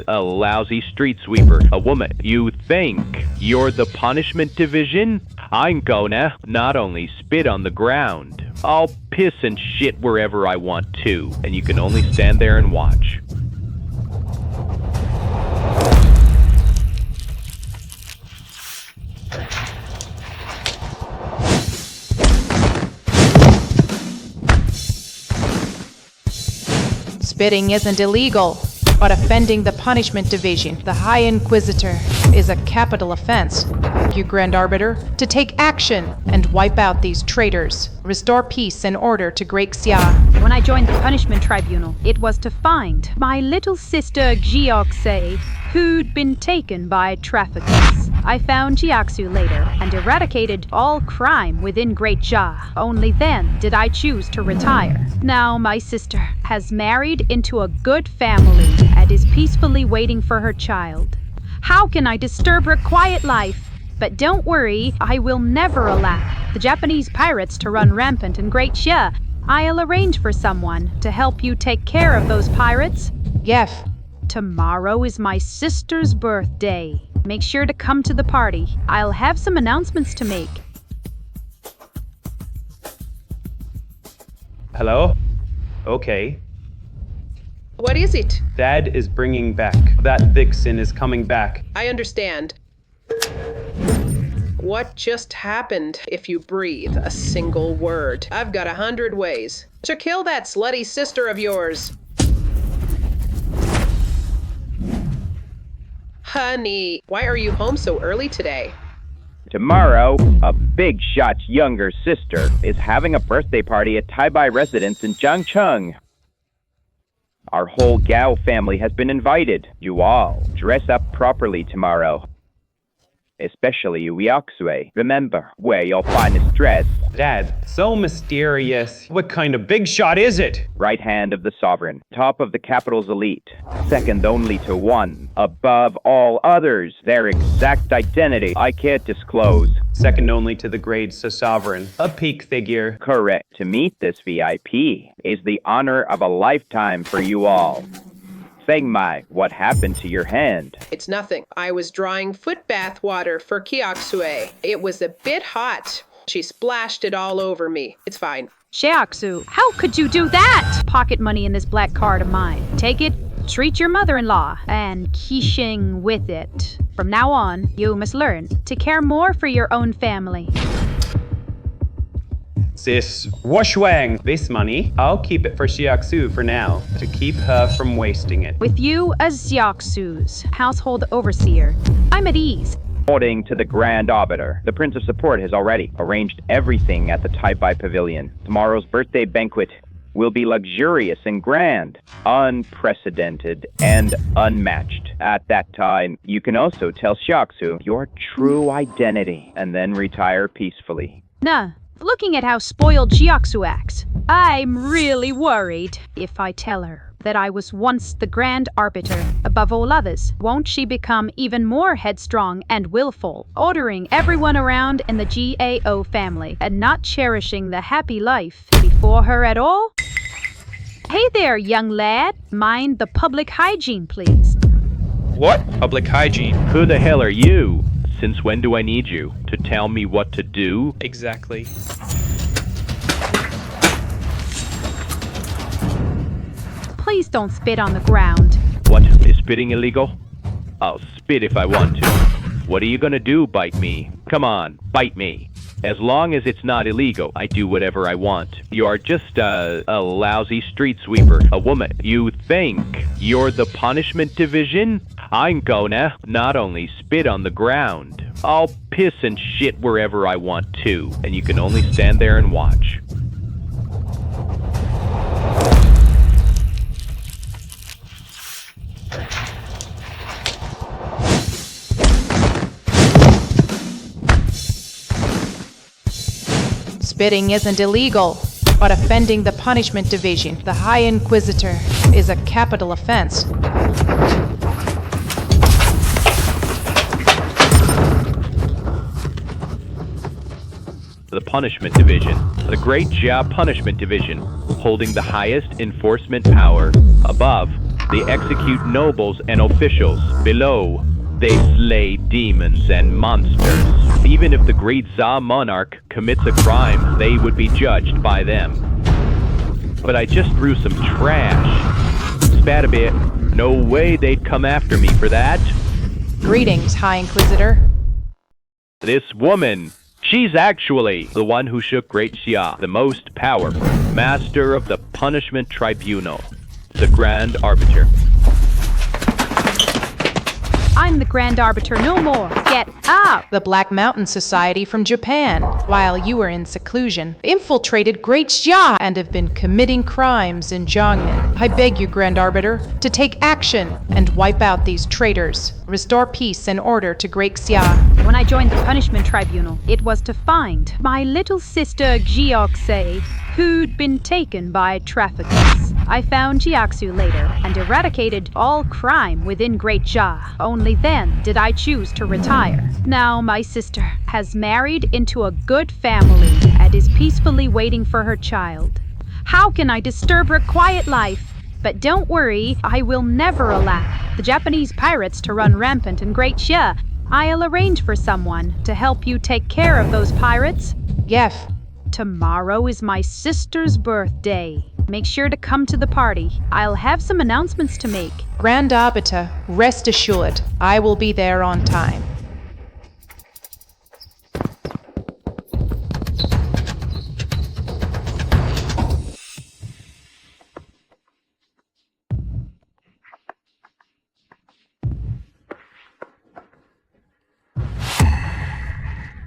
a lousy street sweeper, a woman. You think you're the punishment division? I'm gonna not only spit on the ground, I'll piss and shit wherever I want to, and you can only stand there and watch. Spitting isn't illegal, but offending the punishment division, the High Inquisitor, is a capital offense. You, Grand Arbiter, to take action and wipe out these traitors. Restore peace and order to Great Xia. When I joined the punishment tribunal, it was to find my little sister Jiaoxue, who'd been taken by traffickers. I found Jiaxu later and eradicated all crime within Great Xia. Only then did I choose to retire. Now my sister has married into a good family and is peacefully waiting for her child. How can I disturb her quiet life? But don't worry, I will never allow the Japanese pirates to run rampant in Great Xia. I'll arrange for someone to help you take care of those pirates. Yef. Tomorrow is my sister's birthday. Make sure to come to the party. I'll have some announcements to make. Hello? Okay. What is it? Dad is bringing back. That vixen is coming back. I understand. What just happened if you breathe a single word? I've got 100 ways to kill that slutty sister of yours. Honey, why are you home so early today? Tomorrow, a big shot's younger sister is having a birthday party at Taibai residence in Jiangcheng. Our whole Gao family has been invited. You all dress up properly tomorrow. Especially you, Yakusue. Remember, wear your finest dress. Dad, so mysterious. What kind of big shot is it? Right hand of the sovereign, top of the capital's elite, second only to one, above all others. Their exact identity I can't disclose. Second only to the grades to sovereign. A peak figure. Correct. To meet this VIP is the honor of a lifetime for you all. Fengmai, what happened to your hand? It's nothing. I was drawing foot bath water for Kiakusue. It was a bit hot. She splashed it all over me. It's fine. Jiaxu, how could you do that? Pocket money in this black card of mine. Take it, treat your mother-in-law, and Qixing with it. From now on, you must learn to care more for your own family. Sis, Washuang, this money, I'll keep it for Xiaxu for now, to keep her from wasting it. With you as Jiaxu's household overseer, I'm at ease. According to the Grand Arbiter, the Prince of Support has already arranged everything at the Taibai Pavilion. Tomorrow's birthday banquet will be luxurious and grand, unprecedented and unmatched. At that time, you can also tell Xiaxu your true identity and then retire peacefully. Nah. Looking at how spoiled Jiaxu acts, I'm really worried if I tell her that I was once the Grand Arbiter above all others. Won't she become even more headstrong and willful, ordering everyone around in the GAO family and not cherishing the happy life before her at all? Hey there, young lad. Mind the public hygiene, please. What? Public hygiene? Who the hell are you? Since when do I need you? To tell me what to do? Exactly. Please don't spit on the ground. What? Is spitting illegal? I'll spit if I want to. What are you gonna do, bite me? Come on, bite me. As long as it's not illegal, I do whatever I want. You are just a lousy street sweeper, a woman. You think you're the punishment division? I'm gonna not only spit on the ground, I'll piss and shit wherever I want to, and you can only stand there and watch. Spitting isn't illegal, but offending the punishment division, the High Inquisitor, is a capital offense. The Punishment Division, the Great Jia Punishment Division, holding the highest enforcement power above they execute nobles and officials. Below, they slay demons and monsters. Even if the great Za monarch commits a crime, they would be judged by them. But I just threw some trash. Spat a bit. No way they'd come after me for that. Greetings, High Inquisitor. This woman, she's actually the one who shook Great Xia, the most powerful, master of the punishment tribunal, the Grand Arbiter. I'm the Grand Arbiter no more. Get up! The Black Mountain Society from Japan, while you were in seclusion, infiltrated Great Xia and have been committing crimes in Jiangnan. I beg you, Grand Arbiter, to take action and wipe out these traitors. Restore peace and order to Great Xia. When I joined the punishment tribunal, it was to find my little sister Jiaoxei, who'd been taken by traffickers. I found Jiaxu later and eradicated all crime within Great Xia. Only then did I choose to retire. Now my sister has married into a good family and is peacefully waiting for her child. How can I disturb her quiet life? But don't worry, I will never allow the Japanese pirates to run rampant in Great Xia. I'll arrange for someone to help you take care of those pirates. Yef. Tomorrow is my sister's birthday. Make sure to come to the party. I'll have some announcements to make. Grand Arbiter, rest assured, I will be there on time.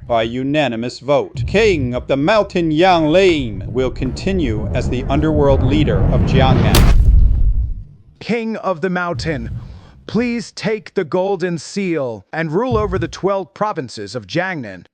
By unanimous vote, King of the Mountain Yang Lame will continue as the underworld leader of Jiangnan. King of the Mountain, please take the golden seal and rule over the 12 provinces of Jiangnan.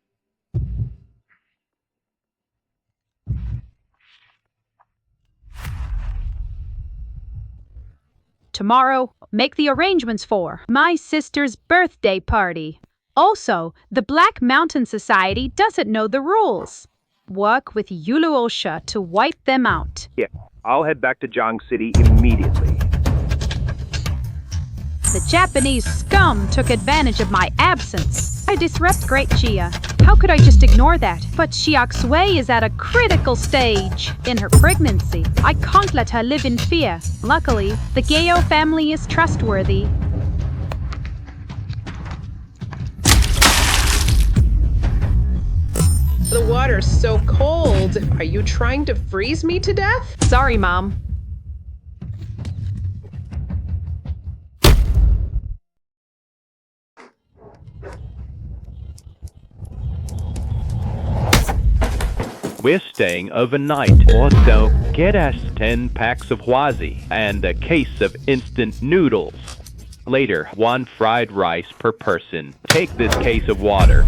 Tomorrow, make the arrangements for my sister's birthday party. Also, the Black Mountain Society doesn't know the rules. Work with Yuluosha to wipe them out. Yeah, I'll head back to Jiang City immediately. The Japanese scum took advantage of my absence. I disrupt Great Xia. How could I just ignore that? But Xiaoxue is at a critical stage in her pregnancy. I can't let her live in fear. Luckily, the Geo family is trustworthy. The water's so cold. Are you trying to freeze me to death? Sorry, Mom. We're staying overnight. Also, get us 10 packs of huazi and a case of instant noodles. Later, 1 fried rice per person. Take this case of water.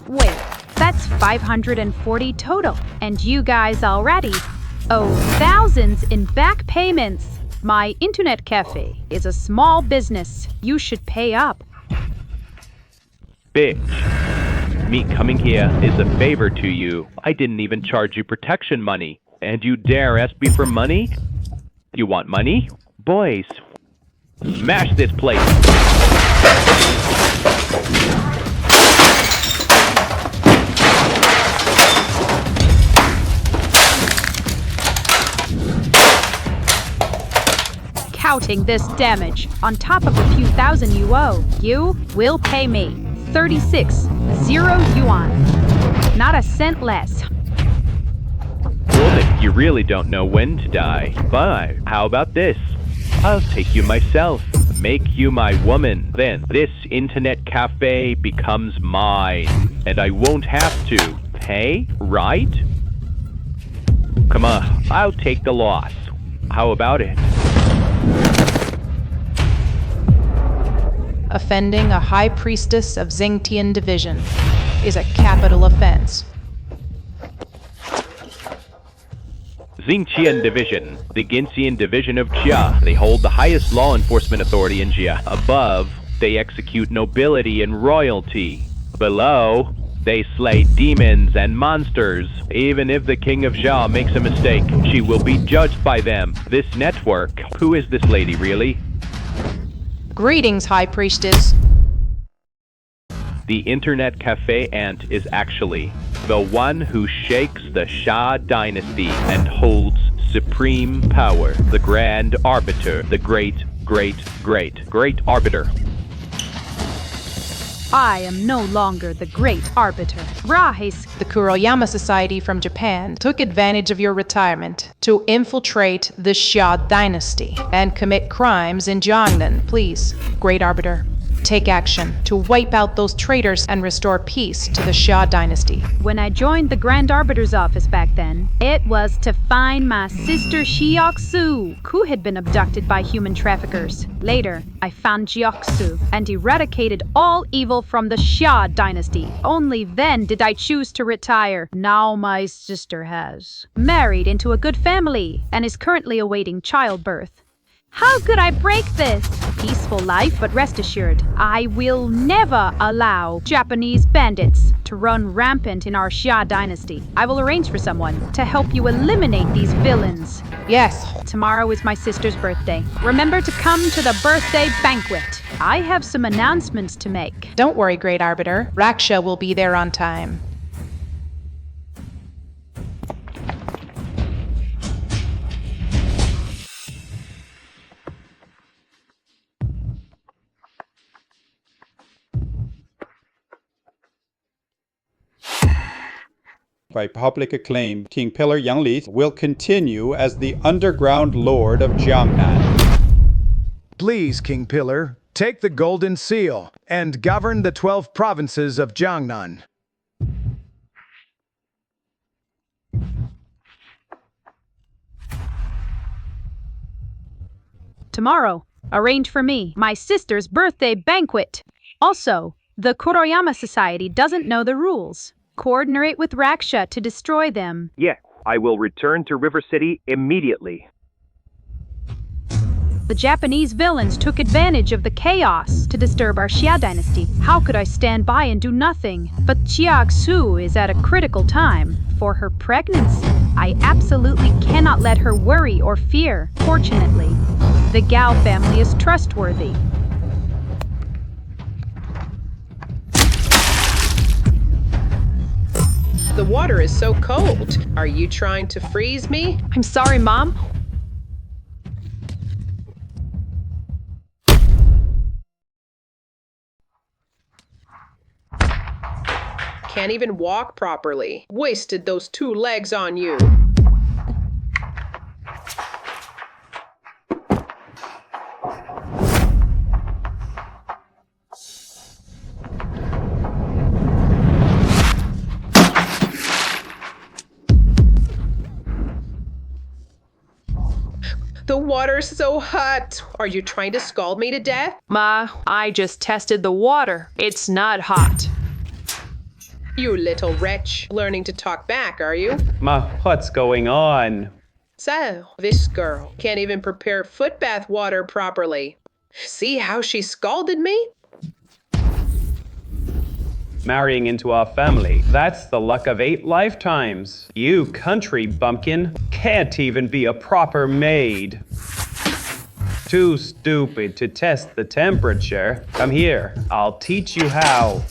Wait, that's 540 total. And you guys already owe thousands in back payments. My internet cafe is a small business. You should pay up. Bitch. Me coming here is a favor to you. I didn't even charge you protection money. And you dare ask me for money? You want money? Boys, smash this place. Counting this damage on top of a few thousand you owe, you will pay me 36.0 yuan. Not a cent less. Well, then you really don't know when to die. But how about this? I'll take you myself, make you my woman. Then this internet cafe becomes mine, and I won't have to pay, right? Come on, I'll take the loss. How about it? Offending a high priestess of Xingtian division is a capital offense. Xingtian Division, the Gintian Division of Jia. They hold the highest law enforcement authority in Jia. Above, they execute nobility and royalty. Below, They slay demons and monsters. Even if the King of Jia makes a mistake, she will be judged by them. This network. Who is this lady, really? Greetings, High Priestess. The Internet Cafe Ant is actually the one who shakes the Xia dynasty and holds supreme power. The Grand Arbiter. The great Arbiter. I am no longer the great arbiter. Rise! The Kuroyama Society from Japan took advantage of your retirement to infiltrate the Xia dynasty and commit crimes in Jiangnan. Please, Great Arbiter, take action to wipe out those traitors and restore peace to the Xia dynasty. When I joined the Grand Arbiter's office back then, it was to find my sister Jiaoxu, who had been abducted by human traffickers. Later, I found Jiaoxu and eradicated all evil from the Xia dynasty. Only then did I choose to retire. Now my sister has married into a good family and is currently awaiting childbirth. How could I break this? Peaceful life, but rest assured, I will never allow Japanese bandits to run rampant in our Xia dynasty. I will arrange for someone to help you eliminate these villains. Yes. Tomorrow is my sister's birthday. Remember to come to the birthday banquet. I have some announcements to make. Don't worry, Great Arbiter. Raksha will be there on time. By public acclaim, King Pillar Yangli will continue as the underground lord of Jiangnan. Please, King Pillar, take the golden seal and govern the 12 provinces of Jiangnan. Tomorrow, arrange for me my sister's birthday banquet. Also, the Kuroyama Society doesn't know the rules. Coordinate with Raksha to destroy them. Yes, I will return to River City immediately. The Japanese villains took advantage of the chaos to disturb our Xia dynasty. How could I stand by and do nothing? But Jiaxu is at a critical time for her pregnancy. I absolutely cannot let her worry or fear. Fortunately, the Gao family is trustworthy. The water is so cold. Are you trying to freeze me? I'm sorry, Mom. Can't even walk properly. Wasted those 2 legs on you. The water's so hot. Are you trying to scald me to death? Ma, I just tested the water. It's not hot. You little wretch. Learning to talk back, are you? Ma, what's going on? So, this girl can't even prepare foot bath water properly. See how she scalded me? Marrying into our family. That's the luck of 8 lifetimes. You country bumpkin can't even be a proper maid. Too stupid to test the temperature. Come here, I'll teach you how.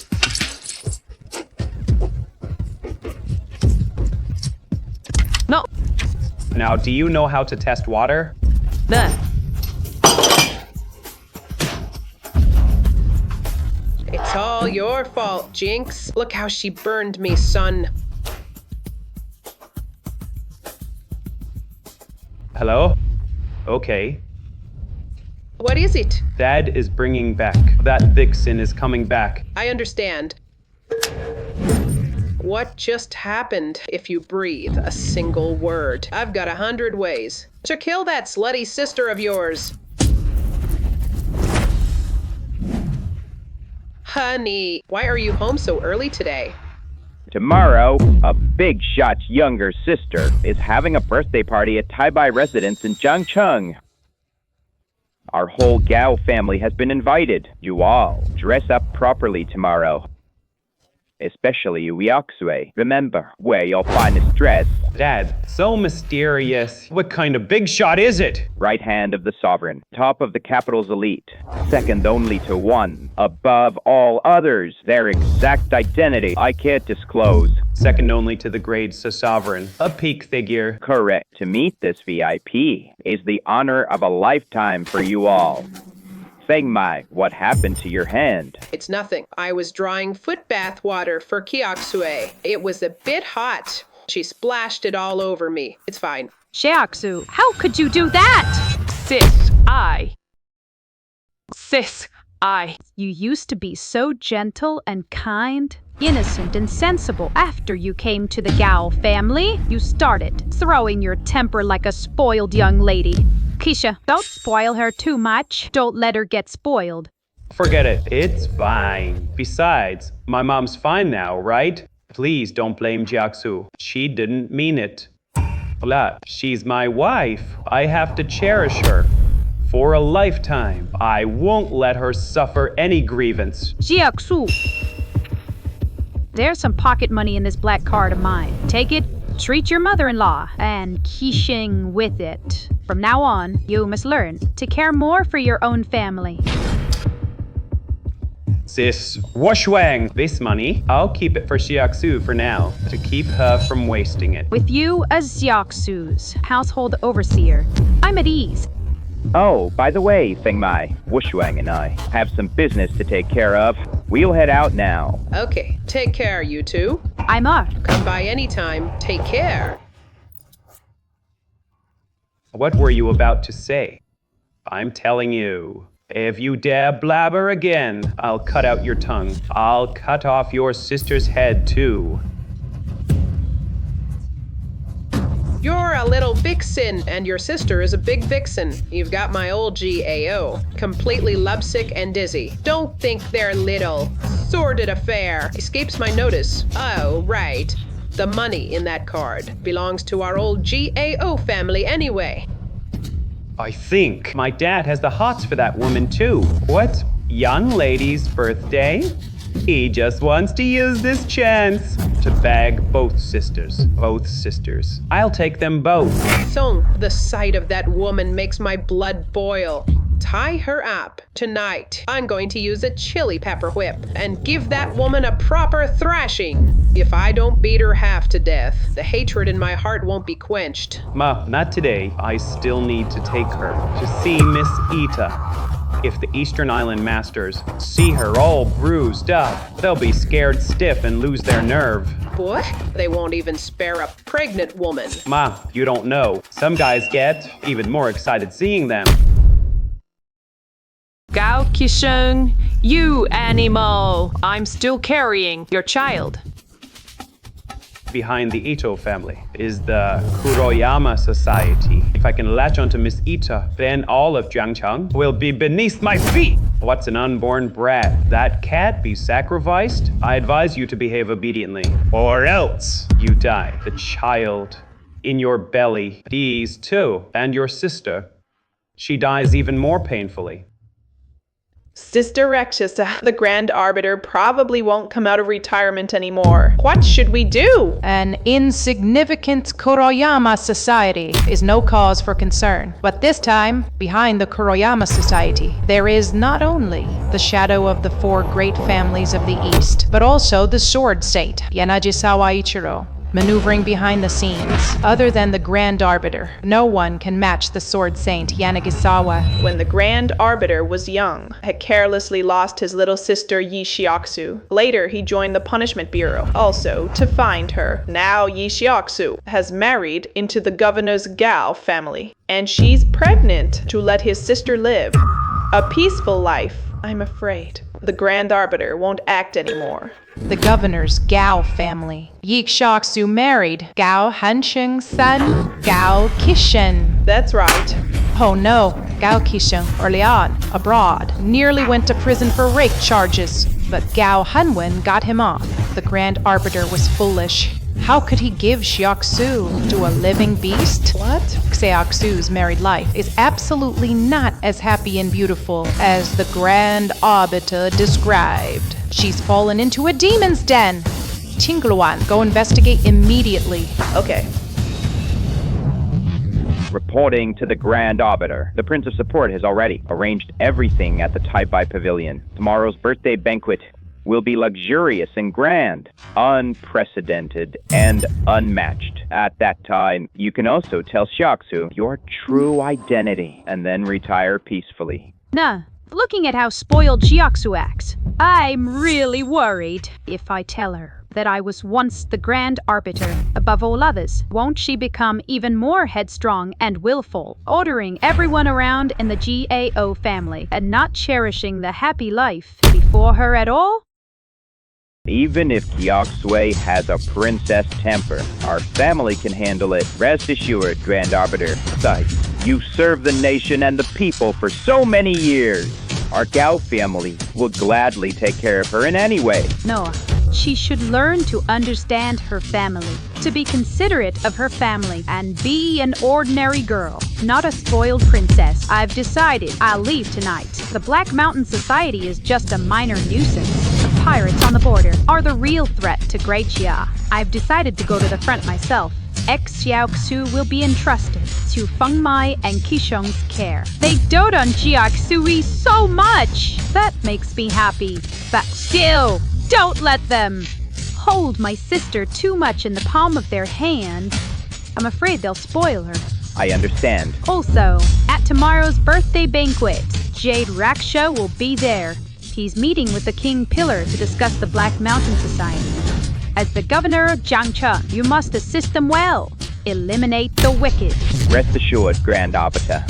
No. Now, do you know how to test water? None. It's all your fault, Jinx. Look how she burned me, son. Hello? Okay. What is it? Dad is bringing back. That vixen is coming back. I understand. What just happened if you breathe a single word? I've got 100 ways to kill that slutty sister of yours. Honey, why are you home so early today? Tomorrow, a big shot's younger sister is having a birthday party at Taibai residence in Jiangcheng. Our whole Gao family has been invited. You all dress up properly tomorrow. especially Uyakusue. Remember where you'll find his dress. Dad, so mysterious. What kind of big shot is it? Right hand of the sovereign, top of the capital's elite, second only to one, above all others. Their exact identity I can't disclose. Second only to the great sovereign, a peak figure. Correct. To meet this VIP is the honor of a lifetime for you all. Fengmai, what happened to your hand? It's nothing. I was drawing foot bath water for Kyokusue. It was a bit hot. She splashed it all over me. It's fine. Shiaksu, how could you do that? Sis, I. You used to be so gentle and kind, innocent and sensible. After you came to the Gao family, you started throwing your temper like a spoiled young lady. Keisha, don't spoil her too much. Don't let her get spoiled. Forget it. It's fine. Besides, my mom's fine now, right? Please don't blame Jiaksu. She didn't mean it. Hola, she's my wife. I have to cherish her. For a lifetime. I won't let her suffer any grievance. Jiaksu. There's some pocket money in this black card of mine. Take it, treat your mother-in-law, and Qixing with it. From now on, you must learn to care more for your own family. Sis, Washuang, this money, I'll keep it for Xiaxu for now, to keep her from wasting it. With you as Xiaxu's household overseer, I'm at ease. Oh, by the way, Fengmai, Wushuang and I have some business to take care of. We'll head out now. Okay, take care, you two. I'm up. Come by anytime. Take care. What were you about to say? I'm telling you, if you dare blabber again, I'll cut out your tongue. I'll cut off your sister's head, too. You're a little vixen, and your sister is a big vixen. You've got my old GAO, completely lovesick and dizzy. Don't think they're little. Sordid affair. Escapes my notice. Oh, right. The money in that card belongs to our old GAO family anyway. I think my dad has the hots for that woman, too. What? Young lady's birthday? He just wants to use this chance to bag both sisters. Both sisters. I'll take them both. Song, the sight of that woman makes my blood boil. Tie her up. Tonight, I'm going to use a chili pepper whip and give that woman a proper thrashing. If I don't beat her half to death, the hatred in my heart won't be quenched. Ma, not today. I still need to take her to see Miss Ita. If the Eastern Island Masters see her all bruised up, they'll be scared stiff and lose their nerve. What? They won't even spare a pregnant woman. Ma, you don't know. Some guys get even more excited seeing them. Gao Qisheng, you animal! I'm still carrying your child. Behind the Ito family is the Kuroyama Society. If I can latch onto Miss Ita, then all of Jiangcheng will be beneath my feet. What's an unborn brat? That cat be sacrificed? I advise you to behave obediently, or else you die. The child in your belly dies too, and your sister. She dies even more painfully. Sister Rectissa, the Grand Arbiter, probably won't come out of retirement anymore. What should we do? An insignificant Kuroyama society is no cause for concern. But this time, behind the Kuroyama society, there is not only the shadow of the four great families of the East, but also the Sword Saint, Yanagisawa Ichiro, maneuvering behind the scenes. Other than the Grand Arbiter, no one can match the Sword Saint Yanagisawa. When the Grand Arbiter was young, had carelessly lost his little sister Yi Shiaksu. Later, he joined the Punishment Bureau, also to find her. Now Yi Shiaksu has married into the governor's Gao family, and she's pregnant to let his sister live. A peaceful life, I'm afraid. The Grand Arbiter won't act anymore. The governor's Gao family. Yi Shiaksu married Gao Hansheng's son, Gao Qishen. That's right. Oh no, Gao Qishen, early on, abroad, nearly went to prison for rape charges, but Gao Hanwen got him off. The Grand Arbiter was foolish. How could he give Xiaoxu to a living beast? What? Xiaoxu's married life is absolutely not as happy and beautiful as the Grand Arbiter described. She's fallen into a demon's den. Tingluan, go investigate immediately. Okay. Reporting to the Grand Arbiter. The Prince of Support has already arranged everything at the Tai-Bai Pavilion. Tomorrow's birthday banquet will be luxurious and grand, unprecedented and unmatched. At that time, you can also tell Xiaoxu your true identity and then retire peacefully. Nah, looking at how spoiled Jiaxu acts, I'm really worried if I tell her that I was once the Grand Arbiter above all others. Won't she become even more headstrong and willful, ordering everyone around in the GAO family and not cherishing the happy life before her at all? Even if Kiaxue has a princess temper, our family can handle it. Rest assured, Grand Arbiter. Besides, you've served the nation and the people for so many years. Our Gao family will gladly take care of her in any way. No, she should learn to understand her family, to be considerate of her family, and be an ordinary girl, not a spoiled princess. I've decided I'll leave tonight. The Black Mountain Society is just a minor nuisance. The pirates on the border are the real threat to Great Xia. I've decided to go to the front myself. Ex-Xiaoxu will be entrusted to Feng Mai and Qisheng's care. They dote on Jiaxui so much! That makes me happy. But still, don't let them hold my sister too much in the palm of their hand. I'm afraid they'll spoil her. I understand. Also, at tomorrow's birthday banquet, Jade Raksha will be there. He's meeting with the King Pillar to discuss the Black Mountain Society. As the governor of Jiangcheng, you must assist them well. Eliminate the wicked. Rest assured, Grand Arbiter.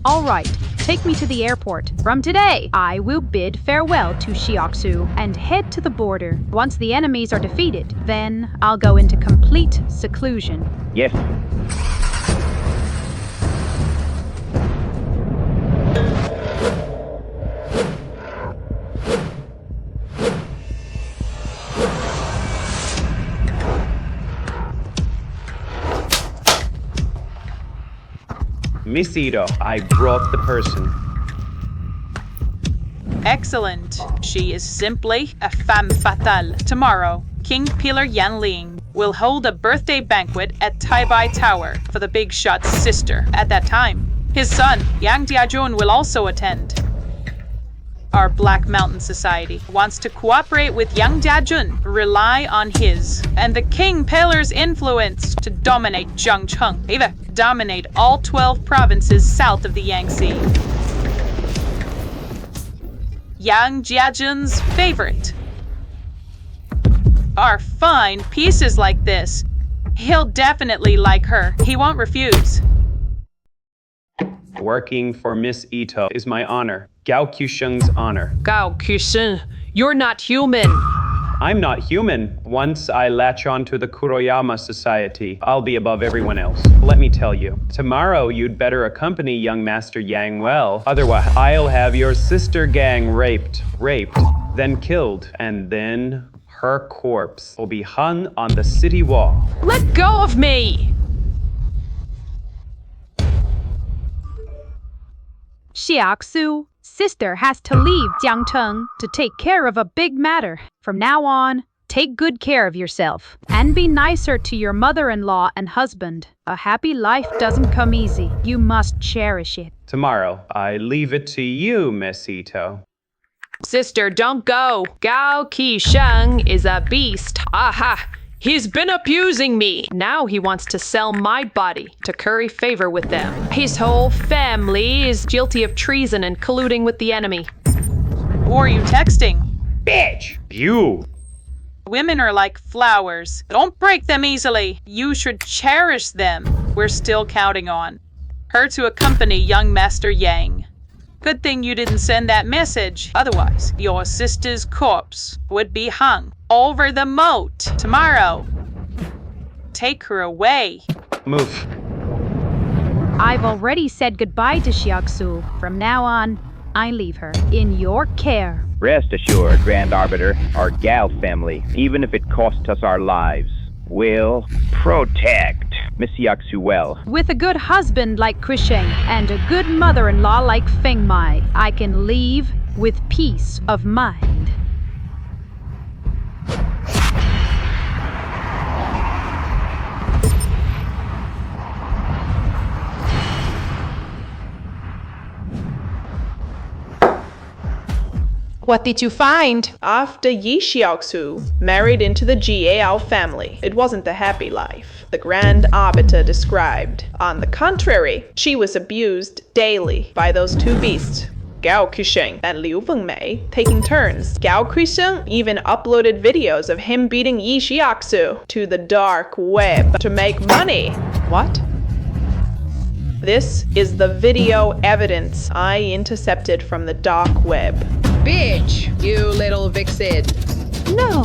All right, take me to the airport. From today, I will bid farewell to Xiaoxu and head to the border. Once the enemies are defeated, then I'll go into complete seclusion. Yes. Miss Ito, I brought the person. Excellent. She is simply a femme fatale. Tomorrow, King Pillar Yanling will hold a birthday banquet at Tai-Bai Tower for the big shot's sister. At that time, his son, Yang Diajun, will also attend. Our Black Mountain Society wants to cooperate with Yang Diajun, rely on his and the King Pillar's influence to dominate Jiangcheng, even dominate all 12 provinces south of the Yangtze. Yang Jiajun's favorite are fine pieces like this. He'll definitely like her. He won't refuse. Working for Miss Ito is my honor. Gao Qisheng's honor. Gao Qisheng, you're not human. I'm not human. Once I latch on to the Kuroyama Society, I'll be above everyone else. Let me tell you, tomorrow you'd better accompany young Master Yang well. Otherwise, I'll have your sister gang raped, then killed, and then her corpse will be hung on the city wall. Let go of me! Xiaoxu, sister has to leave Jiangcheng to take care of a big matter. From now on, take good care of yourself and be nicer to your mother-in-law and husband. A happy life doesn't come easy. You must cherish it. Tomorrow, I leave it to you, Miss Ito. Sister, don't go. Gao Qisheng is a beast. Aha! He's been abusing me. Now he wants to sell my body to curry favor with them. His whole family is guilty of treason and colluding with the enemy. Who are you texting? Bitch! You! Women are like flowers. Don't break them easily. You should cherish them. We're still counting on her to accompany young Master Yang. Good thing you didn't send that message. Otherwise, your sister's corpse would be hung over the moat tomorrow. Take her away. Move. I've already said goodbye to Xiaoxu. From now on, I leave her in your care. Rest assured, Grand Arbiter, our Gal family, even if it costs us our lives, will protect Miss Xiaoxu well. With a good husband like Qisheng and a good mother-in-law like Feng Mai, I can leave with peace of mind. What did you find? After Yi Xiaoxu married into the Jiao family, it wasn't the happy life the Grand Arbiter described. On the contrary, she was abused daily by those two beasts, Gao Qisheng and Liu Fengmei, taking turns. Gao Qisheng even uploaded videos of him beating Yi Xiaoxu to the dark web to make money. What? This is the video evidence I intercepted from the dark web. Bitch, you little vixen. No.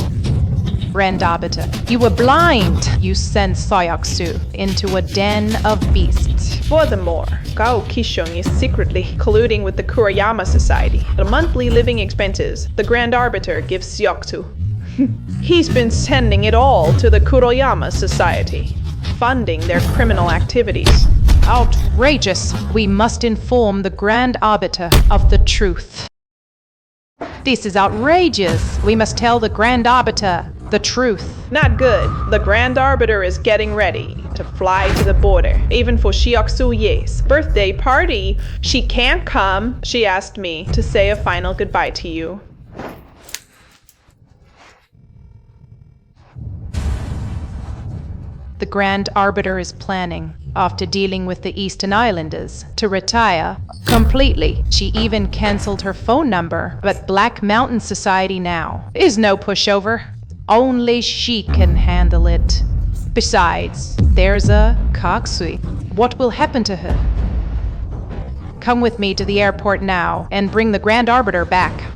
Grand Arbiter, you were blind. You sent Xiaoxu into a den of beasts. Furthermore, Gao Qisheng is secretly colluding with the Kurayama Society. The monthly living expenses the Grand Arbiter gives Xiaoxu. He's been sending it all to the Kuroyama Society, funding their criminal activities. Outrageous. We must inform the Grand Arbiter of the truth. This is outrageous. We must tell the Grand Arbiter the truth. Not good. The Grand Arbiter is getting ready to fly to the border. Even for Xiaoxu Ye's birthday party, she can't come. She asked me to say a final goodbye to you. The Grand Arbiter is planning, after dealing with the Eastern Islanders, to retire completely. She even cancelled her phone number, but Black Mountain Society now is no pushover. Only she can handle it. Besides, there's a Kaksui. What will happen to her? Come with me to the airport now and bring the Grand Arbiter back.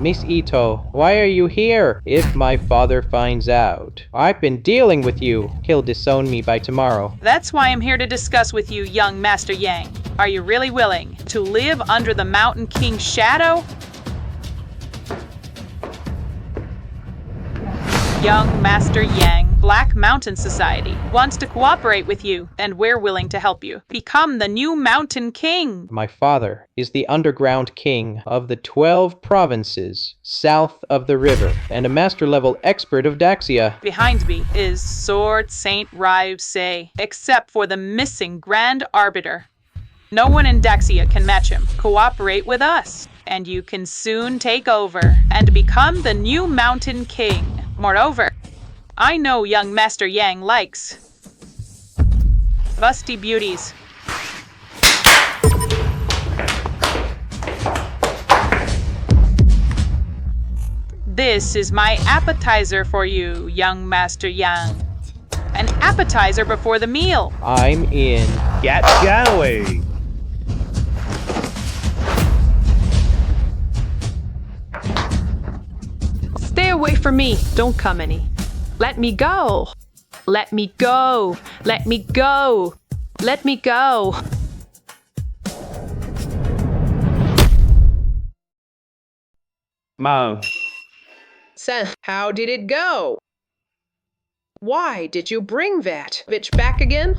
Miss Ito, why are you here? If my father finds out, I've been dealing with you. He'll disown me by tomorrow. That's why I'm here to discuss with you, young Master Yang. Are you really willing to live under the Mountain King's shadow? Young Master Yang, Black Mountain Society wants to cooperate with you, and we're willing to help you become the new Mountain King. My father is the underground king of the 12 provinces south of the river and a master-level expert of Daxia. Behind me is Sword Saint Rive Say, except for the missing Grand Arbiter. No one in Daxia can match him. Cooperate with us, and you can soon take over and become the new Mountain King. Moreover, I know young Master Yang likes busty beauties. This is my appetizer for you, young Master Yang. An appetizer before the meal. I'm in. Get going! Stay away from me. Don't come any. Let me go. Let me go. Let me go. Let me go. Mom. Son, how did it go? Why did you bring that bitch back again?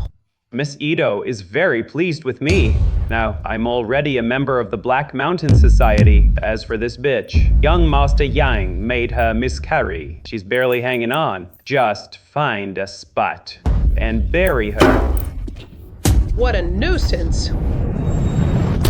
Miss Ito is very pleased with me. Now, I'm already a member of the Black Mountain Society. As for this bitch, young Master Yang made her miscarry. She's barely hanging on. Just find a spot and bury her. What a nuisance.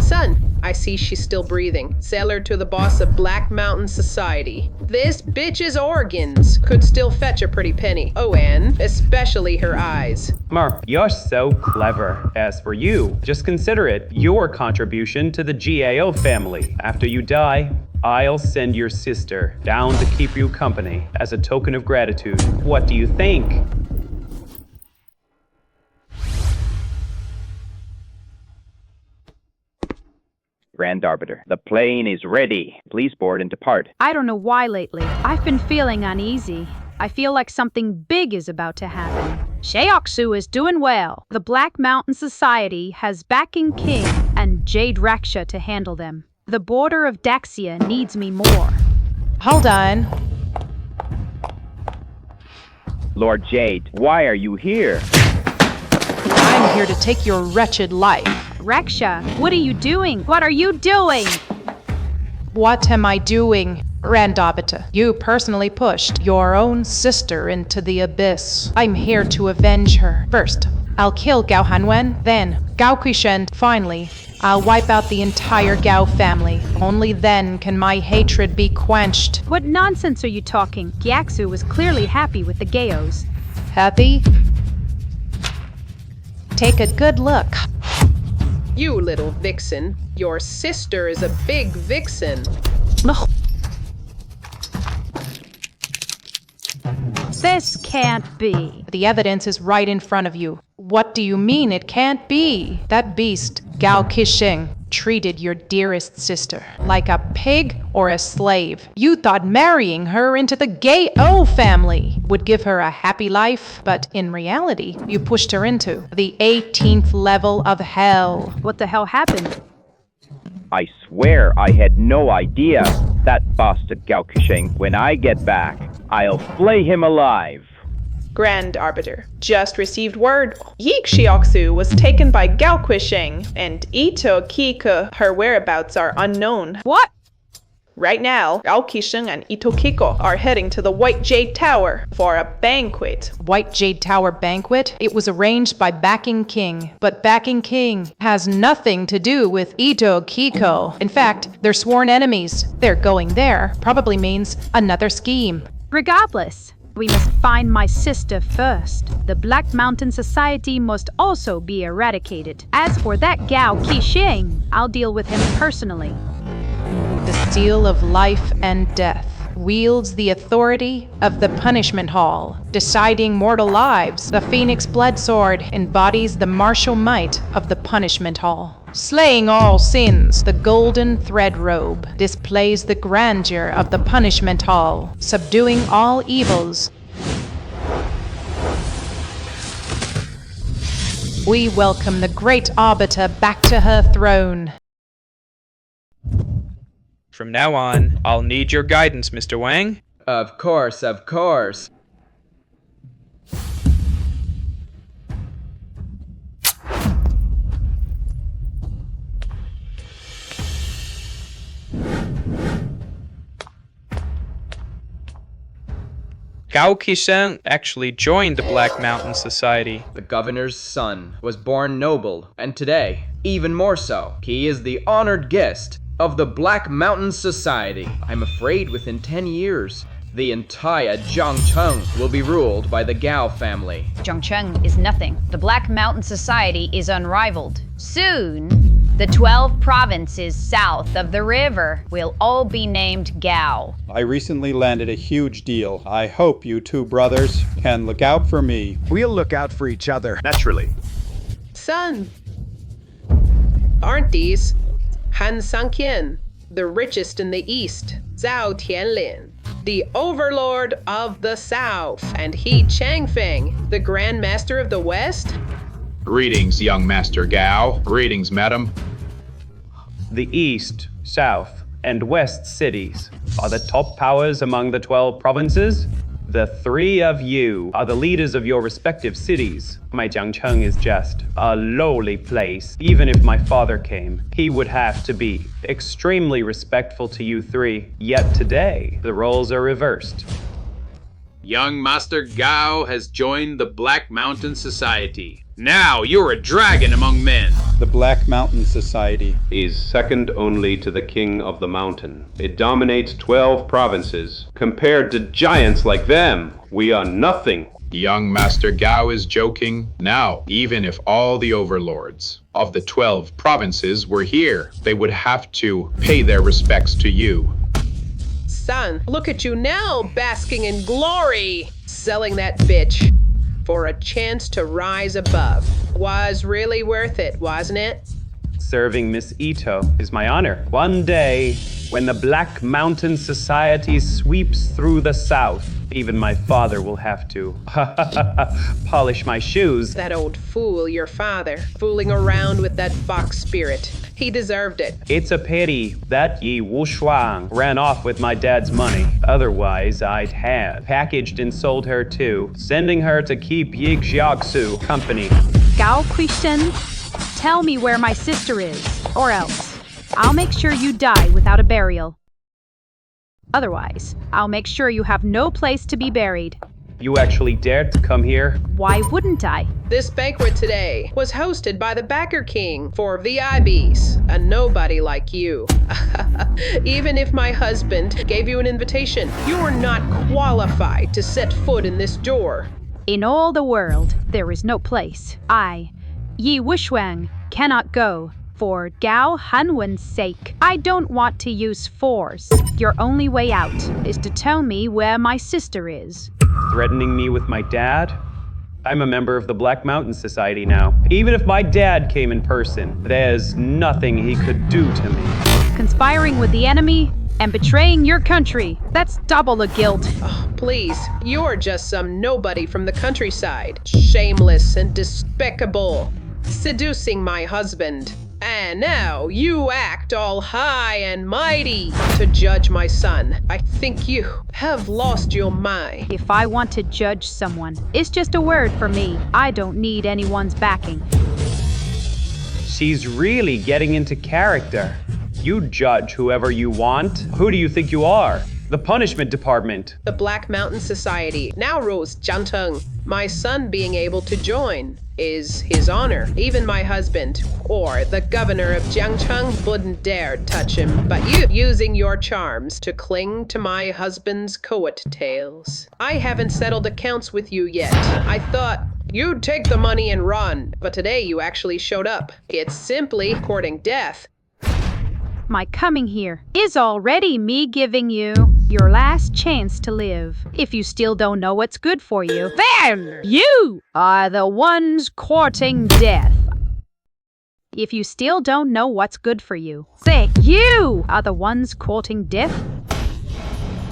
Son, I see she's still breathing. Sell her to the boss of Black Mountain Society. This bitch's organs could still fetch a pretty penny. Oh, and especially her eyes. Mar, you're so clever. As for you, just consider it your contribution to the GAO family. After you die, I'll send your sister down to keep you company as a token of gratitude. What do you think? Grand Arbiter, the plane is ready. Please board and depart. I don't know why lately. I've been feeling uneasy. I feel like something big is about to happen. Xiaoxu is doing well. The Black Mountain Society has backing King and Jade Raksha to handle them. The border of Daxia needs me more. Hold on. Lord Jade, why are you here? I'm here to take your wretched life. Raksha, what are you doing? What are you doing? What am I doing? Randobita, you personally pushed your own sister into the abyss. I'm here to avenge her. First, I'll kill Gao Hanwen, then Gao Qishen. Finally, I'll wipe out the entire Gao family. Only then can my hatred be quenched. What nonsense are you talking? Gyaksu was clearly happy with the Gaos. Happy? Take a good look. You little vixen. Your sister is a big vixen. This can't be. The evidence is right in front of you. What do you mean it can't be? That beast, Gao Qisheng, treated your dearest sister like a pig or a slave. You thought marrying her into the Gao family would give her a happy life, but in reality, you pushed her into the 18th level of hell. What the hell happened? I swear I had no idea. That bastard Gao Qisheng, when I get back, I'll flay him alive. Grand Arbiter, just received word. Yi Xiaoxu was taken by Gao Qisheng, and Ito Kiko, her whereabouts are unknown. What? Right now, Gao Qisheng and Ito Kiko are heading to the White Jade Tower for a banquet. White Jade Tower banquet? It was arranged by Backing King, but Backing King has nothing to do with Ito Kiko. In fact, they're sworn enemies. Their going there probably means another scheme. Regardless, we must find my sister first. The Black Mountain Society must also be eradicated. As for that Gao Qisheng, I'll deal with him personally. The seal of life and death wields the authority of the punishment hall, deciding mortal lives. The Phoenix Blood Sword embodies the martial might of the punishment hall. Slaying all sins, the golden thread robe displays the grandeur of the punishment hall, subduing all evils. We welcome the great arbiter back to her throne. From now on, I'll need your guidance, Mr. Wang. Of course, of course. Gao Qisheng actually joined the Black Mountain Society. The governor's son was born noble, and today, even more so, he is the honored guest of the Black Mountain Society. I'm afraid within 10 years, the entire Zhangcheng will be ruled by the Gao family. Zhangcheng is nothing. The Black Mountain Society is unrivaled. Soon, the 12 provinces south of the river will all be named Gao. I recently landed a huge deal. I hope you two brothers can look out for me. We'll look out for each other. Naturally. Son, aren't these Han Sanqian, the richest in the east, Zhao Tianlin, the overlord of the south, and He Changfeng, the Grand Master of the west? Greetings, young Master Gao. Greetings, madam. The east, south, and west cities are the top powers among the 12 provinces. The three of you are the leaders of your respective cities. My Jiangcheng is just a lowly place. Even if my father came, he would have to be extremely respectful to you three. Yet today, the roles are reversed. Young Master Gao has joined the Black Mountain Society. Now you're a dragon among men. The Black Mountain Society is second only to the King of the Mountain. It dominates 12 provinces. Compared to giants like them, we are nothing. Young Master Gao is joking. Now, even if all the overlords of the 12 provinces were here, they would have to pay their respects to you. Son, look at you now, basking in glory, selling that bitch for a chance to rise above. Was really worth it, wasn't it? Serving Miss Ito is my honor. One day, when the Black Mountain Society sweeps through the south, even my father will have to polish my shoes. That old fool, your father, fooling around with that fox spirit. He deserved it. It's a pity that Yi Wushuang ran off with my dad's money. Otherwise, I'd have packaged and sold her too, sending her to keep Yi Xiaoxu company. Gao Qishen, tell me where my sister is, or else I'll make sure you die without a burial. Otherwise, I'll make sure you have no place to be buried. You actually dared to come here? Why wouldn't I? This banquet today was hosted by the Backer King for VIPs, a nobody like you. Even if my husband gave you an invitation, you are not qualified to set foot in this door. In all the world, there is no place I, Yi Wushuang, cannot go. For Gao Hanwen's sake, I don't want to use force. Your only way out is to tell me where my sister is. Threatening me with my dad? I'm a member of the Black Mountain Society now. Even if my dad came in person, there's nothing he could do to me. Conspiring with the enemy and betraying your country. That's double the guilt. Oh, please, you're just some nobody from the countryside. Shameless and despicable. Seducing my husband. And now you act all high and mighty to judge my son. I think you have lost your mind. If I want to judge someone, it's just a word for me. I don't need anyone's backing. She's really getting into character. You judge whoever you want. Who do you think you are? The punishment department. The Black Mountain Society now rules Jiangcheng. My son being able to join is his honor. Even my husband, or the governor of Jiangcheng, wouldn't dare touch him. But you, using your charms to cling to my husband's coattails. I haven't settled accounts with you yet. I thought you'd take the money and run, but today you actually showed up. It's simply courting death. My coming here is already me giving you your last chance to live. If you still don't know what's good for you, then you are the ones courting death. If you still don't know what's good for you, then you are the ones courting death.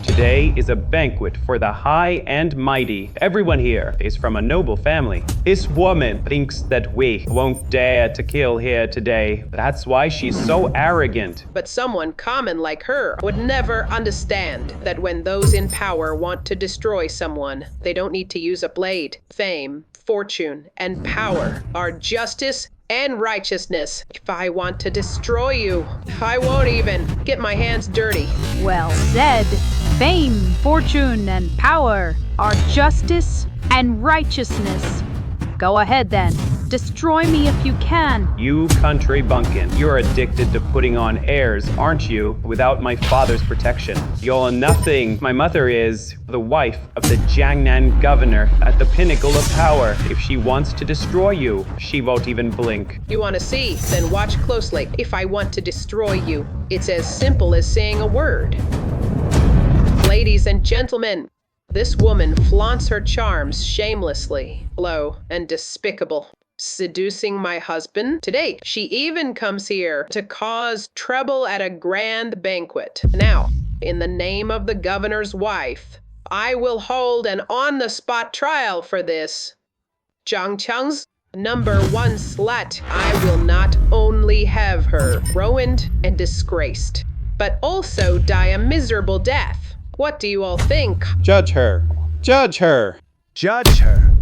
Today is a banquet for the high and mighty. Everyone here is from a noble family. This woman thinks that we won't dare to kill here today. That's why she's so arrogant. But someone common like her would never understand that when those in power want to destroy someone, they don't need to use a blade. Fame, fortune, and power are justice and righteousness. If I want to destroy you, I won't even get my hands dirty. Well said. Fame, fortune, and power are justice and righteousness. Go ahead then. Destroy me if you can. You country bumpkin. You're addicted to putting on airs, aren't you? Without my father's protection. You're nothing. My mother is the wife of the Jiangnan governor at the pinnacle of power. If she wants to destroy you, she won't even blink. You want to see? Then watch closely. If I want to destroy you, it's as simple as saying a word. Ladies and gentlemen, this woman flaunts her charms shamelessly, low and despicable, seducing my husband. Today, she even comes here to cause trouble at a grand banquet. Now, in the name of the governor's wife, I will hold an on-the-spot trial for this. Jiangcheng's #1 slut. I will not only have her ruined and disgraced, but also die a miserable death. What do you all think? Judge her. Judge her. Judge her.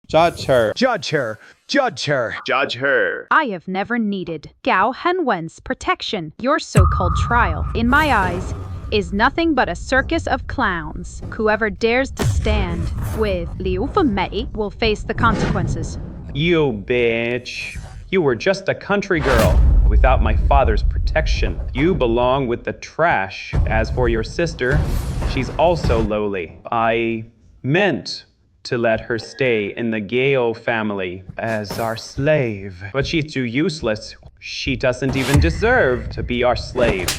Judge her. Judge her. Judge her. Judge her. I have never needed Gao Hanwen's protection. Your so-called trial, in my eyes, is nothing but a circus of clowns. Whoever dares to stand with Liu Fumei will face the consequences. You bitch. You were just a country girl without my father's protection. You belong with the trash. As for your sister, she's also lowly. I meant to let her stay in the Gao family as our slave. But she's too useless. She doesn't even deserve to be our slave.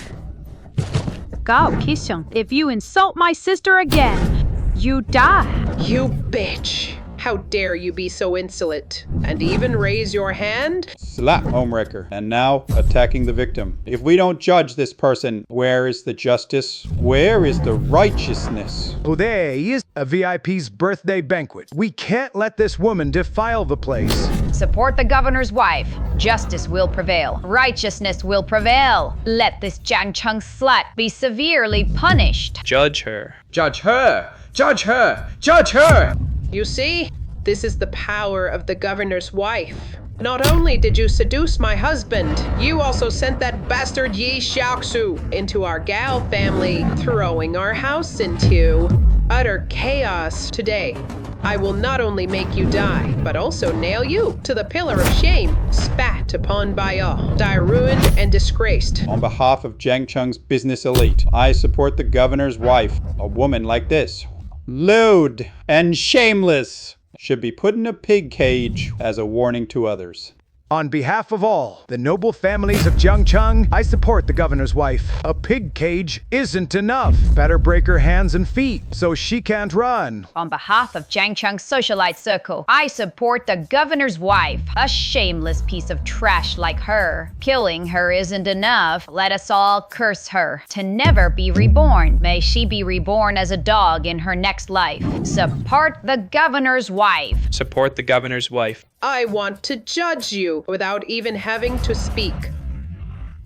Gao Qisheng, if you insult my sister again, you die. You bitch. How dare you be so insolent and even raise your hand? Slap, homewrecker. And now, attacking the victim. If we don't judge this person, where is the justice? Where is the righteousness? Today is a VIP's birthday banquet. We can't let this woman defile the place. Support the governor's wife. Justice will prevail. Righteousness will prevail. Let this Jiangcheng slut be severely punished. Judge her. Judge her! Judge her! Judge her! You see? This is the power of the governor's wife. Not only did you seduce my husband, you also sent that bastard Yi Xiaoxu into our Gao family, throwing our house into utter chaos today. I will not only make you die, but also nail you to the pillar of shame, spat upon by all, die ruined and disgraced. On behalf of Jiangcheng's business elite, I support the governor's wife. A woman like this, lewd and shameless, should be put in a pig cage as a warning to others. On behalf of all the noble families of Jiangcheng, I support the governor's wife. A pig cage isn't enough. Better break her hands and feet so she can't run. On behalf of Jiangcheng's socialite circle, I support the governor's wife. A shameless piece of trash like her. Killing her isn't enough. Let us all curse her to never be reborn. May she be reborn as a dog in her next life. Support the governor's wife. Support the governor's wife. I want to judge you without even having to speak.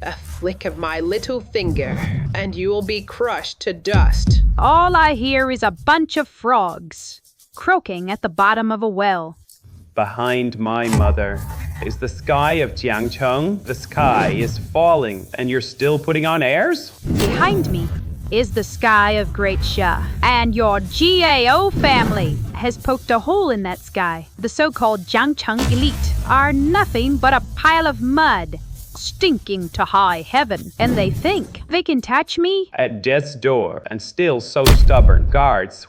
A flick of my little finger, and you will be crushed to dust. All I hear is a bunch of frogs croaking at the bottom of a well. Behind my mother is the sky of Jiangcheng. The sky is falling, and you're still putting on airs? Behind me is the sky of Great Sha, and your GAO family has poked a hole in that sky. The so-called Jiangcheng elite are nothing but a pile of mud, stinking to high heaven, and they think they can touch me? At death's door, and still so stubborn. Guards.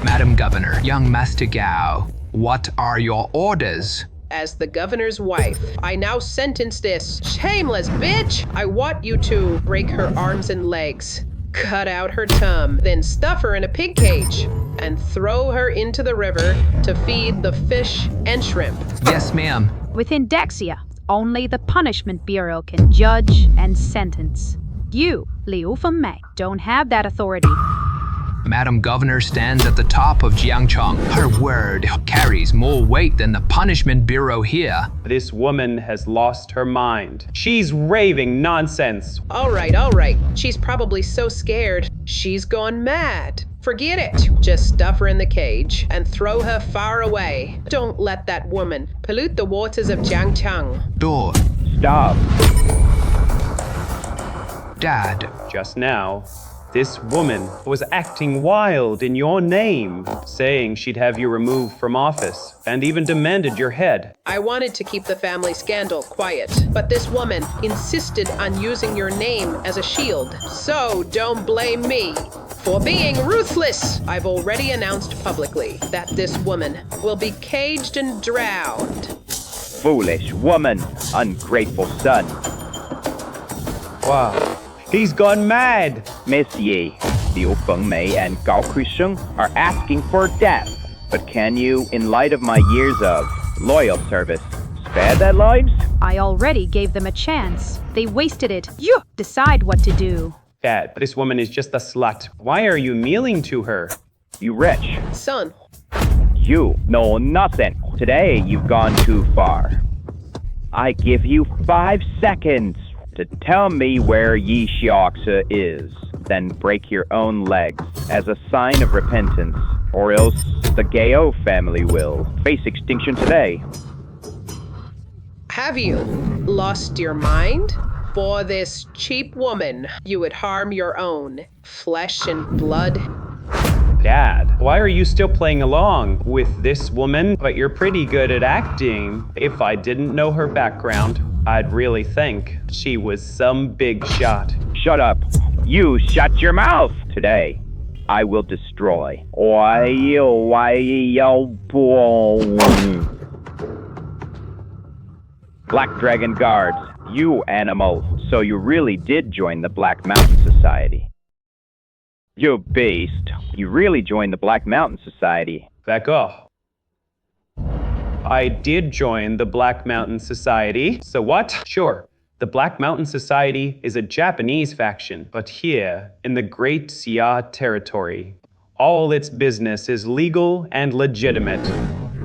Madam Governor, young Master Gao, what are your orders? As the governor's wife, I now sentence this shameless bitch. I want you to break her arms and legs, cut out her tongue, then stuff her in a pig cage, and throw her into the river to feed the fish and shrimp. Yes, ma'am. Within Daxia, only the Punishment Bureau can judge and sentence. You, Liu Fengmei, don't have that authority. Madam Governor stands at the top of Jiangcheng. Her word carries more weight than the Punishment Bureau here. This woman has lost her mind. She's raving nonsense. All right. She's probably so scared. She's gone mad. Forget it. Just stuff her in the cage and throw her far away. Don't let that woman pollute the waters of Jiangcheng. Door. Stop. Dad. Just now, this woman was acting wild in your name, saying she'd have you removed from office, and even demanded your head. I wanted to keep the family scandal quiet, but this woman insisted on using your name as a shield. So don't blame me for being ruthless. I've already announced publicly that this woman will be caged and drowned. Foolish woman, ungrateful son. Wow. He's gone mad! Miss Yi, Liu Fengmei and Gao Kuisheng are asking for death. But can you, in light of my years of loyal service, spare their lives? I already gave them a chance. They wasted it. You decide what to do. Dad, this woman is just a slut. Why are you kneeling to her? You wretch. Son. You know nothing. Today you've gone too far. I give you 5 seconds to tell me where Yi Xiaoxu is, then break your own legs as a sign of repentance, or else the Gao family will face extinction today. Have you lost your mind? For this cheap woman, you would harm your own flesh and blood. Dad, why are you still playing along with this woman? But you're pretty good at acting. If I didn't know her background, I'd really think she was some big shot. Shut up. You shut your mouth. Today, I will destroy. Black Dragon Guards, you animal. So you really did join the Black Mountain Society. You beast. You really joined the Black Mountain Society. Back off. I did join the Black Mountain Society. So what? Sure. The Black Mountain Society is a Japanese faction, but here, in the Great Xia territory, all its business is legal and legitimate.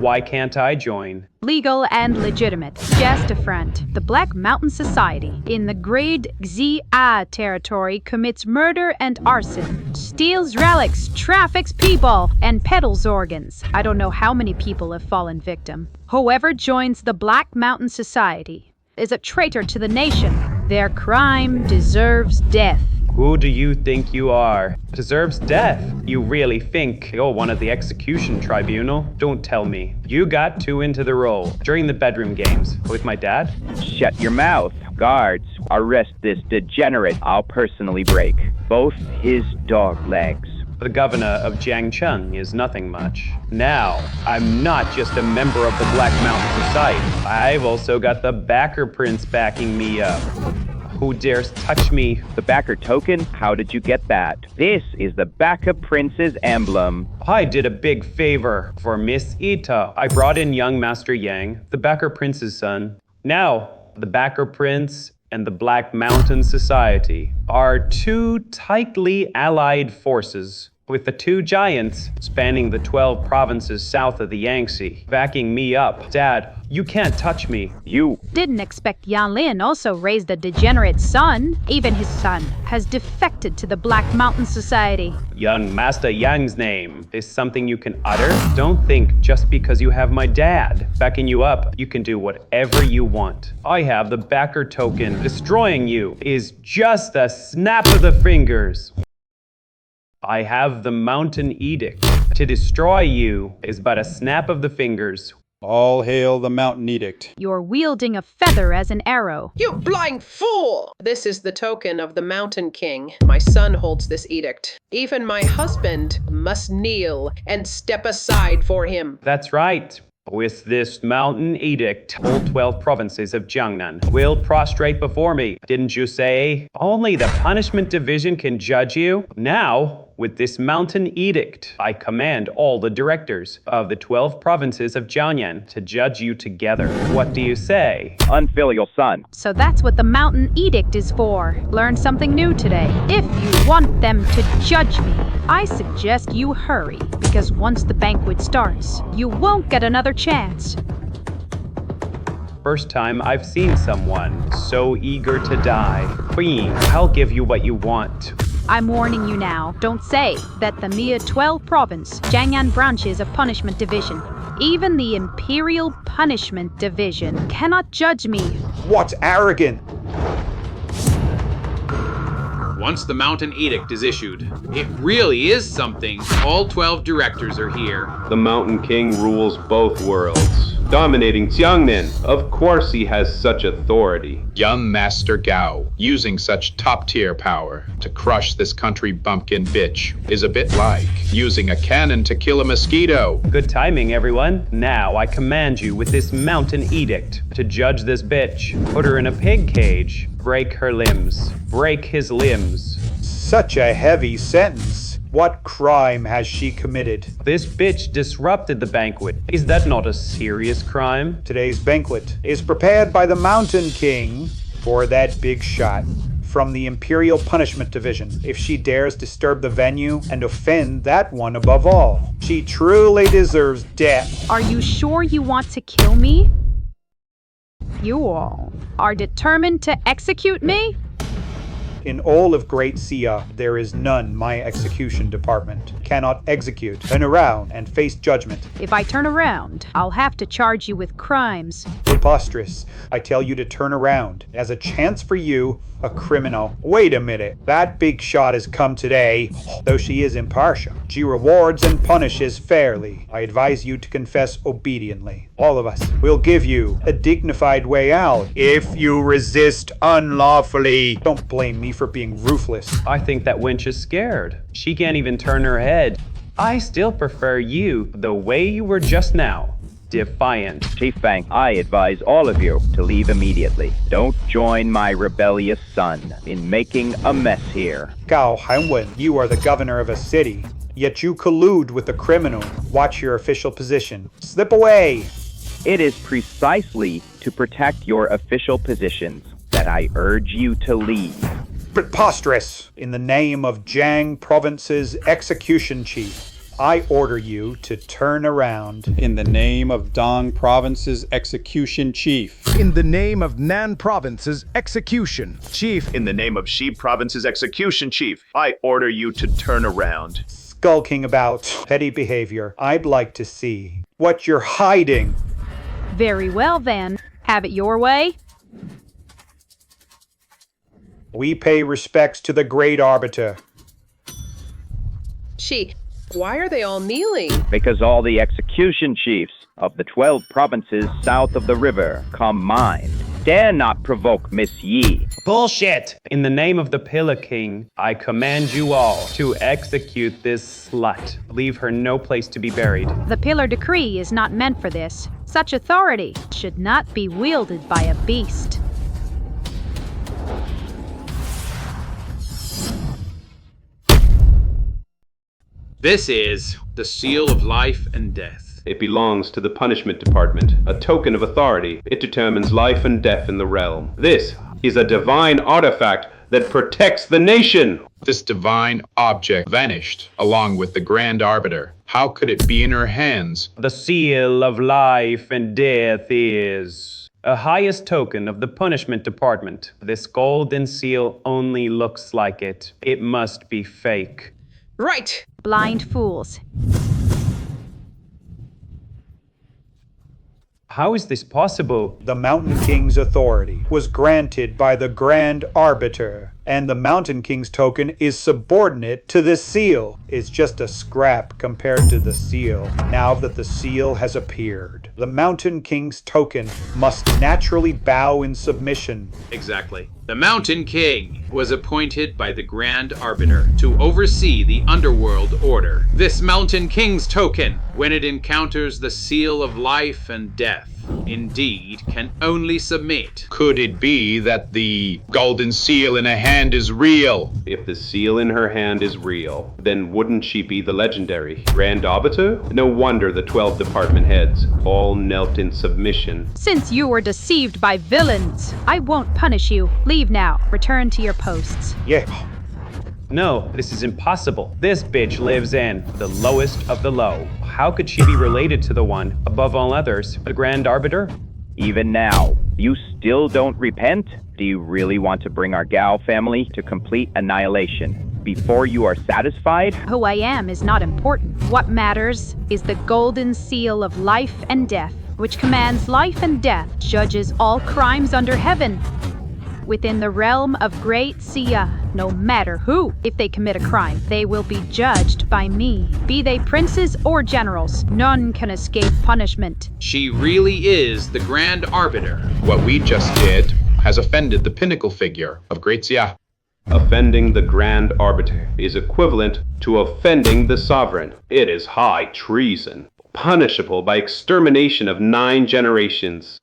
Why can't I join? Legal and legitimate. Just a friend. The Black Mountain Society in the Grade XA territory commits murder and arson, steals relics, traffics people, and peddles organs. I don't know how many people have fallen victim. Whoever joins the Black Mountain Society is a traitor to the nation. Their crime deserves death. Who do you think you are? Deserves death. You really think you're one of the execution tribunal? Don't tell me. You got too into the role during the bedroom games with my dad? Shut your mouth. Guards, arrest this degenerate. I'll personally break both his dog legs. The governor of Jiangcheng is nothing much. Now, I'm not just a member of the Black Mountain Society. I've also got the backer prince backing me up. Who dares touch me? The backer token? How did you get that? This is the backer prince's emblem. I did a big favor for Miss Ita. I brought in young Master Yang, the backer prince's son. Now, the backer prince and the Black Mountain Society are two tightly allied forces, with the two giants spanning the 12 provinces south of the Yangtze, backing me up. Dad, you can't touch me. You didn't expect Yan Lin also raised a degenerate son. Even his son has defected to the Black Mountain Society. Young Master Yang's name is something you can utter. Don't think just because you have my dad backing you up, you can do whatever you want. I have the backer token. Destroying you is just a snap of the fingers. I have the Mountain Edict. To destroy you is but a snap of the fingers. All hail the Mountain Edict. You're wielding a feather as an arrow. You blind fool! This is the token of the Mountain King. My son holds this edict. Even my husband must kneel and step aside for him. That's right. With this Mountain Edict, all 12 provinces of Jiangnan will prostrate before me. Didn't you say? Only the Punishment Division can judge you? Now, with this Mountain Edict, I command all the directors of the 12 provinces of Jiangnan to judge you together. What do you say? Unfilial son. So that's what the Mountain Edict is for. Learned something new today. If you want them to judge me, I suggest you hurry, because once the banquet starts, you won't get another chance. First time I've seen someone so eager to die. Queen, I'll give you what you want. I'm warning you now. Don't say that the mere 12 province Jiangnan branches of Punishment Division, even the Imperial Punishment Division, cannot judge me. What's arrogant? Once the Mountain Edict is issued, it really is something. All 12 directors are here. The Mountain King rules both worlds, dominating Jiangnan. Of course he has such authority. Young Master Gao, using such top-tier power to crush this country bumpkin bitch, is a bit like using a cannon to kill a mosquito. Good timing, everyone. Now I command you with this Mountain Edict to judge this bitch. Put her in a pig cage. Break her limbs. Break his limbs. Such a heavy sentence. What crime has she committed? This bitch disrupted the banquet. Is that not a serious crime? Today's banquet is prepared by the Mountain King for that big shot from the Imperial Punishment Division. If she dares disturb the venue and offend that one above all, she truly deserves death. Are you sure you want to kill me? You all are determined to execute me? In all of Great Sia, there is none my execution department cannot execute. Turn around and face judgment. If I turn around, I'll have to charge you with crimes. Preposterous. I tell you to turn around. As a chance for you, a criminal. Wait a minute. That big shot has come today, though she is impartial. She rewards and punishes fairly. I advise you to confess obediently. All of us will give you a dignified way out if you resist unlawfully. Don't blame me for being ruthless. I think that wench is scared. She can't even turn her head. I still prefer you the way you were just now. Defiant. Chief Fang, I advise all of you to leave immediately. Don't join my rebellious son in making a mess here. Gao Hanwen, you are the governor of a city, yet you collude with the criminal. Watch your official position. Slip away. It is precisely to protect your official positions that I urge you to leave. Preposterous! In the name of Jiang Province's execution chief, I order you to turn around. In the name of Dong Province's execution chief. In the name of Nan Province's execution chief. In the name of Shi Province's execution chief, I order you to turn around. Skulking about petty behavior. I'd like to see what you're hiding. Very well then. Have it your way? We pay respects to the great arbiter. Why are they all kneeling? Because all the execution chiefs of the 12 provinces south of the river combined dare not provoke Miss Yi. Bullshit! In the name of the Pillar King, I command you all to execute this slut. Leave her no place to be buried. The Pillar Decree is not meant for this. Such authority should not be wielded by a beast. This is the seal of life and death. It belongs to the punishment department, a token of authority. It determines life and death in the realm. This is a divine artifact that protects the nation. This divine object vanished along with the Grand Arbiter. How could it be in her hands? The seal of life and death is a highest token of the punishment department. This golden seal only looks like it. It must be fake. Right! Blind fools. How is this possible? The Mountain King's authority was granted by the Grand Arbiter, and the Mountain King's token is subordinate to the seal. It's just a scrap compared to the seal. Now that the seal has appeared, the Mountain King's token must naturally bow in submission. Exactly. The Mountain King was appointed by the Grand Arbiter to oversee the underworld order. This Mountain King's token, when it encounters the seal of life and death, indeed can only submit. Could it be that the golden seal in a hand is real? If the seal in her hand is real, then wouldn't she be the legendary Grand Arbiter? No wonder the 12 department heads all knelt in submission. Since you were deceived by villains, I won't punish you. Leave now. Return to your posts. Yeah. No, this is impossible. This bitch lives in the lowest of the low. How could she be related to the one, above all others, the Grand Arbiter? Even now, you still don't repent? Do you really want to bring our Gao family to complete annihilation before you are satisfied? Who I am is not important. What matters is the golden seal of life and death, which commands life and death, judges all crimes under heaven. Within the realm of Great Sia, no matter who, if they commit a crime, they will be judged by me. Be they princes or generals, none can escape punishment. She really is the Grand Arbiter. What we just did has offended the pinnacle figure of Great Sia. Offending the Grand Arbiter is equivalent to offending the sovereign. It is high treason, punishable by extermination of 9 generations.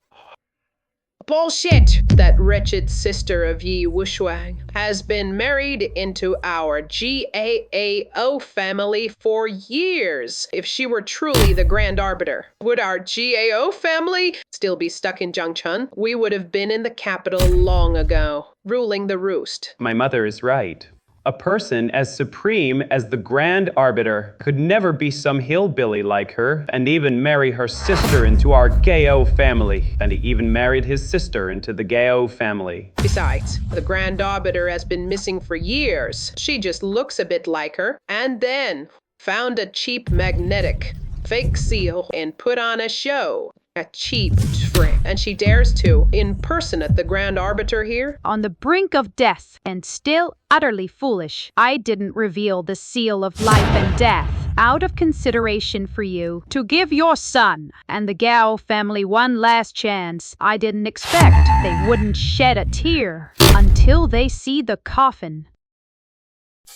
Bullshit! That wretched sister of Yi Wushuang has been married into our GAAO family for years. If she were truly the Grand Arbiter, would our GAO family still be stuck in Zhangchun? We would have been in the capital long ago, ruling the roost. My mother is right. A person as supreme as the Grand Arbiter could never be some hillbilly like her and even marry her sister into our Gao family. And he even married his sister into the Gao family. Besides, the Grand Arbiter has been missing for years. She just looks a bit like her, and then found a cheap magnetic fake seal and put on a show. A cheap trick. And she dares to impersonate the Grand Arbiter here? On the brink of death, and still utterly foolish. I didn't reveal the seal of life and death out of consideration for you, to give your son and the Gao family one last chance. I didn't expect they wouldn't shed a tear until they see the coffin.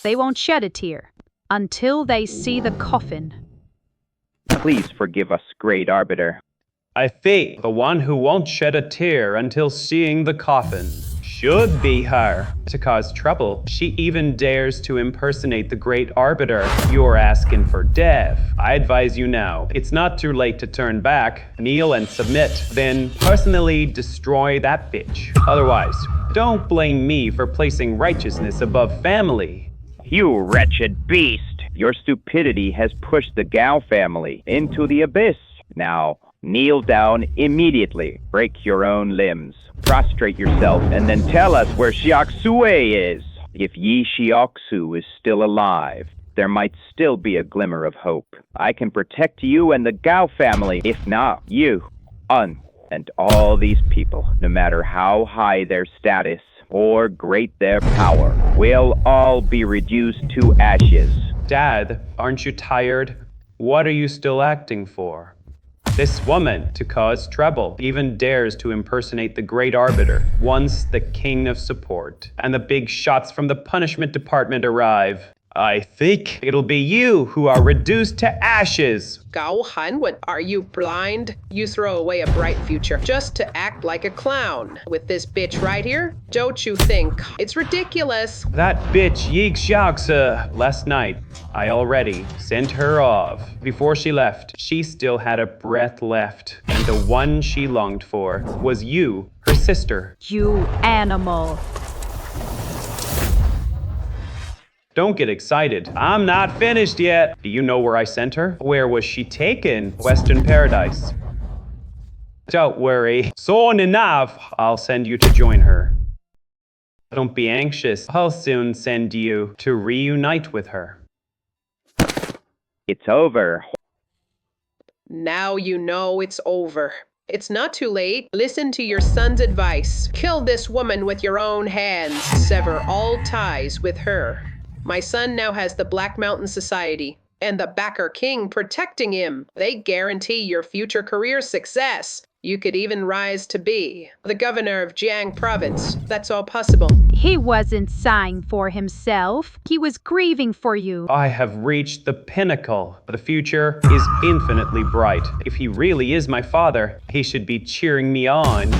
They won't shed a tear until they see the coffin. Please forgive us, Great Arbiter. I think the one who won't shed a tear until seeing the coffin should be her. To cause trouble, she even dares to impersonate the Great Arbiter. You're asking for death. I advise you now, it's not too late to turn back, kneel and submit, then personally destroy that bitch. Otherwise, don't blame me for placing righteousness above family. You wretched beast! Your stupidity has pushed the Gao family into the abyss. Now, kneel down immediately. Break your own limbs. Prostrate yourself and then tell us where Xiaoxue is. If Yi Xiaoxu is still alive, there might still be a glimmer of hope. I can protect you and the Gao family. If not, you, and all these people, no matter how high their status or great their power, will all be reduced to ashes. Dad, aren't you tired? What are you still acting for? This woman, to cause trouble, even dares to impersonate the Great Arbiter, once the King of Support, and the big shots from the Punishment Department arrive. I think it'll be you who are reduced to ashes. Gao Hanwen, are you blind? You throw away a bright future just to act like a clown. With this bitch right here, don't you think it's ridiculous? That bitch Yi Xiaoxu. Last night, I already sent her off. Before she left, she still had a breath left. And the one she longed for was you, her sister. You animal. Don't get excited. I'm not finished yet. Do you know where I sent her? Where was she taken? Western Paradise. Don't worry. Soon enough, I'll send you to join her. Don't be anxious. I'll soon send you to reunite with her. It's over. Now you know it's over. It's not too late. Listen to your son's advice. Kill this woman with your own hands. Sever all ties with her. My son now has the Black Mountain Society and the Backer King protecting him. They guarantee your future career success. You could even rise to be the governor of Jiang Province. That's all possible. He wasn't sighing for himself. He was grieving for you. I have reached the pinnacle. The future is infinitely bright. If he really is my father, he should be cheering me on.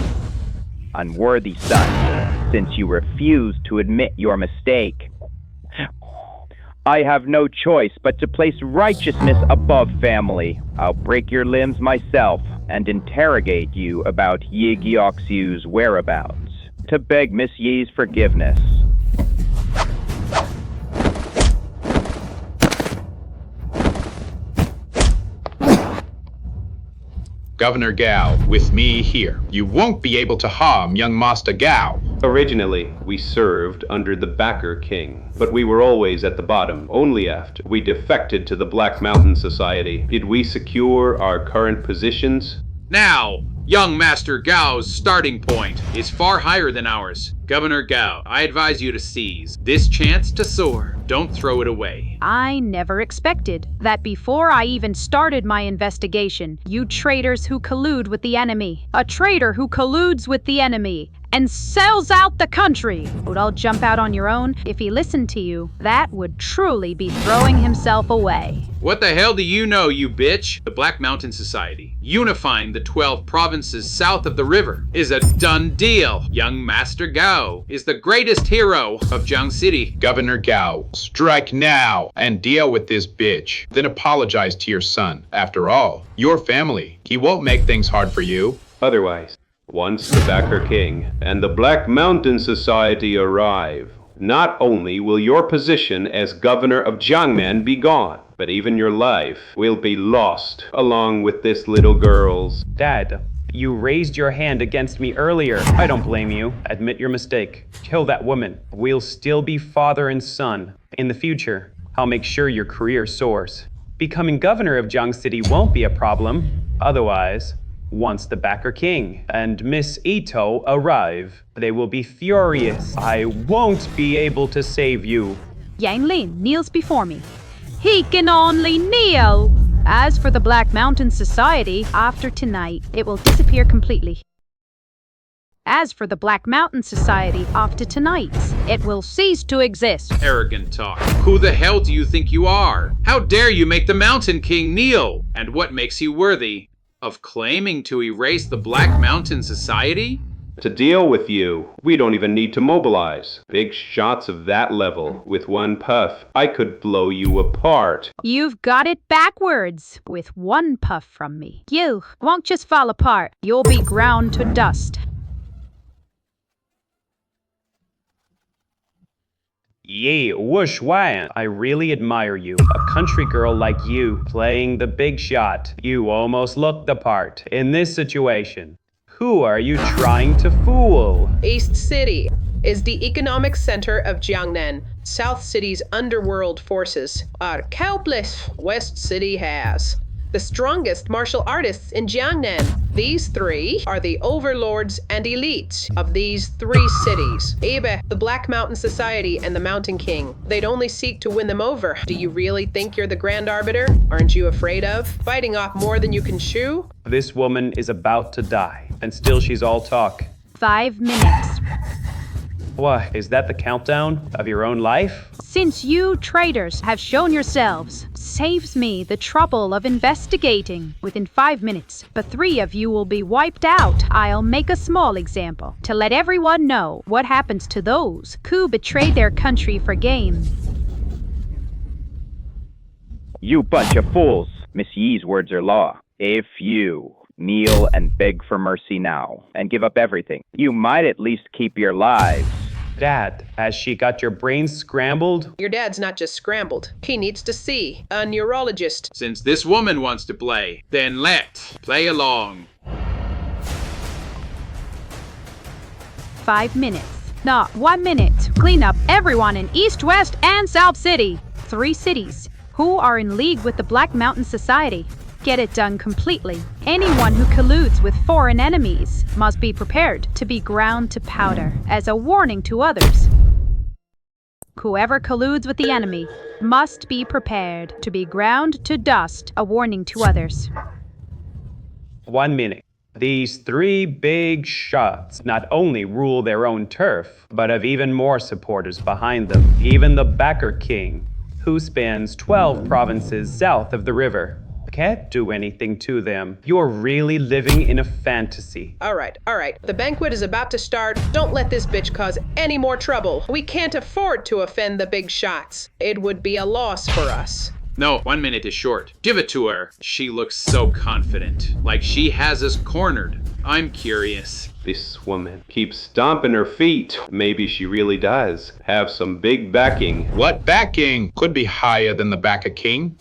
Unworthy son, since you refuse to admit your mistake, I have no choice but to place righteousness above family. I'll break your limbs myself and interrogate you about Yi Xiaoxu's whereabouts to beg Miss Yi's forgiveness. Governor Gao, with me here. You won't be able to harm young Master Gao. Originally, we served under the Backer King, but we were always at the bottom. Only after we defected to the Black Mountain Society did we secure our current positions. Now, young Master Gao's starting point is far higher than ours. Governor Gao, I advise you to seize this chance to soar. Don't throw it away. I never expected that before I even started my investigation, you traitors who collude with the enemy, a traitor who colludes with the enemy and sells out the country, would all jump out on your own. If he listened to you, that would truly be throwing himself away. What the hell do you know, you bitch? The Black Mountain Society, unifying the 12 provinces south of the river, is a done deal. Young Master Gao is the greatest hero of Jiang City. Governor Gao, strike now and deal with this bitch. Then apologize to your son. After all, your family. He won't make things hard for you. Otherwise, once the Backer King and the Black Mountain Society arrive, not only will your position as governor of Jiangmen be gone, but even your life will be lost, along with this little girl's. Dad, you raised your hand against me earlier. I don't blame you. Admit your mistake. Kill that woman. We'll still be father and son. In the future, I'll make sure your career soars. Becoming governor of Jiang City won't be a problem. Otherwise, once the Backer King and Miss Ito arrive, they will be furious. I won't be able to save you. Yang Lin kneels before me. He can only kneel! As for the Black Mountain Society, after tonight, it will disappear completely. As for the Black Mountain Society, after tonight, it will cease to exist. Arrogant talk. Who the hell do you think you are? How dare you make the Mountain King kneel? And what makes you worthy of claiming to erase the Black Mountain Society? To deal with you, we don't even need to mobilize. Big shots of that level, with one puff, I could blow you apart. You've got it backwards. With one puff from me, you won't just fall apart. You'll be ground to dust. Ye whoosh wham. I really admire you. A country girl like you playing the big shot. You almost look the part. In this situation, who are you trying to fool? East City is the economic center of Jiangnan. South City's underworld forces are countless. West City has the strongest martial artists in Jiangnan. These three are the overlords and elites of these three cities. Ibe, the Black Mountain Society, and the Mountain King. They'd only seek to win them over. Do you really think you're the Grand Arbiter? Aren't you afraid of biting off more than you can chew? This woman is about to die, and still she's all talk. 5 minutes. What, is that the countdown of your own life? Since you traitors have shown yourselves, saves me the trouble of investigating. Within 5 minutes, the 3 of you will be wiped out. I'll make a small example to let everyone know what happens to those who betray their country for gain. You bunch of fools. Miss Yi's words are law. If you kneel and beg for mercy now and give up everything, you might at least keep your lives. Dad, has she got your brains scrambled? Your dad's not just scrambled. He needs to see a neurologist. Since this woman wants to play, then play along. 5 minutes. Not 1 minute. Clean up everyone in East, West, and South City. 3 cities who are in league with the Black Mountain Society. Get it done completely. Anyone who colludes with foreign enemies must be prepared to be ground to powder as a warning to others. Whoever colludes with the enemy must be prepared to be ground to dust, a warning to others. 1 minute. These 3 big shots not only rule their own turf, but have even more supporters behind them. Even the Backer King, who spans 12 provinces south of the river. Can't do anything to them. You're really living in a fantasy. All right. The banquet is about to start. Don't let this bitch cause any more trouble. We can't afford to offend the big shots. It would be a loss for us. No, 1 minute is short. Give it to her. She looks so confident, like she has us cornered. I'm curious. This woman keeps stomping her feet. Maybe she really does have some big backing. What backing? Could be higher than the Backer King.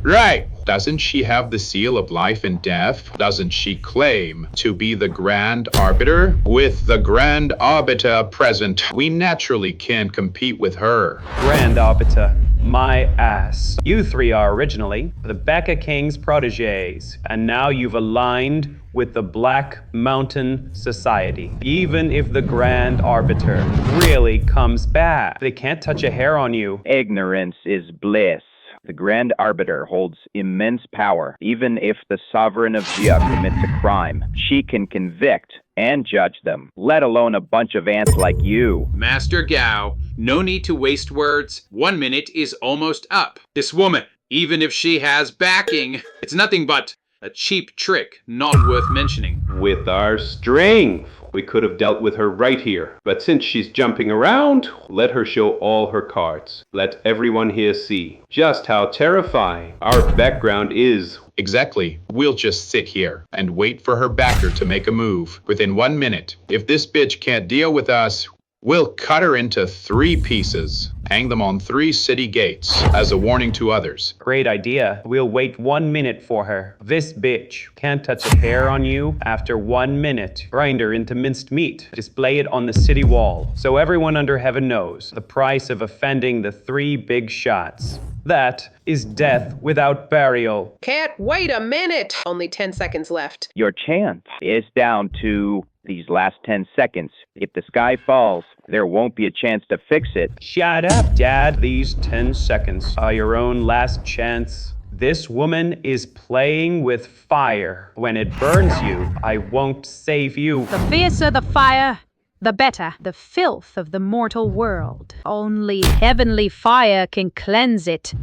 Right. Doesn't she have the seal of life and death? Doesn't she claim to be the Grand Arbiter? With the Grand Arbiter present, we naturally can't compete with her. Grand Arbiter, my ass. You 3 are originally the Backer King's protégés, and now you've aligned with the Black Mountain Society. Even if the Grand Arbiter really comes back, they can't touch a hair on you. Ignorance is bliss. The Grand Arbiter holds immense power. Even if the Sovereign of Jia commits a crime, she can convict and judge them, let alone a bunch of ants like you. Master Gao, no need to waste words. 1 minute is almost up. This woman, even if she has backing, it's nothing but a cheap trick not worth mentioning. With our strength, we could have dealt with her right here. But since she's jumping around, let her show all her cards. Let everyone here see just how terrifying our background is. Exactly. We'll just sit here and wait for her backer to make a move. Within 1 minute, if this bitch can't deal with us, we'll cut her into 3 pieces. Hang them on 3 city gates as a warning to others. Great idea. We'll wait 1 minute for her. This bitch can't touch a hair on you after 1 minute. Grind her into minced meat. Display it on the city wall so everyone under heaven knows the price of offending the 3 big shots. That is death without burial. Can't wait a minute. Only 10 seconds left. Your chance is down to these last 10 seconds. If the sky falls, there won't be a chance to fix it. Shut up, Dad. These 10 seconds are your own last chance. This woman is playing with fire. When it burns you, I won't save you. The fiercer the fire, the better the filth of the mortal world. Only heavenly fire can cleanse it.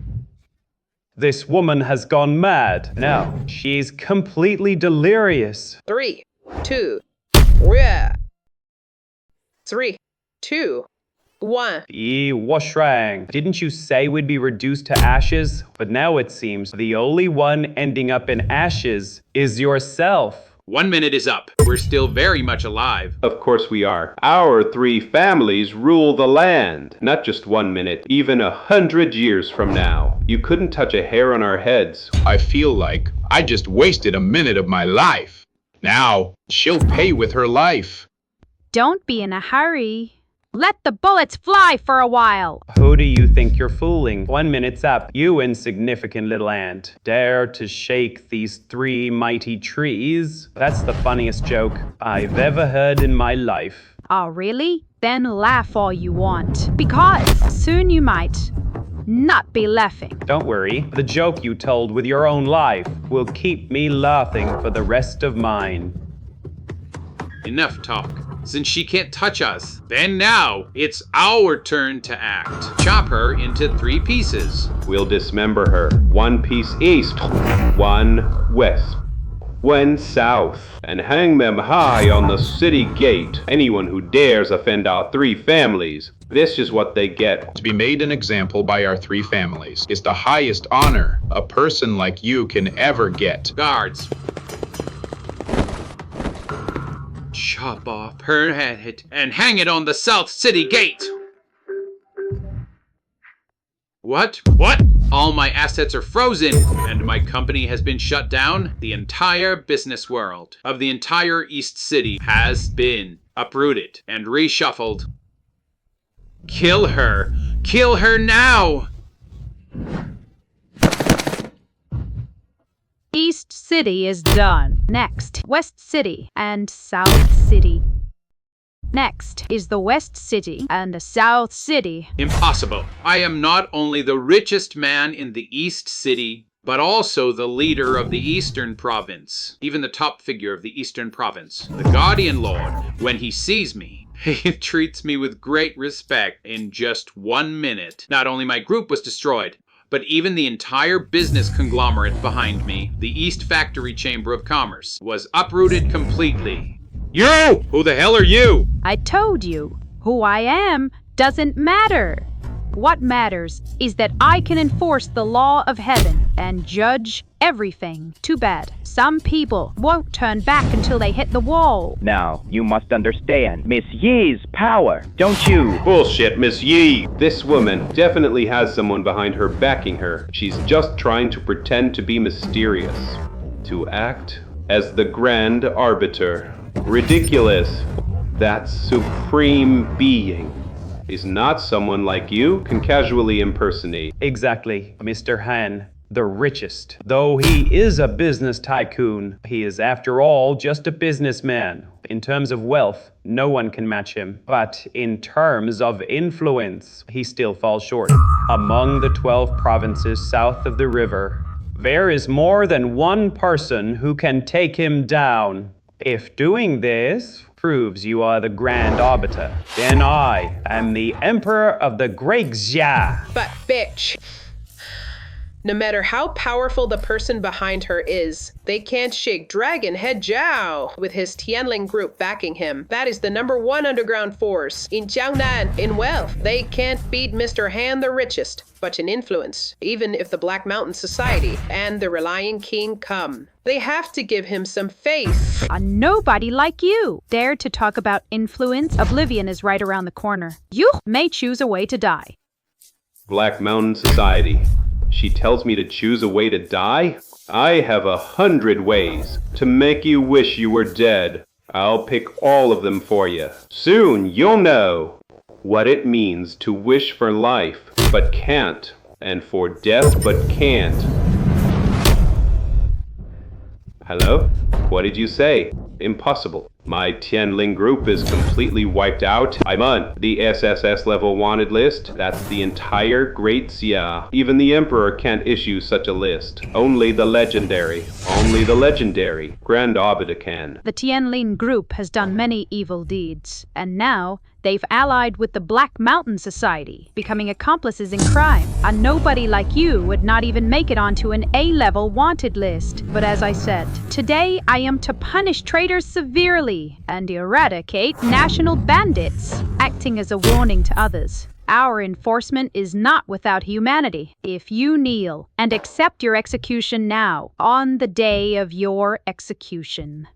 This woman has gone mad. Now, she's completely delirious. 3, 2, yeah. 3, 2, 1. Yi Washrang, didn't you say we'd be reduced to ashes? But now it seems the only one ending up in ashes is yourself. 1 minute is up. We're still very much alive. Of course we are. Our 3 families rule the land. Not just 1 minute, even 100 years from now. You couldn't touch a hair on our heads. I feel like I just wasted a minute of my life. Now, she'll pay with her life. Don't be in a hurry. Let the bullets fly for a while. Who do you think you're fooling? 1 minute's up. You insignificant little ant. Dare to shake these 3 mighty trees? That's the funniest joke I've ever heard in my life. Oh, really? Then laugh all you want. Because soon you might not be laughing. Don't worry. The joke you told with your own life will keep me laughing for the rest of mine. Enough talk. Since she can't touch us, then now it's our turn to act. Chop her into 3 pieces. We'll dismember her. 1 piece east, 1 west, 1 south, and hang them high on the city gate. Anyone who dares offend our 3 families, this is what they get. To be made an example by our 3 families is the highest honor a person like you can ever get. Guards. Chop off her head and hang it on the South City gate. What? What? All my assets are frozen, and my company has been shut down. The entire business world of the entire East City has been uprooted and reshuffled. Kill her! Kill her now! East City is done. Next, West City and South City. Next is the West City and the South City. Impossible. I am not only the richest man in the East City, but also the leader of the Eastern Province. Even the top figure of the Eastern Province. The Guardian Lord, when he sees me, he treats me with great respect. In just 1 minute, not only my group was destroyed, but even the entire business conglomerate behind me, the East Factory Chamber of Commerce, was uprooted completely. You! Who the hell are you? I told you, who I am doesn't matter. What matters is that I can enforce the law of heaven and judge everything. Too bad. Some people won't turn back until they hit the wall. Now, you must understand Miss Yi's power, don't you? Bullshit, Miss Yi! This woman definitely has someone behind her backing her. She's just trying to pretend to be mysterious. To act as the grand arbiter. Ridiculous. That supreme being is not someone like you can casually impersonate. Exactly, Mr. Han. The richest. Though he is a business tycoon, he is after all just a businessman. In terms of wealth, no one can match him. But in terms of influence, he still falls short. Among the 12 provinces south of the river, there is more than one person who can take him down. If doing this proves you are the Grand Arbiter, then I am the Emperor of the Great Xia. But bitch, no matter how powerful the person behind her is, they can't shake Dragon Head Zhao with his Tianling group backing him. That is the #1 underground force in Jiangnan. In wealth, they can't beat Mr. Han the richest, but in influence, even if the Black Mountain Society and the Relying King come, they have to give him some faith. A nobody like you dare to talk about influence. Oblivion is right around the corner. You may choose a way to die. Black Mountain Society. She tells me to choose a way to die? I have 100 ways to make you wish you were dead. I'll pick all of them for you. Soon you'll know what it means to wish for life but can't, and for death but can't. Hello? What did you say? Impossible. My Tianling group is completely wiped out. I'm on the SSS level wanted list. That's the entire Great Xia. Even the Emperor can't issue such a list. Only the legendary Grand Arbiter can. The Tianlin group has done many evil deeds, and now they've allied with the Black Mountain Society, becoming accomplices in crime. A nobody like you would not even make it onto an A-level wanted list. But as I said, today I am to punish traitors severely and eradicate national bandits, acting as a warning to others. Our enforcement is not without humanity. If you kneel and accept your execution now, on the day of your execution.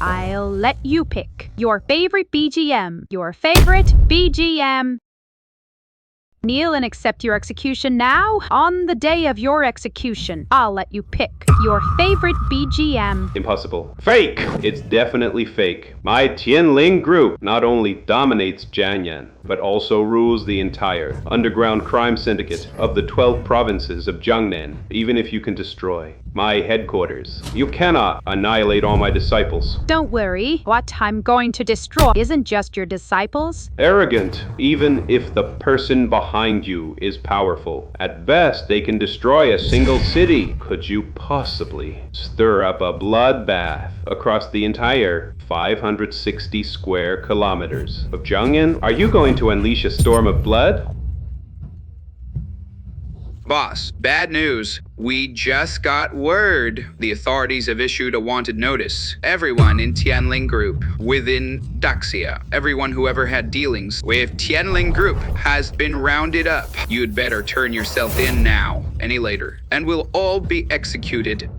I'll let you pick your favorite BGM. Your favorite BGM. Kneel and accept your execution now. On the day of your execution, I'll let you pick your favorite BGM. Impossible. Fake! It's definitely fake. My Tianling group not only dominates Jiangnan, but also rules the entire underground crime syndicate of the 12 provinces of Jiangnan, even if you can destroy my headquarters. You cannot annihilate all my disciples. Don't worry. What I'm going to destroy isn't just your disciples. Arrogant, even if the person behind you is powerful. At best, they can destroy a single city. Could you possibly stir up a bloodbath across the entire 560 square kilometers of Jiangnan? Are you going to unleash a storm of blood? Boss, bad news. We just got word. The authorities have issued a wanted notice. Everyone in Tianling Group within Daxia, everyone who ever had dealings with Tianling Group has been rounded up. You'd better turn yourself in now, any later, and we'll all be executed.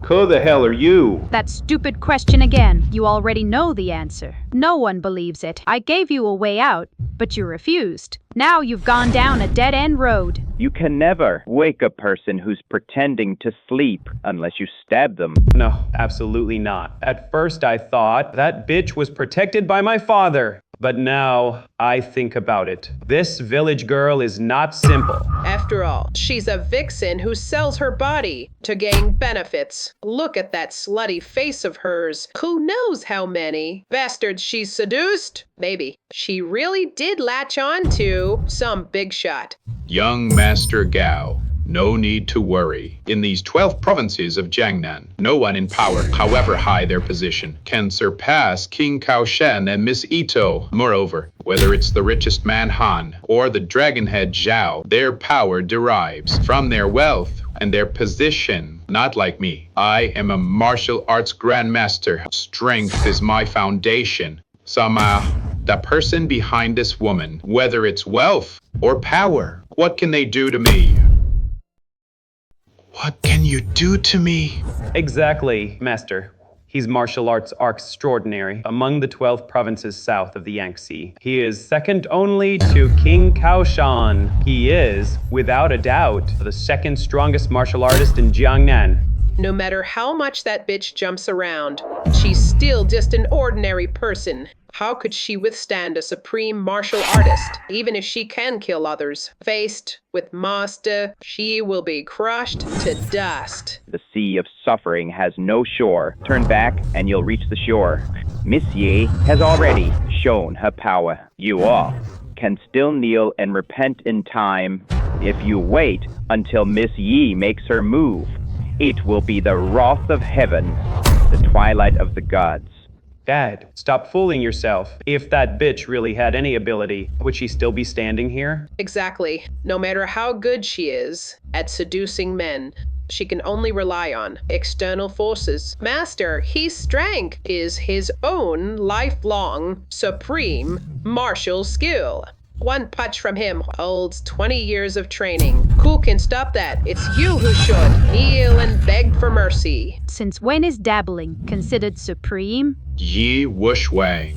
Who the hell are you? That stupid question again. You already know the answer. No one believes it. I gave you a way out, but you refused. Now you've gone down a dead-end road. You can never wake a person who's pretending to sleep unless you stab them. No, absolutely not. At first I thought that bitch was protected by my father. But now I think about it. This village girl is not simple. After all, she's a vixen who sells her body to gain benefits. Look at that slutty face of hers. Who knows how many bastards she's seduced? Maybe she really did latch on to some big shot. Young Master Gao, no need to worry. In these 12 provinces of Jiangnan, no one in power, however high their position, can surpass King Kaoshen and Miss Ito. Moreover, whether it's the richest man Han or the dragonhead Zhao, their power derives from their wealth and their position. Not like me. I am a martial arts grandmaster. Strength is my foundation. Somehow, the person behind this woman, whether it's wealth or power, what can they do to me? What can you do to me? Exactly, Master. He's martial arts extraordinary among the 12 provinces south of the Yangtze. He is second only to King Kaoshan. He is, without a doubt, the second strongest martial artist in Jiangnan. No matter how much that bitch jumps around, she's still just an ordinary person. How could she withstand a supreme martial artist, even if she can kill others? Faced with Master, she will be crushed to dust. The sea of suffering has no shore. Turn back and you'll reach the shore. Miss Yi has already shown her power. You all can still kneel and repent in time. If you wait until Miss Yi makes her move, it will be the wrath of heaven, the twilight of the gods. Dad, stop fooling yourself. If that bitch really had any ability, would she still be standing here? Exactly. No matter how good she is at seducing men, she can only rely on external forces. Master, his strength is his own lifelong, supreme martial skill. One punch from him holds 20 years of training. Who can stop that? It's you who should kneel and beg for mercy. Since when is dabbling considered supreme? Yi Wushwang.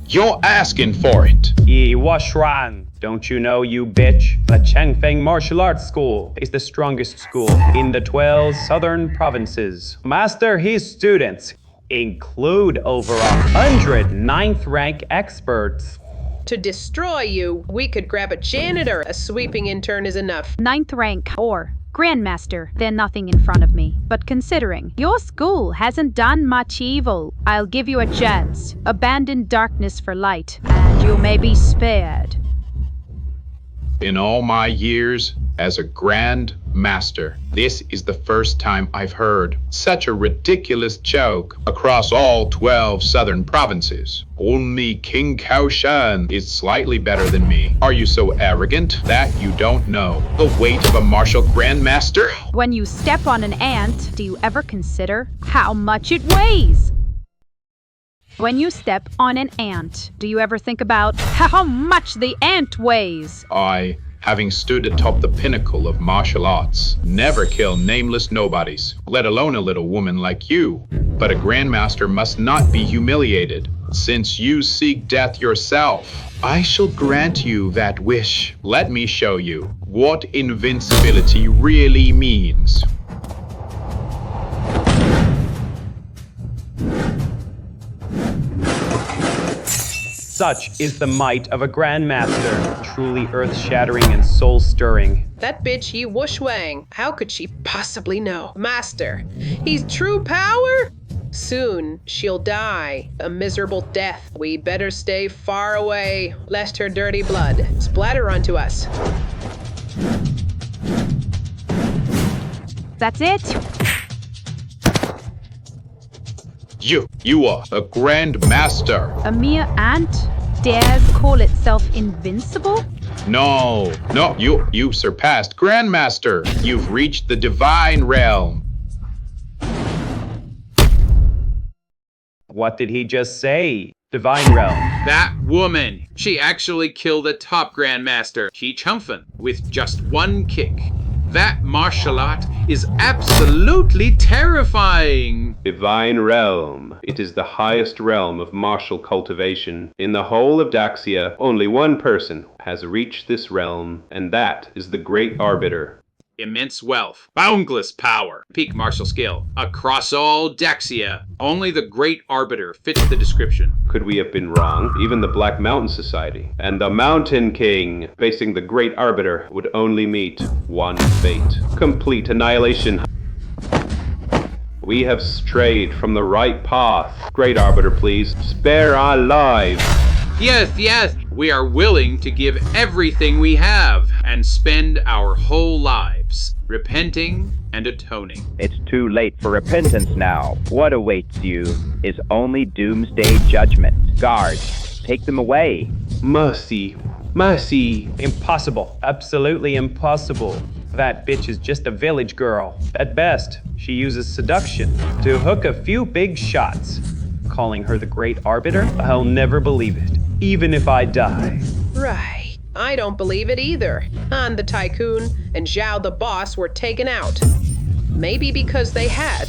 You're asking for it. Yi Wushran. Don't you know, you bitch? The Changfeng Martial Arts School is the strongest school in the 12 southern provinces. Master, his students include over 100 ninth rank experts. To destroy you, we could grab a janitor. A sweeping intern is enough. 9th rank or Grandmaster, then nothing in front of me. But considering your school hasn't done much evil, I'll give you a chance. Abandon darkness for light, and you may be spared. In all my years as a Grand Master, this is the first time I've heard such a ridiculous joke across all 12 southern provinces. Only King Kaoshan is slightly better than me. Are you so arrogant that you don't know the weight of a martial Grandmaster? When you step on an ant, do you ever consider how much it weighs? When you step on an ant, do you ever think about how much the ant weighs? I having stood atop the pinnacle of martial arts. Never kill nameless nobodies, let alone a little woman like you. But a grandmaster must not be humiliated, since you seek death yourself. I shall grant you that wish. Let me show you what invincibility really means. Such is the might of a grandmaster, truly earth-shattering and soul-stirring. That bitch Yi Wushwang, how could she possibly know? Master, he's true power? Soon she'll die a miserable death. We better stay far away, lest her dirty blood splatter onto us. That's it? You are a grand master. A mere ant dares call itself invincible? No, you surpassed grandmaster. You've reached the divine realm. What did he just say? Divine realm. That woman, she actually killed a top grandmaster, Chi Chumfen, with just one kick. That martial art is absolutely terrifying. Divine realm. It is the highest realm of martial cultivation. In the whole of Daxia, only one person has reached this realm, and that is the Great Arbiter. Immense wealth, boundless power, peak martial skill. Across all Daxia, only the Great Arbiter fits the description. Could we have been wrong? Even the Black Mountain Society and the Mountain King facing the Great Arbiter would only meet one fate. Complete annihilation. We have strayed from the right path. Great Arbiter, please, spare our lives. Yes, we are willing to give everything we have and spend our whole lives repenting and atoning. It's too late for repentance now. What awaits you is only doomsday judgment. Guards, take them away. Mercy. Impossible. Absolutely impossible. That bitch is just a village girl. At best, she uses seduction to hook a few big shots. Calling her the Great Arbiter? I'll never believe it, even if I die. Right. I don't believe it either. Han the tycoon and Zhao the boss were taken out. Maybe because they had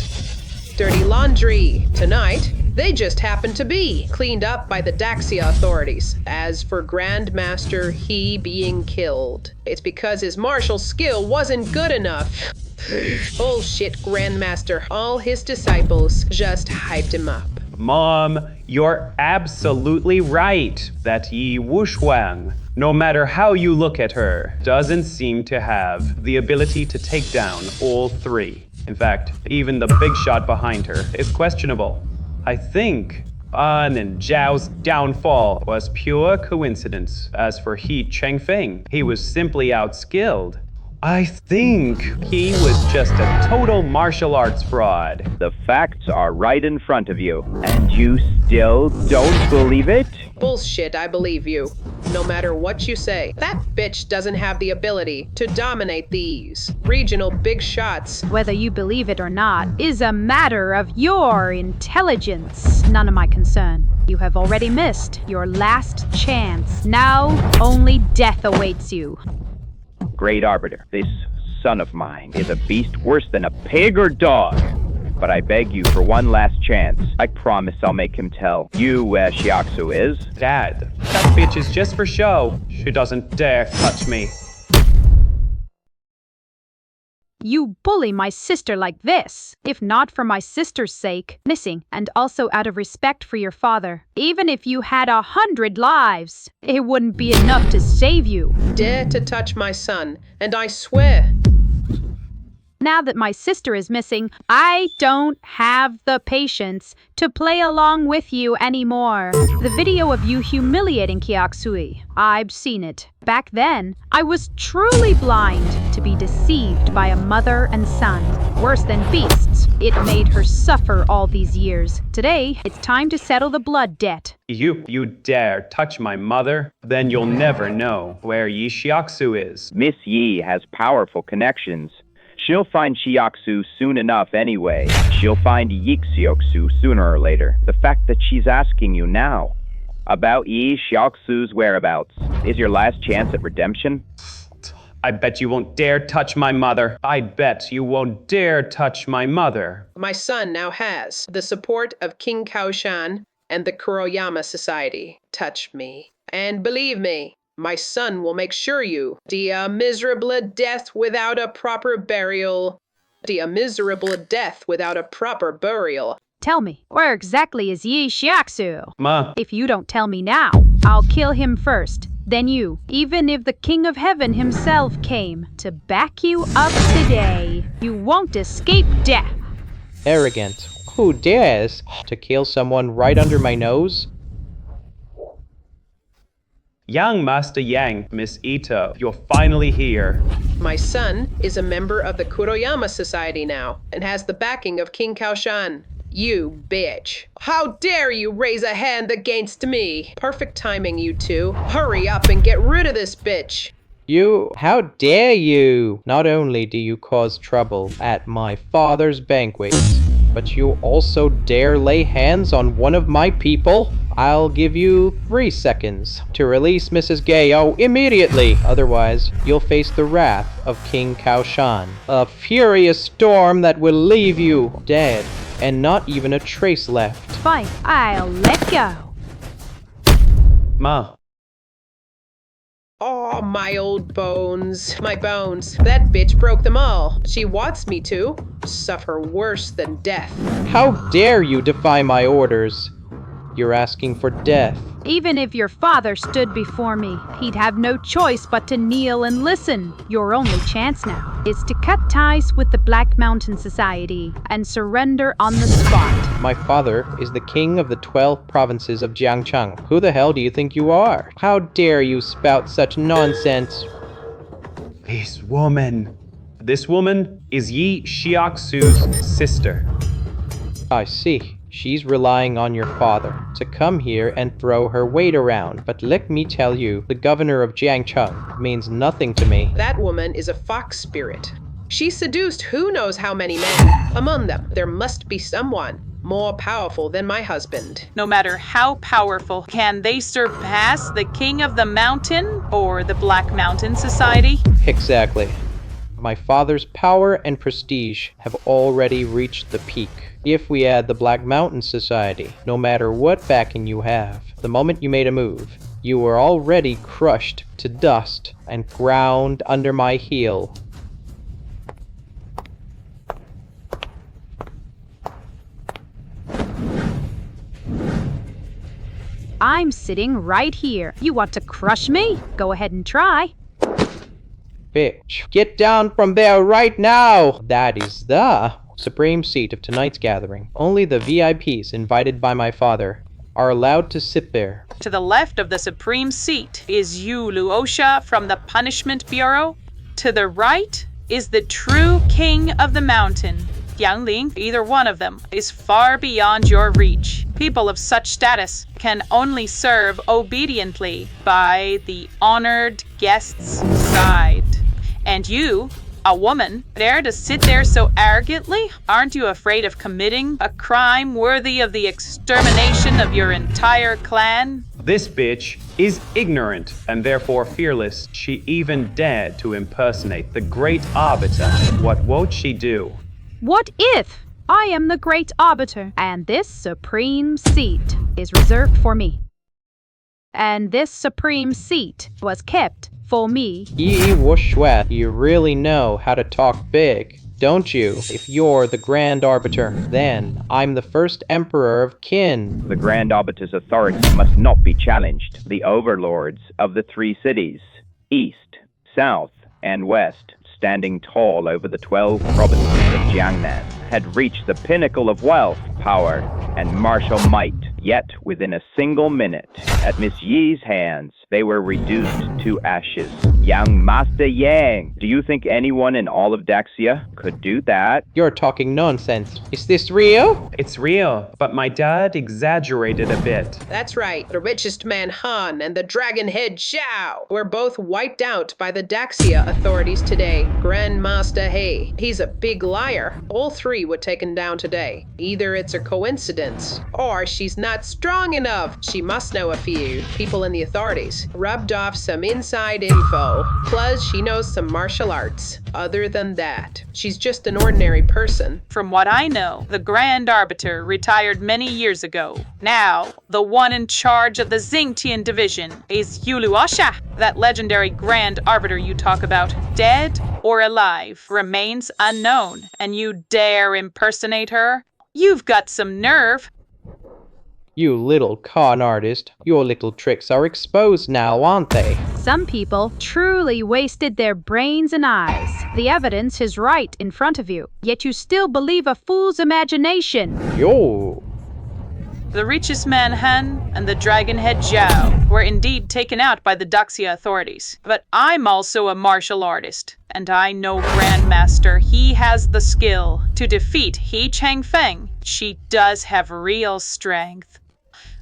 dirty laundry. Tonight, they just happened to be cleaned up by the Daxia authorities. As for Grandmaster He being killed, it's because his martial skill wasn't good enough. Bullshit, Grandmaster. All his disciples just hyped him up. Mom, you're absolutely right. That Yi Wushwang, no matter how you look at her, doesn't seem to have the ability to take down all three. In fact, even the big shot behind her is questionable. I think An and Zhao's downfall was pure coincidence. As for He Chengfeng, he was simply outskilled. I think he was just a total martial arts fraud. The facts are right in front of you, and you still don't believe it? Bullshit, I believe you. No matter what you say, that bitch doesn't have the ability to dominate these regional big shots. Whether you believe it or not is a matter of your intelligence. None of my concern. You have already missed your last chance. Now, only death awaits you. Great Arbiter, this son of mine is a beast worse than a pig or dog. But I beg you for one last chance. I promise I'll make him tell you where Shiaksu is. Dad, that bitch is just for show. She doesn't dare touch me. You bully my sister like this. If not for my sister's sake, missing, and also out of respect for your father. Even if you had 100 lives, it wouldn't be enough to save you. Dare to touch my son, and I swear. Now that my sister is missing, I don't have the patience to play along with you anymore. The video of you humiliating Kiaksui, I've seen it. Back then, I was truly blind to be deceived by a mother and son. Worse than beasts, it made her suffer all these years. Today, it's time to settle the blood debt. You dare touch my mother? Then you'll never know where Yi Shiaksu is. Miss Yi has powerful connections. She'll find Shiaksu soon enough anyway. She'll find Yixioksu sooner or later. The fact that she's asking you now about Yi Shiaksu's whereabouts is your last chance at redemption. I bet you won't dare touch my mother. I bet you won't dare touch my mother. My son now has the support of King Kaoshan and the Kuroyama Society. Touch me. And believe me, my son will make sure you, the miserable death without a proper burial. The miserable death without a proper burial. Tell me, where exactly is Yi Xiaxu? Ma. If you don't tell me now, I'll kill him first. Then you, even if the King of Heaven himself came to back you up today, you won't escape death. Arrogant. Who dares to kill someone right under my nose? Young Master Yang, Miss Ito, you're finally here. My son is a member of the Kuroyama Society now and has the backing of King Kaoshan. You bitch. How dare you raise a hand against me? Perfect timing, you two. Hurry up and get rid of this bitch. You, how dare you? Not only do you cause trouble at my father's banquets, but you also dare lay hands on one of my people? I'll give you 3 seconds to release Mrs. Gayo immediately. Otherwise, you'll face the wrath of King Kaoshan. A furious storm that will leave you dead and not even a trace left. Fine, I'll let go. Ma. Oh, my old bones. My bones. That bitch broke them all. She wants me to suffer worse than death. How dare you defy my orders? You're asking for death. Even if your father stood before me, he'd have no choice but to kneel and listen. Your only chance now is to cut ties with the Black Mountain Society and surrender on the spot. My father is the king of the 12 provinces of Jiangcheng. Who the hell do you think you are? How dare you spout such nonsense? This woman is Yi Xiaxu's sister. I see. She's relying on your father to come here and throw her weight around. But let me tell you, the governor of Jiangcheng means nothing to me. That woman is a fox spirit. She seduced who knows how many men. Among them, there must be someone more powerful than my husband. No matter how powerful, can they surpass the King of the Mountain or the Black Mountain Society? Exactly. My father's power and prestige have already reached the peak. If we add the Black Mountain Society, no matter what backing you have, the moment you made a move, you were already crushed to dust and ground under my heel. I'm sitting right here. You want to crush me? Go ahead and try. Bitch, get down from there right now! That is the supreme seat of tonight's gathering. Only the VIPs invited by my father are allowed to sit there. To the left of the supreme seat is Yu Luosha from the Punishment Bureau. To the right is the true king of the mountain, Yang Ling. Either one of them is far beyond your reach. People of such status can only serve obediently by the honored guest's side. And you, a woman, dare to sit there so arrogantly? Aren't you afraid of committing a crime worthy of the extermination of your entire clan? This bitch is ignorant and therefore fearless. She even dared to impersonate the great arbiter. What won't she do? What if I am the great arbiter and this supreme seat is reserved for me? And this supreme seat was kept for me. Yi Wuxue, you really know how to talk big, don't you? If you're the Grand Arbiter, then I'm the first Emperor of Qin. The Grand Arbiter's authority must not be challenged. The overlords of the 3 cities, East, South, and West, standing tall over the 12 provinces of Jiangnan, had reached the pinnacle of wealth, power, and martial might. Yet, within a single minute, at Miss Yi's hands, they were reduced to ashes. Young Master Yang, do you think anyone in all of Daxia could do that? You're talking nonsense. Is this real? It's real, but my dad exaggerated a bit. That's right. The richest man Han and the dragon head Xiao were both wiped out by the Daxia authorities today. Grandmaster He, he's a big liar. All 3 were taken down today. Either it's a coincidence, or she's not not strong enough. She must know a few people in the authorities. Rubbed off some inside info. Plus, she knows some martial arts. Other than that, she's just an ordinary person. From what I know, the Grand Arbiter retired many years ago. Now, the one in charge of the Xingtian division is Yuluosha. That legendary Grand Arbiter you talk about, dead or alive, remains unknown. And you dare impersonate her? You've got some nerve. You little con artist, your little tricks are exposed now, aren't they? Some people truly wasted their brains and eyes. The evidence is right in front of you, yet you still believe a fool's imagination. Yo. The richest man Han and the dragon-head Zhao were indeed taken out by the Daxia authorities. But I'm also a martial artist, and I know Grandmaster he has the skill to defeat He Changfeng. She does have real strength.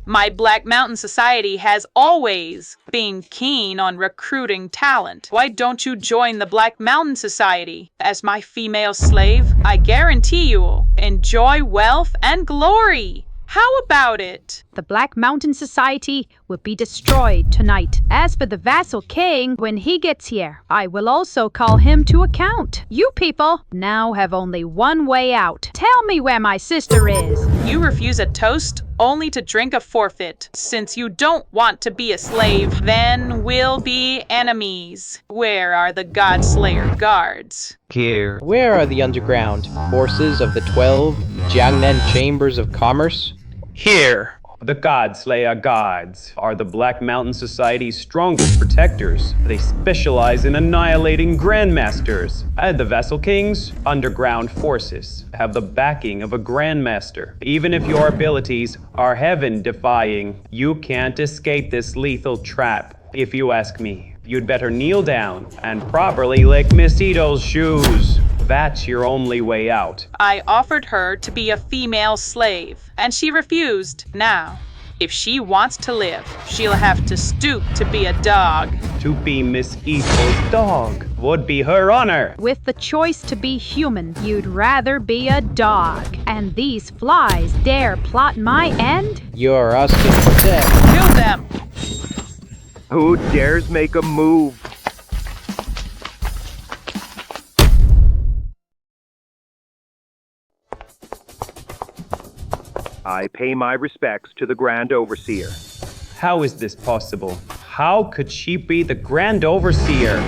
My Black Mountain Society has always been keen on recruiting talent. Why don't you join the Black Mountain Society? As my female slave, I guarantee you'll enjoy wealth and glory. How about it? The Black Mountain Society will be destroyed tonight. As for the vassal king, when he gets here, I will also call him to account. You people now have only one way out. Tell me where my sister is. You refuse a toast only to drink a forfeit. Since you don't want to be a slave, then we'll be enemies. Where are the Godslayer guards? Here. Where are the underground forces of the 12 Jiangnan Chambers of Commerce? Here. The Godslayer Gods are the Black Mountain Society's strongest protectors. They specialize in annihilating grandmasters. And the Vassal King's underground forces have the backing of a grandmaster. Even if your abilities are heaven-defying, you can't escape this lethal trap. If you ask me, you'd better kneel down and properly lick Miss Ito's shoes. That's your only way out. I offered her to be a female slave, and she refused. Now, if she wants to live, she'll have to stoop to be a dog. To be Miss Ito's dog would be her honor. With the choice to be human, you'd rather be a dog. And these flies dare plot my end? You're asking for death. Kill them! Who dares make a move? I pay my respects to the Grand Overseer. How is this possible? How could she be the Grand Overseer?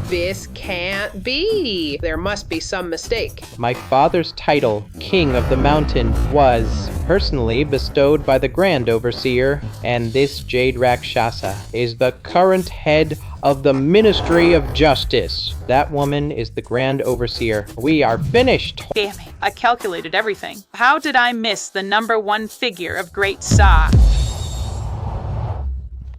This can't be. There must be some mistake. My father's title, King of the Mountain, was personally bestowed by the Grand Overseer, and this Jade Rakshasa is the current head of the Ministry of Justice. That woman is the Grand Overseer. We are finished. Damn it, I calculated everything. How did I miss the #1 figure of Great Sa?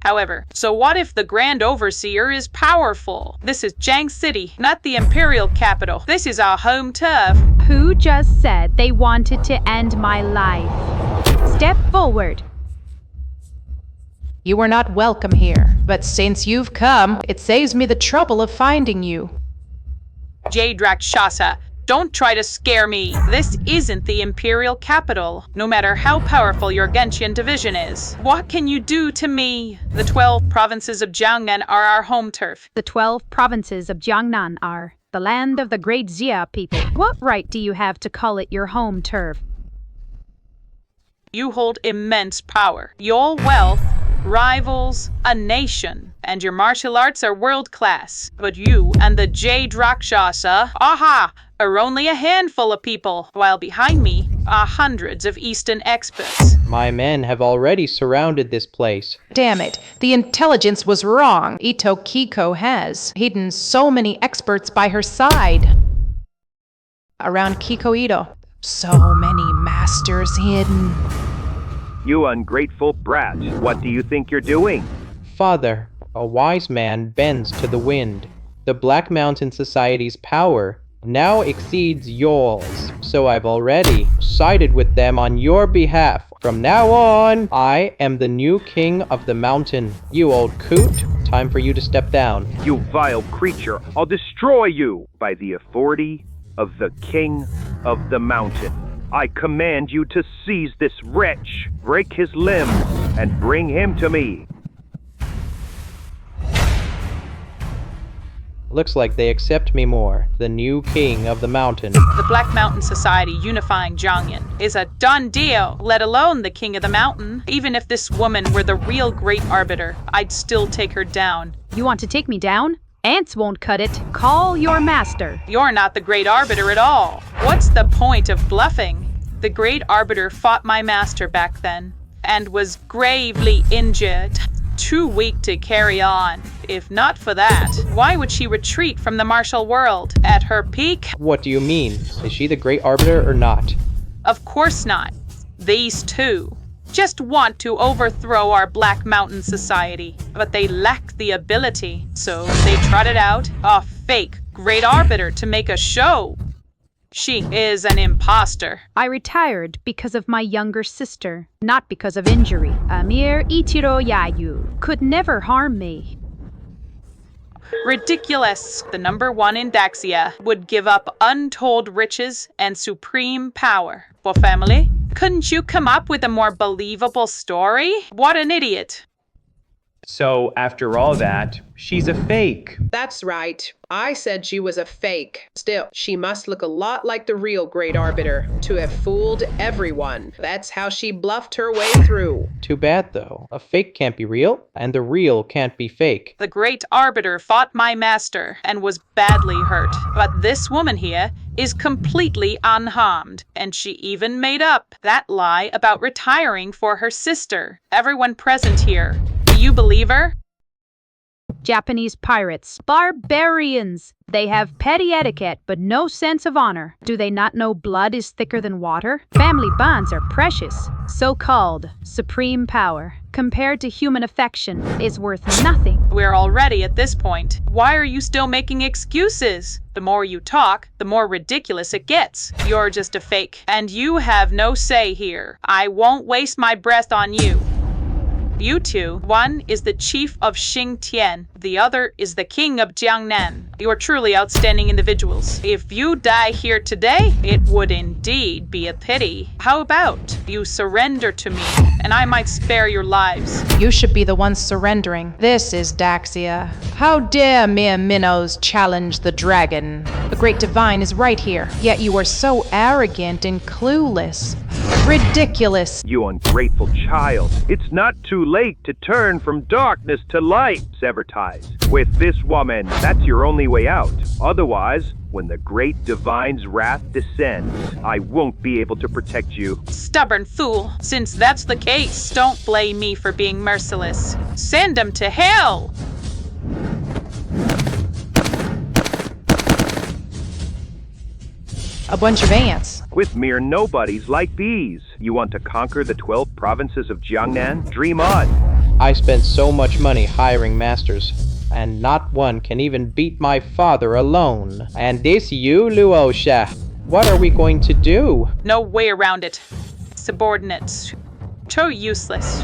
However, so what if the Grand Overseer is powerful? This is Jiang City, not the Imperial capital. This is our home turf. Who just said they wanted to end my life? Step forward. You were not welcome here, but since you've come, it saves me the trouble of finding you. Jade Rakshasa, don't try to scare me. This isn't the Imperial capital, no matter how powerful your Gentian division is. What can you do to me? The 12 provinces of Jiangnan are our home turf. The 12 provinces of Jiangnan are the land of the great Xia people. What right do you have to call it your home turf? You hold immense power. Your wealth rivals a nation, and your martial arts are world-class. But you and the Jade Rakshasa, are only a handful of people, while behind me are hundreds of Eastern experts. My men have already surrounded this place. Damn it, the intelligence was wrong. Ito Kiko has hidden so many experts by her side. Around Kiko Ito, so many masters hidden. You ungrateful brat, what do you think you're doing? Father, a wise man bends to the wind. The Black Mountain Society's power now exceeds yours, so I've already sided with them on your behalf. From now on, I am the new king of the mountain. You old coot, time for you to step down. You vile creature, I'll destroy you by the authority of the King of the Mountain. I command you to seize this wretch, break his limbs, and bring him to me. Looks like they accept me more, the new king of the mountain. The Black Mountain Society unifying Jiangyan is a done deal, let alone the king of the mountain. Even if this woman were the real great arbiter, I'd still take her down. You want to take me down? Ants won't cut it. Call your master. You're not the great arbiter at all. What's the point of bluffing? The great arbiter fought my master back then and was gravely injured. Too weak to carry on. If not for that, why would she retreat from the martial world at her peak? What do you mean? Is she the great arbiter or not? Of course not. These two just want to overthrow our Black Mountain Society, but they lack the ability, so they trotted out a fake great arbiter to make a show. She is an imposter. I retired because of my younger sister, not because of injury. A mere Ichiro Yayu could never harm me. Ridiculous. The number one in Daxia would give up untold riches and supreme power for family. Couldn't you come up with a more believable story? What an idiot. So, after all that, she's a fake. That's right. I said she was a fake. Still, she must look a lot like the real Great Arbiter to have fooled everyone. That's how she bluffed her way through. Too bad, though. A fake can't be real, and the real can't be fake. The Great Arbiter fought my master and was badly hurt. But this woman here is completely unharmed, and she even made up that lie about retiring for her sister. Everyone present here, do you believe her? Japanese pirates. Barbarians. They have petty etiquette, but no sense of honor. Do they not know blood is thicker than water? Family bonds are precious. So-called supreme power, compared to human affection, is worth nothing. We're already at this point. Why are you still making excuses? The more you talk, the more ridiculous it gets. You're just a fake, and you have no say here. I won't waste my breath on you. You two, one is the chief of Xingtian, the other is the king of Jiangnan. You are truly outstanding individuals. If you die here today, it would indeed be a pity. How about you surrender to me, and I might spare your lives? You should be the one surrendering. This is Daxia. How dare mere minnows challenge the dragon? The great divine is right here, yet you are so arrogant and clueless. Ridiculous. You ungrateful child. It's not too late to turn from darkness to light, Severtise. With this woman, that's your only way out. Otherwise, when the great divine's wrath descends, I won't be able to protect you. Stubborn fool. Since that's the case, don't blame me for being merciless. Send him to hell! A bunch of ants. With mere nobodies like these. You want to conquer the 12 provinces of Jiangnan? Dream on. I spent so much money hiring masters, and not one can even beat my father alone. And this you, Luosha. What are we going to do? No way around it. Subordinates. So useless.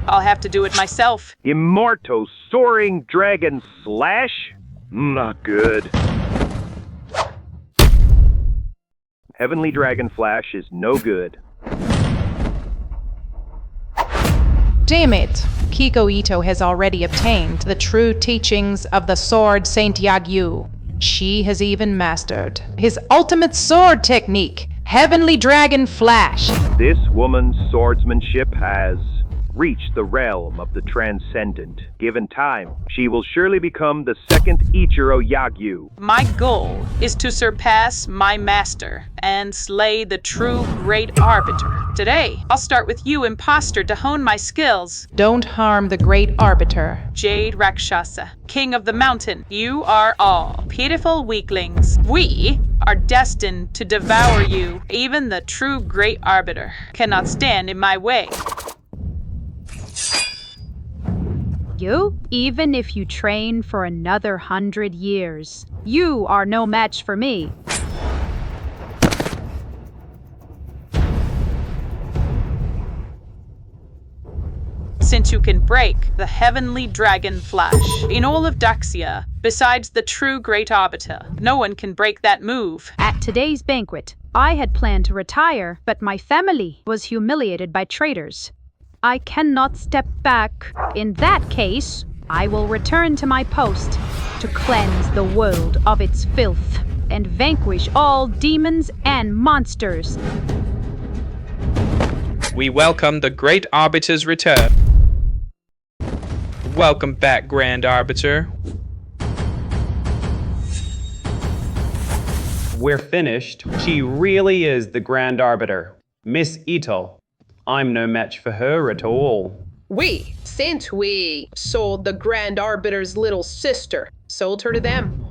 I'll have to do it myself. Immorto soaring dragon slash? Not good. Heavenly Dragon Flash is no good. Damn it! Kiko Ito has already obtained the true teachings of the sword Saint Yagyu. She has even mastered his ultimate sword technique, Heavenly Dragon Flash. This woman's swordsmanship has reached the realm of the transcendent. Given time, she will surely become the second Ichiro Yagyu. My goal is to surpass my master and slay the true great arbiter. Today, I'll start with you, imposter, to hone my skills. Don't harm the great arbiter. Jade Rakshasa, king of the mountain, you are all pitiful weaklings. We are destined to devour you. Even the true great arbiter cannot stand in my way. You? Even if you train for another 100 years, you are no match for me. since you can break the heavenly dragon flash. In all of Daxia, besides the true Great Arbiter, no one can break that move. At today's banquet, I had planned to retire, but my family was humiliated by traitors. I cannot step back. In that case, I will return to my post to cleanse the world of its filth and vanquish all demons and monsters. We welcome the Great Arbiter's return. Welcome back, Grand Arbiter. We're finished. She really is the Grand Arbiter. Miss Ito. I'm no match for her at all. Since we sold the Grand Arbiter's little sister, sold her to them.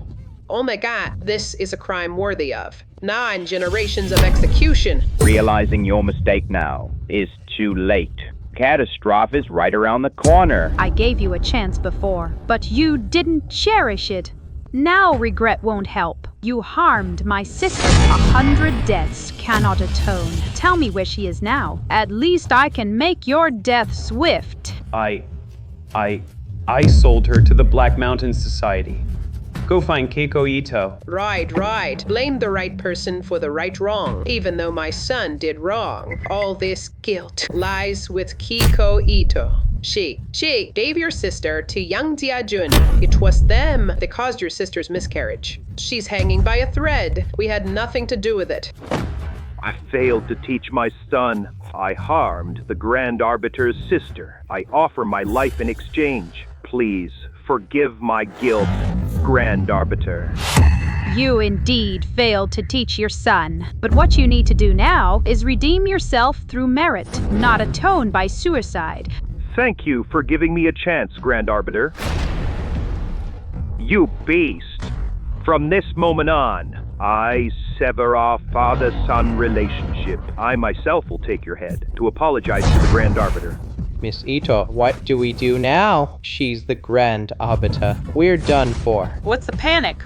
Oh my god, this is a crime worthy of 9 generations of execution. Realizing your mistake now is too late. Catastrophe is right around the corner. I gave you a chance before, but you didn't cherish it. Now regret won't help. You harmed my sister. 100 deaths cannot atone. Tell me where she is now. At least I can make your death swift. I sold her to the Black Mountain Society. Go find Keiko Ito. Right. Blame the right person for the right wrong, even though my son did wrong. All this guilt lies with Keiko Ito. She gave your sister to young Diajun. It was them that caused your sister's miscarriage. She's hanging by a thread. We had nothing to do with it. I failed to teach my son. I harmed the Grand Arbiter's sister. I offer my life in exchange. Please forgive my guilt, Grand Arbiter. You indeed failed to teach your son. But what you need to do now is redeem yourself through merit, not atone by suicide. Thank you for giving me a chance, Grand Arbiter. You beast! From this moment on, I sever our father-son relationship. I myself will take your head to apologize to the Grand Arbiter. Miss Ito, what do we do now? She's the Grand Arbiter. We're done for. What's the panic?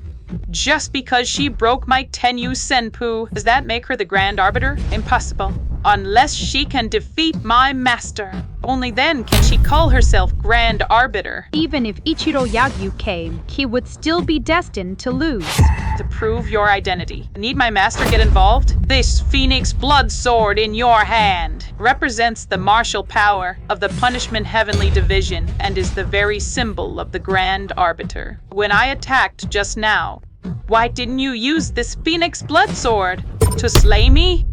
Just because she broke my Tenyu Senpu, does that make her the Grand Arbiter? Impossible. Unless she can defeat my master. Only then can she call herself Grand Arbiter. Even if Ichiro Yagyu came, he would still be destined to lose. To prove your identity, need my master get involved? This Phoenix Blood Sword in your hand represents the martial power of the Punishment Heavenly Division and is the very symbol of the Grand Arbiter. When I attacked just now, why didn't you use this Phoenix Blood Sword? To slay me?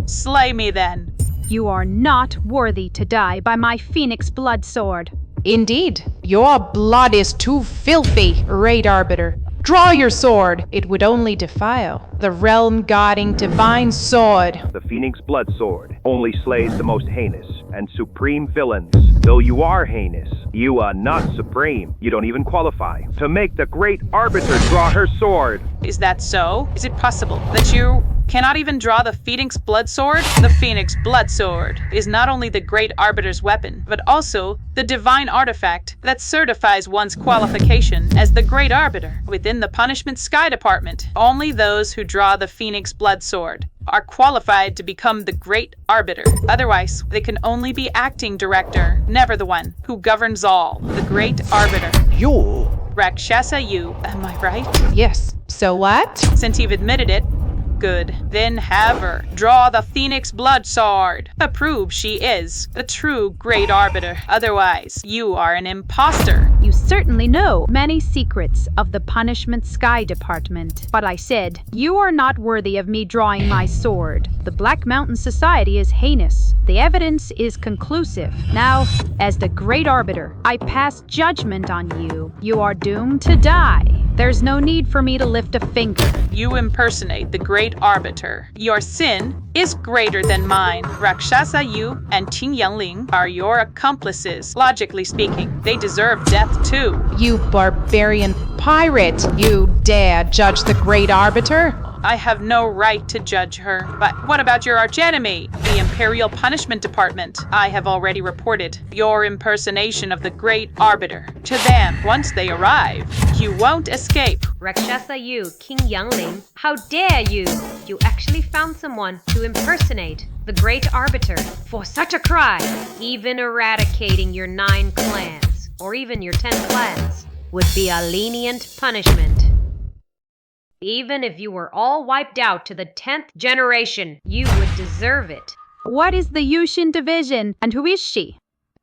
Slay me then. You are not worthy to die by my Phoenix Blood Sword. Indeed, your blood is too filthy, Great Arbiter. Draw your sword. It would only defile the realm-guarding divine sword. The Phoenix Blood Sword only slays the most heinous and supreme villains. Though you are heinous, you are not supreme. You don't even qualify to make the Great Arbiter draw her sword. Is that so? Is it possible that you cannot even draw the Phoenix Blood Sword? The Phoenix Blood Sword is not only the Great Arbiter's weapon, but also the divine artifact that certifies one's qualification as the Great Arbiter. Within the Punishment Sky Department, only those who draw the Phoenix Blood Sword are qualified to become the Great Arbiter. Otherwise, they can only be acting director, never the one who governs all, the Great Arbiter. You! Rakshasa you, am I right? Yes. So what? Since you've admitted it, good. Then have her draw the Phoenix Blood Sword. Approve she is the true Great Arbiter. Otherwise, you are an imposter. You certainly know many secrets of the Punishment Sky Department. But I said, you are not worthy of me drawing my sword. The Black Mountain Society is heinous. The evidence is conclusive. Now, as the Great Arbiter, I pass judgment on you. You are doomed to die. There's no need for me to lift a finger. You impersonate the Great Arbiter. Your sin is greater than mine. Rakshasa Yu and Qing Yangling are your accomplices. Logically speaking, they deserve death too. You barbarian pirate! You dare judge the Great Arbiter? I have no right to judge her. But what about your archenemy, the Imperial Punishment Department? I have already reported your impersonation of the Great Arbiter to them. Once they arrive, you won't escape. Rakshasa Yu, King Yangling, how dare you! You actually found someone to impersonate the the Great Arbiter for such a crime. Even eradicating your 9 clans, or even your 10 clans, would be a lenient punishment. Even if you were all wiped out to the 10th generation, you would deserve it. What is the Yushin division, and who is she?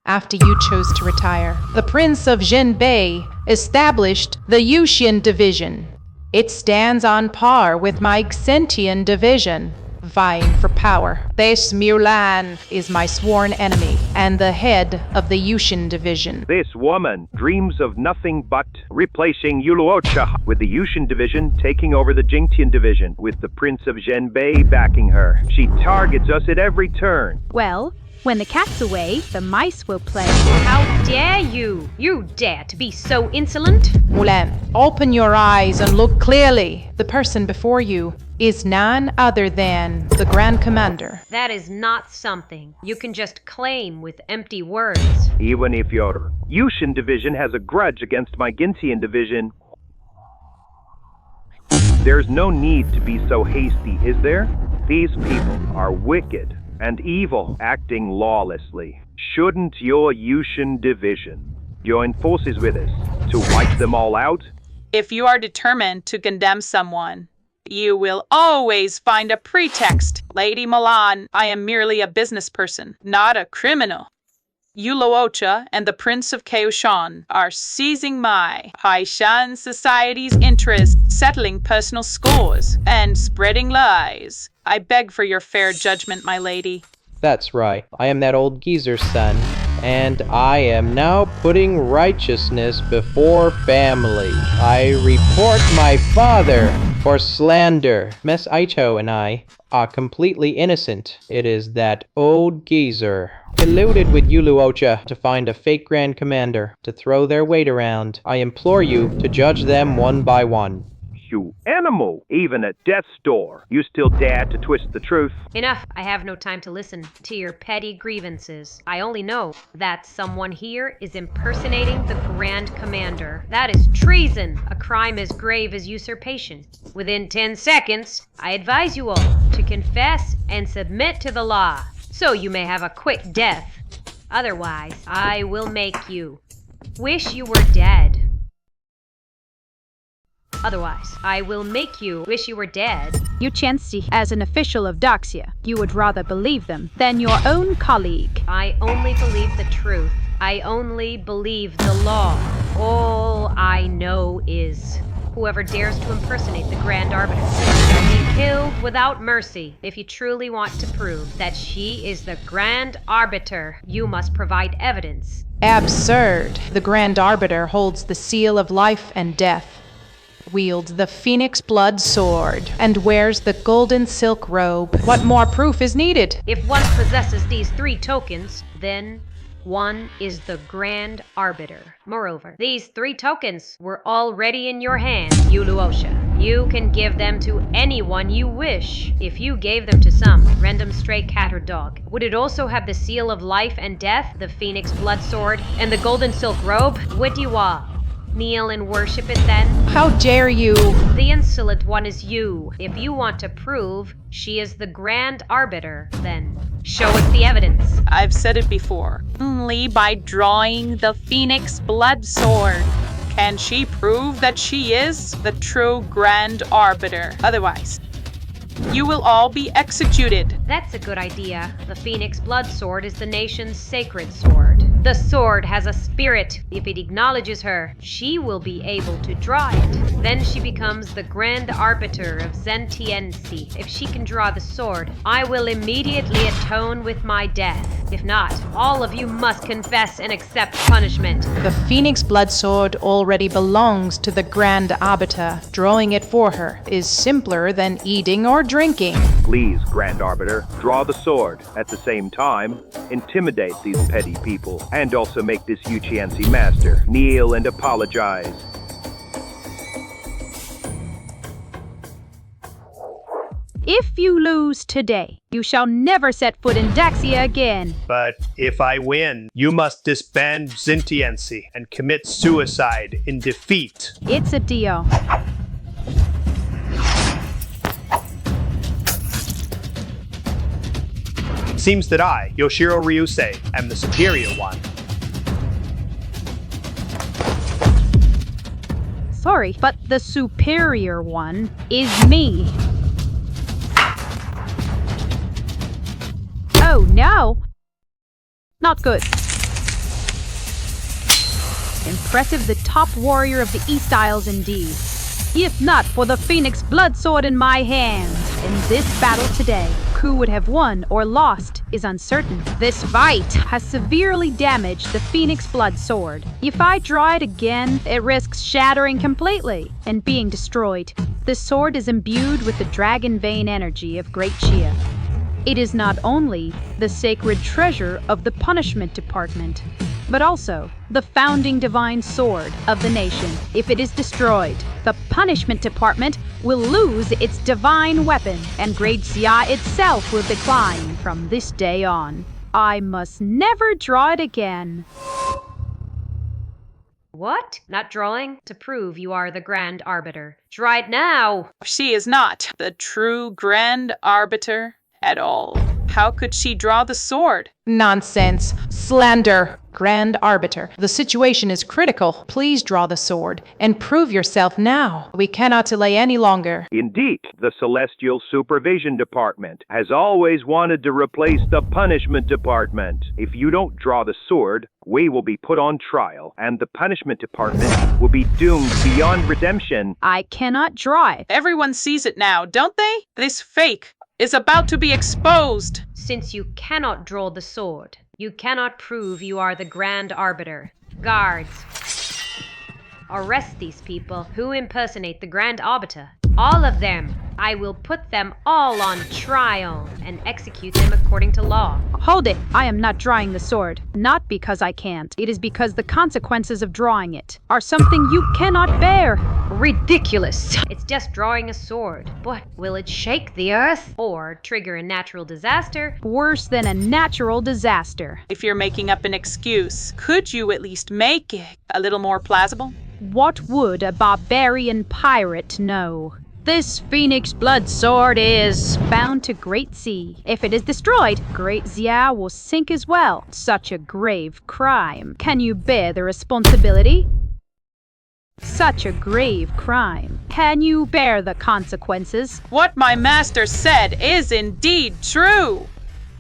After you chose to retire, the Prince of Jinbei established the Yushin division. It stands on par with my Xentian division, vying for power. This Mulan is my sworn enemy and the head of the Yushin division. This woman dreams of nothing but replacing Yuluocha, with the Yushin division taking over the Jingtian division, with the Prince of Zhenbei backing her. She targets us at every turn. Well, when the cat's away, the mice will play. How dare you? You dare to be so insolent? Mulan, open your eyes and look clearly. The person before you is none other than the Grand Commander. That is not something you can just claim with empty words. Even if your Yushin division has a grudge against my Gintian division, there's no need to be so hasty, is there? These people are wicked and evil, acting lawlessly. Shouldn't your Yushin division join forces with us to wipe them all out? If you are determined to condemn someone, you will always find a pretext. Lady Milan, I am merely a business person, not a criminal. Yuluocha and the Prince of Kaoshan are seizing my Haishan society's interest, settling personal scores, and spreading lies. I beg for your fair judgment, my lady. That's right. I am that old geezer's son, and I am now putting righteousness before family. I report my father for slander. Mess Aito and I are completely innocent. It is that old geezer colluded with Yuluocha to find a fake Grand Commander to throw their weight around. I implore you to judge them one by one. You animal! Even at death's door, you still dare to twist the truth. Enough. I have no time to listen to your petty grievances. I only know that someone here is impersonating the Grand Commander. That is treason, a crime as grave as usurpation. Within 10 seconds, I advise you all to confess and submit to the law, so you may have a quick death. Otherwise, I will make you wish you were dead. Otherwise, I will make you wish you were dead. You Chansey, as an official of Daxia, you would rather believe them than your own colleague. I only believe the truth. I only believe the law. All I know is whoever dares to impersonate the Grand Arbiter will be killed without mercy. If you truly want to prove that she is the Grand Arbiter, you must provide evidence. Absurd. The Grand Arbiter holds the seal of life and death, wields the phoenix blood sword, and wears the golden silk robe. What more proof is needed? If one possesses these 3 tokens, then one is the Grand Arbiter. Moreover, these 3 tokens were already in your hands, Yuluocha. You can give them to anyone you wish. If you gave them to some random stray cat or dog, would it also have the seal of life and death, the phoenix blood sword, and the golden silk robe? Would you all kneel and worship it then? How dare you? The insolent one is you. If you want to prove she is the Grand Arbiter, then show us the evidence. I've said it before. Only by drawing the phoenix blood sword can she prove that she is the true Grand Arbiter. Otherwise, you will all be executed. That's a good idea. The Phoenix Blood Sword is the nation's sacred sword. The sword has a spirit. If it acknowledges her, she will be able to draw it. Then she becomes the Grand Arbiter of Zentiensi. If she can draw the sword, I will immediately atone with my death. If not, all of you must confess and accept punishment. The Phoenix Blood Sword already belongs to the Grand Arbiter. Drawing it for her is simpler than eating or drinking. Please, Grand Arbiter, draw the sword. At the same time, intimidate these petty people, and also make this Yuchiansi master kneel and apologize. If you lose today, you shall never set foot in Daxia again. But if I win, you must disband Zintiensi and commit suicide in defeat. It's a deal. seems that I, Yoshiro Ryusei, am the superior one. Sorry, but the superior one is me. Oh no! Not good. Impressive, the top warrior of the East Isles indeed. If not for the Phoenix blood sword in my hand, in this battle today, who would have won or lost is uncertain. This fight has severely damaged the Phoenix blood sword. If I draw it again, it risks shattering completely and being destroyed. The sword is imbued with the dragon vein energy of Great Chia. It is not only the sacred treasure of the punishment department, but also the founding divine sword of the nation. If it is destroyed, the punishment department will lose its divine weapon, and Great Xia itself will decline from this day on. I must never draw it again. What? Not drawing? To prove you are the Grand Arbiter. Draw it now! She is not the true Grand Arbiter at all. How could she draw the sword? Nonsense. Slander. Grand Arbiter, the situation is critical. Please draw the sword and prove yourself now. We cannot delay any longer. Indeed, the Celestial Supervision Department has always wanted to replace the Punishment Department. If you don't draw the sword, we will be put on trial, and the Punishment Department will be doomed beyond redemption. I cannot draw it. Everyone sees it now, don't they? This fake is about to be exposed. Since you cannot draw the sword, you cannot prove you are the Grand Arbiter. Guards, arrest these people who impersonate the Grand Arbiter. All of them. I will put them all on trial and execute them according to law. Hold it! I am not drawing the sword. Not because I can't. It is because the consequences of drawing it are something you cannot bear. Ridiculous! It's just drawing a sword. But will it shake the earth? Or trigger a natural disaster? Worse than a natural disaster. If you're making up an excuse, could you at least make it a little more plausible? What would a barbarian pirate know? This Phoenix blood sword is bound to Great Sea. If it is destroyed, Great Xia will sink as well. Such a grave crime. Can you bear the responsibility? Such a grave crime. Can you bear the consequences? What my master said is indeed true.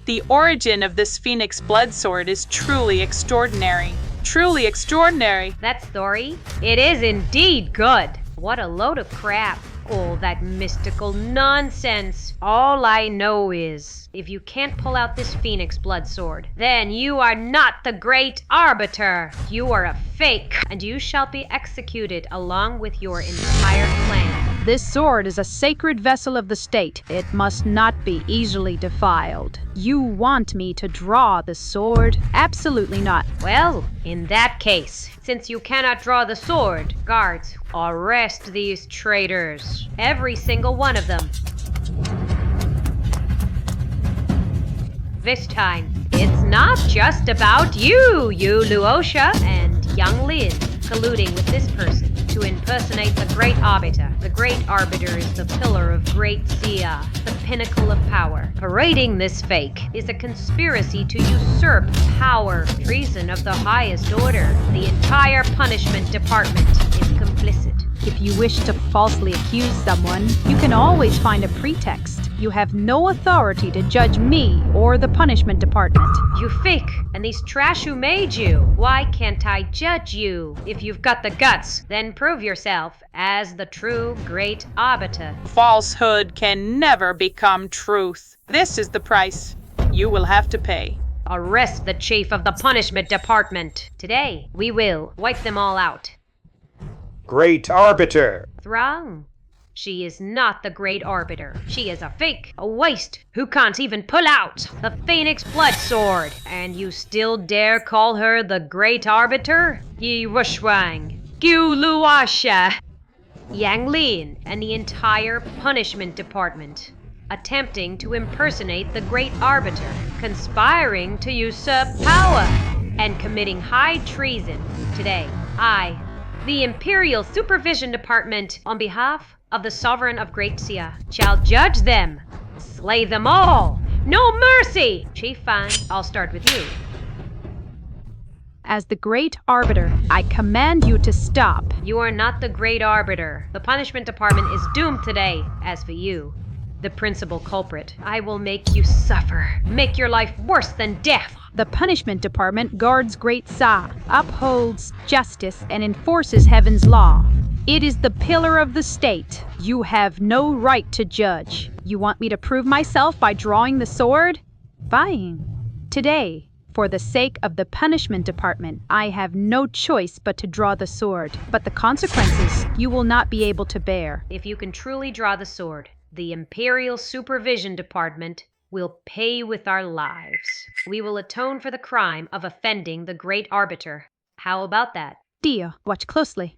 The origin of this Phoenix blood sword is truly extraordinary. Truly extraordinary. That story? It is indeed good. What a load of crap. All that mystical nonsense. All I know is, if you can't pull out this Phoenix blood sword, then you are not the Great Arbiter. You are a fake, and you shall be executed along with your entire clan. This sword is a sacred vessel of the state. It must not be easily defiled. You want me to draw the sword? Absolutely not. Well, in that case, since you cannot draw the sword, guards, arrest these traitors. Every single one of them. This time, it's not just about you, Luosha and young Lin, colluding with this person to impersonate the Great Arbiter. The Great Arbiter is the pillar of Great Xia, the pinnacle of power. Parading this fake is a conspiracy to usurp power, treason of the highest order. The entire punishment department is complicit. If you wish to falsely accuse someone, you can always find a pretext. You have no authority to judge me or the punishment department. You fake, and these trash who made you. Why can't I judge you? If you've got the guts, then prove yourself as the true Great Arbiter. Falsehood can never become truth. This is the price you will have to pay. Arrest the chief of the punishment department. Today, we will wipe them all out. Great Arbiter! Wrong. She is not the Great Arbiter. She is a fake, a waste, who can't even pull out the Phoenix blood sword. And you still dare call her the Great Arbiter? Yi Wushwang, Gyu Luasha, Yang Lin, and the entire punishment department, attempting to impersonate the Great Arbiter, conspiring to usurp power, and committing high treason. Today, I, the Imperial Supervision Department, on behalf of the Sovereign of Great Xia, shall judge them, slay them all, No mercy! Chief, fine. I'll start with you. As the Great Arbiter, I command you to stop. You are not the Great Arbiter. The Punishment Department is doomed today. As for you, the principal culprit, I will make you suffer. Make your life worse than death. The Punishment Department guards Great Sa, upholds justice, and enforces heaven's law. It is the pillar of the state. You have no right to judge. You want me to prove myself by drawing the sword? Fine. Today, for the sake of the Punishment Department, I have no choice but to draw the sword. But the consequences you will not be able to bear. If you can truly draw the sword, the Imperial Supervision Department will pay with our lives. We will atone for the crime of offending the Great Arbiter. How about that? Deal. Watch closely.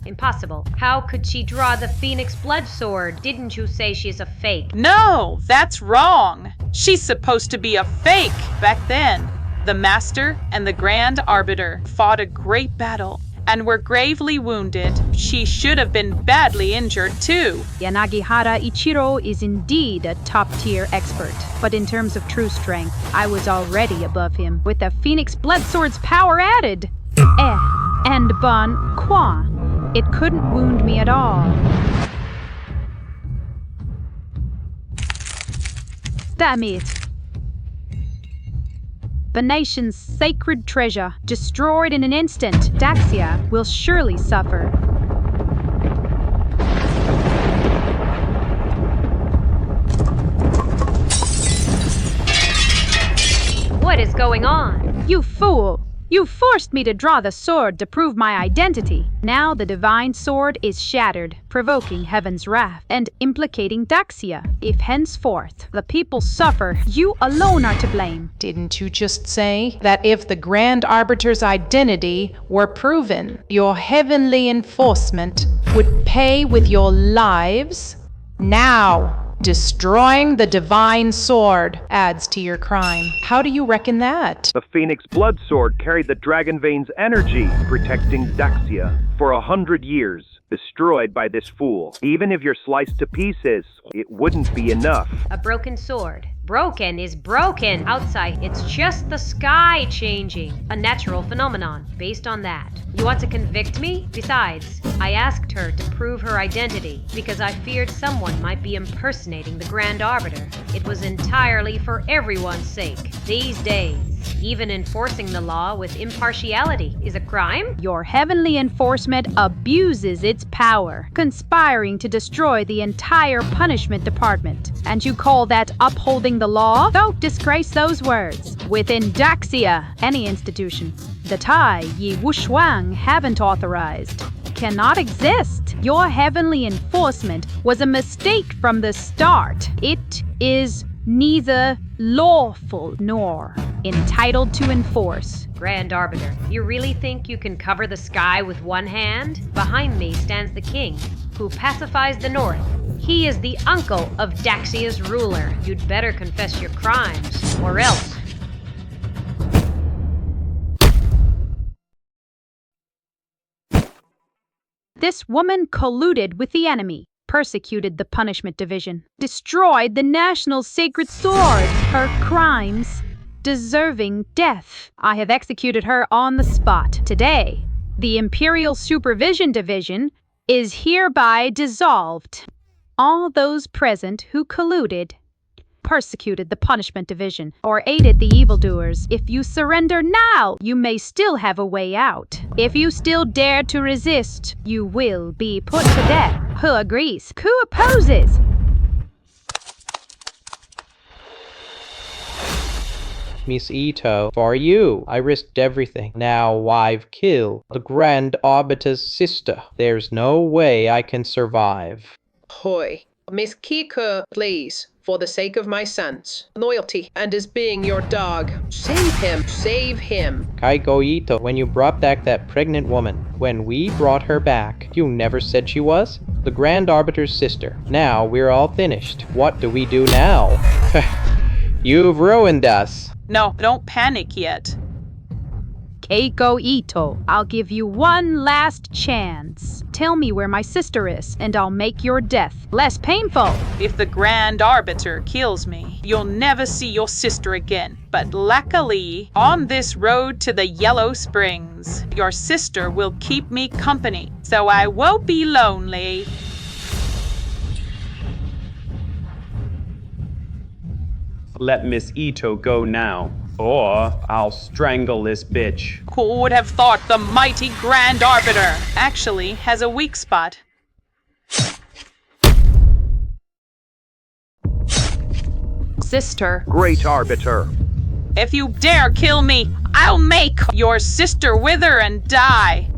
Impossible. How could she draw the Phoenix Blood Sword? Didn't you say she's a fake? No, that's wrong. She's supposed to be a fake. Back then, the Master and the Grand Arbiter fought a great battle and were gravely wounded. She should have been badly injured too. Yanagihara Ichiro is indeed a top-tier expert, but in terms of true strength, I was already above him, with the Phoenix Blood Sword's power added. And Bon Qua. It couldn't wound me at all. Damn it. The nation's sacred treasure, destroyed in an instant. Daxia will surely suffer. What is going on? You fool! You forced me to draw the sword to prove my identity. Now the divine sword is shattered, provoking heaven's wrath and implicating Daxia. If henceforth the people suffer, you alone are to blame. Didn't you just say that if the Grand Arbiter's identity were proven, your heavenly enforcement would pay with your lives? Now, destroying the divine sword adds to your crime. How do you reckon that? The Phoenix Blood Sword carried the Dragon Vein's energy, protecting Daxia for 100 years. Destroyed by this fool. Even if you're sliced to pieces, it wouldn't be enough. A broken sword. Broken is broken. Outside, it's just the sky changing. A natural phenomenon. Based on that, you want to convict me? Besides, I asked her to prove her identity because I feared someone might be impersonating the Grand Arbiter. It was entirely for everyone's sake. These days, even enforcing the law with impartiality is a crime? Your heavenly enforcement abuses its power, conspiring to destroy the entire punishment department. And you call that upholding the law? Don't disgrace those words. Within Daxia, any institution, the Tai Yi Wushuang haven't authorized, cannot exist. Your heavenly enforcement was a mistake from the start. It is neither lawful nor entitled to enforce. Grand Arbiter, you really think you can cover the sky with one hand? Behind me stands the king, who pacifies the north. He is the uncle of Daxia's ruler. You'd better confess your crimes, or else. This woman colluded with the enemy, persecuted the Punishment Division, destroyed the national sacred sword. Her crimes deserving death. I have executed her on the spot. Today, the Imperial Supervision Division is hereby dissolved. All those present who colluded, persecuted the Punishment Division, or aided the evildoers, if you surrender now, you may still have a way out. If you still dare to resist, you will be put to death. Who agrees? Who opposes? Miss Ito, for you, I risked everything. Now I've killed the Grand Arbiter's sister. There's no way I can survive. Hoy. Miss Kika, please, for the sake of my sons, loyalty, and as being your dog, save him, save him. Kaiko Ito, when you brought back that pregnant woman, when we brought her back, you never said she was the Grand Arbiter's sister. Now we're all finished. What do we do now? You've ruined us. No, don't panic yet. Keiko Ito, I'll give you one last chance. Tell me where my sister is, and I'll make your death less painful. If the Grand Arbiter kills me, you'll never see your sister again. But luckily, on this road to the Yellow Springs, your sister will keep me company, so I won't be lonely. Let Miss Ito go now, or I'll strangle this bitch. Who would have thought the mighty Grand Arbiter actually has a weak spot? Sister. Great Arbiter. If you dare kill me, I'll make your sister wither and die.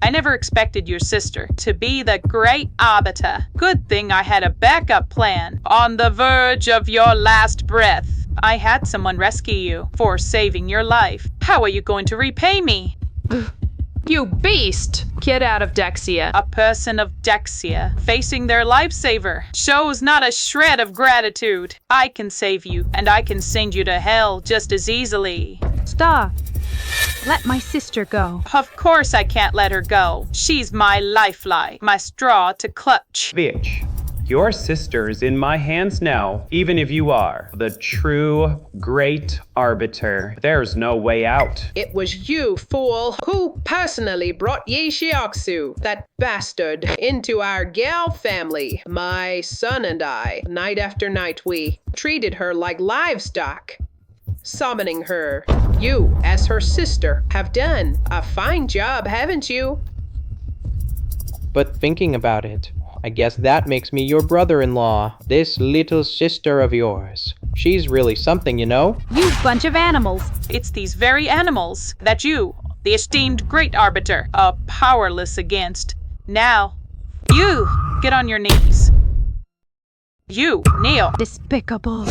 I never expected your sister to be the great arbiter. Good thing I had a backup plan. On the verge of your last breath, I had someone rescue you for saving your life. How are you going to repay me? You beast! Get out of Dexia. A person of Dexia facing their lifesaver shows not a shred of gratitude. I can save you, and I can send you to hell just as easily. Stop. Let my sister go. Of course I can't let her go. She's my lifeline, my straw to clutch. Bitch, your sister's in my hands now. Even if you are the true great arbiter, there's no way out. It was you, fool, who personally brought Yi Shioksu, that bastard, into our gal family. My son and I, night after night, we treated her like livestock. Summoning her. You, as her sister, have done a fine job, haven't you? But thinking about it, I guess that makes me your brother-in-law. This little sister of yours. She's really something, you know? You bunch of animals. It's these very animals that you, the esteemed great arbiter, are powerless against. Now, you, get on your knees. You, kneel. Despicable.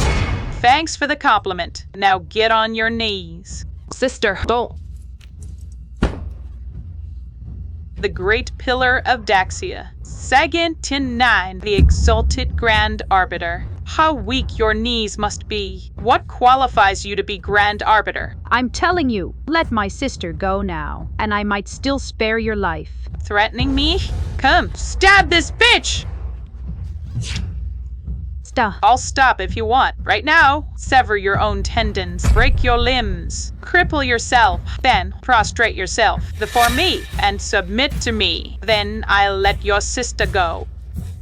Thanks for the compliment. Now get on your knees. Sister, don't. The great pillar of Daxia. Sagan Tin9, the exalted Grand Arbiter. How weak your knees must be. What qualifies you to be Grand Arbiter? I'm telling you, let my sister go now, and I might still spare your life. Threatening me? Come, stab this bitch! I'll stop if you want. Right now, sever your own tendons, break your limbs, cripple yourself, then prostrate yourself before me and submit to me. Then I'll let your sister go.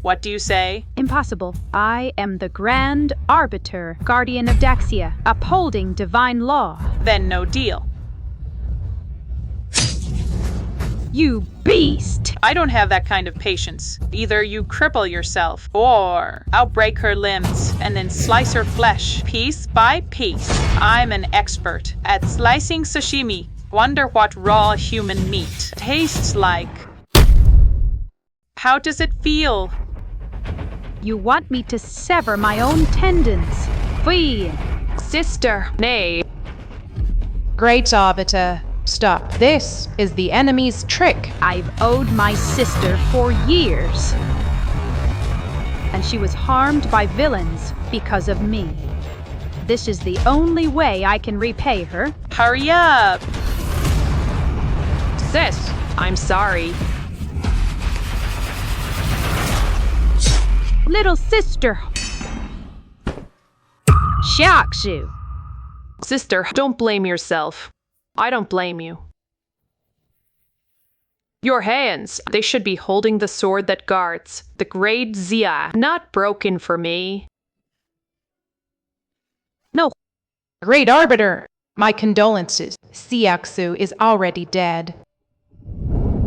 What do you say? Impossible. I am the Grand Arbiter, Guardian of Daxia, upholding divine law. Then no deal. You beast! I don't have that kind of patience. Either you cripple yourself, or I'll break her limbs and then slice her flesh, piece by piece. I'm an expert at slicing sashimi. Wonder what raw human meat tastes like. How does it feel? You want me to sever my own tendons? Flee! Sister, nay. Great Arbiter. Stop. This is the enemy's trick. I've owed my sister for years. And she was harmed by villains because of me. This is the only way I can repay her. Hurry up! Sis, I'm sorry. Little sister. Shioksu. Sister, don't blame yourself. I don't blame you. Your hands, they should be holding the sword that guards the great Zia, not broken for me. No. Great Arbiter, my condolences. Shioksu is already dead.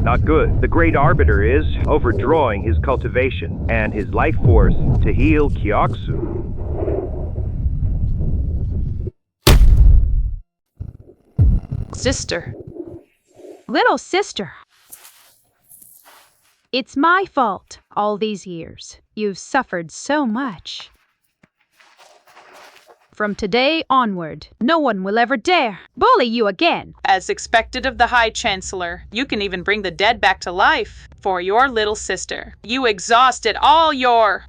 Not good. The Great Arbiter is overdrawing his cultivation and his life force to heal Kyokusu. Sister. Little sister. It's my fault all these years. You've suffered so much. From today onward, no one will ever dare bully you again. As expected of the High Chancellor, you can even bring the dead back to life for your little sister. You exhausted all your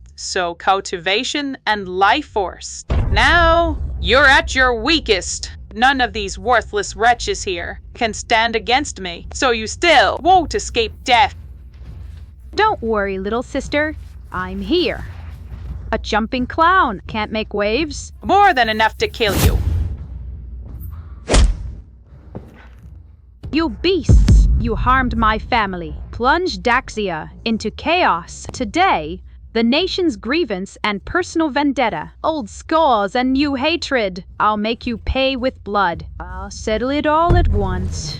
cultivation and life force. Now you're at your weakest. None of these worthless wretches here can stand against me, so you still won't escape death. Don't worry, little sister. I'm here. A jumping clown can't make waves. More than enough to kill you. You beasts! You harmed my family, plunged Daxia into chaos. Today, the nation's grievance and personal vendetta, old scores and new hatred. I'll make you pay with blood. I'll settle it all at once.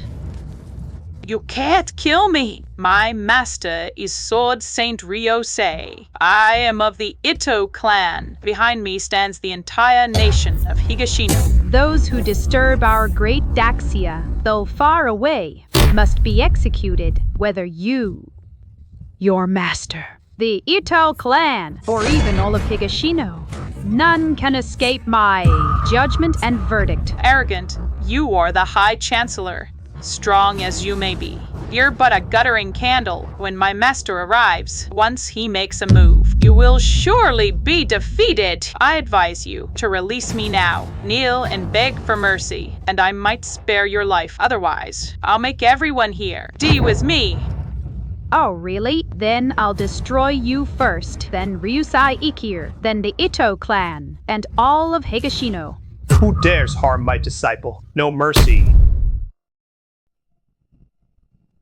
You can't kill me. My master is Sword Saint Ryosei. I am of the Ito clan. Behind me stands the entire nation of Higashino. Those who disturb our great Daxia, though far away, must be executed, whether your master, the Ito clan, or even all of Higashino. None can escape my judgment and verdict. Arrogant, you are the High Chancellor. Strong as you may be, you're but a guttering candle when my master arrives. Once he makes a move, you will surely be defeated. I advise you to release me now. Kneel and beg for mercy, and I might spare your life. Otherwise, I'll make everyone here deal with me. Oh, really? Then I'll destroy you first, then Ryusai Ikir, then the Ito clan, and all of Higashino. Who dares harm my disciple? No mercy.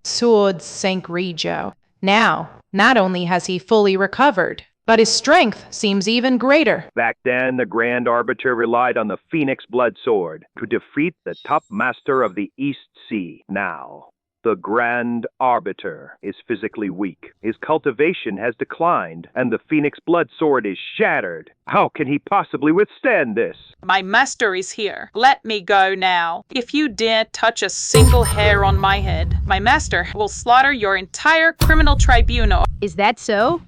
Sword sank Rijo. Now, not only has he fully recovered, but his strength seems even greater. Back then, the Grand Arbiter relied on the Phoenix Blood Sword to defeat the top master of the East Sea. Now, the Grand Arbiter is physically weak. His cultivation has declined, and the Phoenix Blood Sword is shattered. How can he possibly withstand this? My master is here. Let me go now. If you dare touch a single hair on my head, my master will slaughter your entire criminal tribunal. Is that so?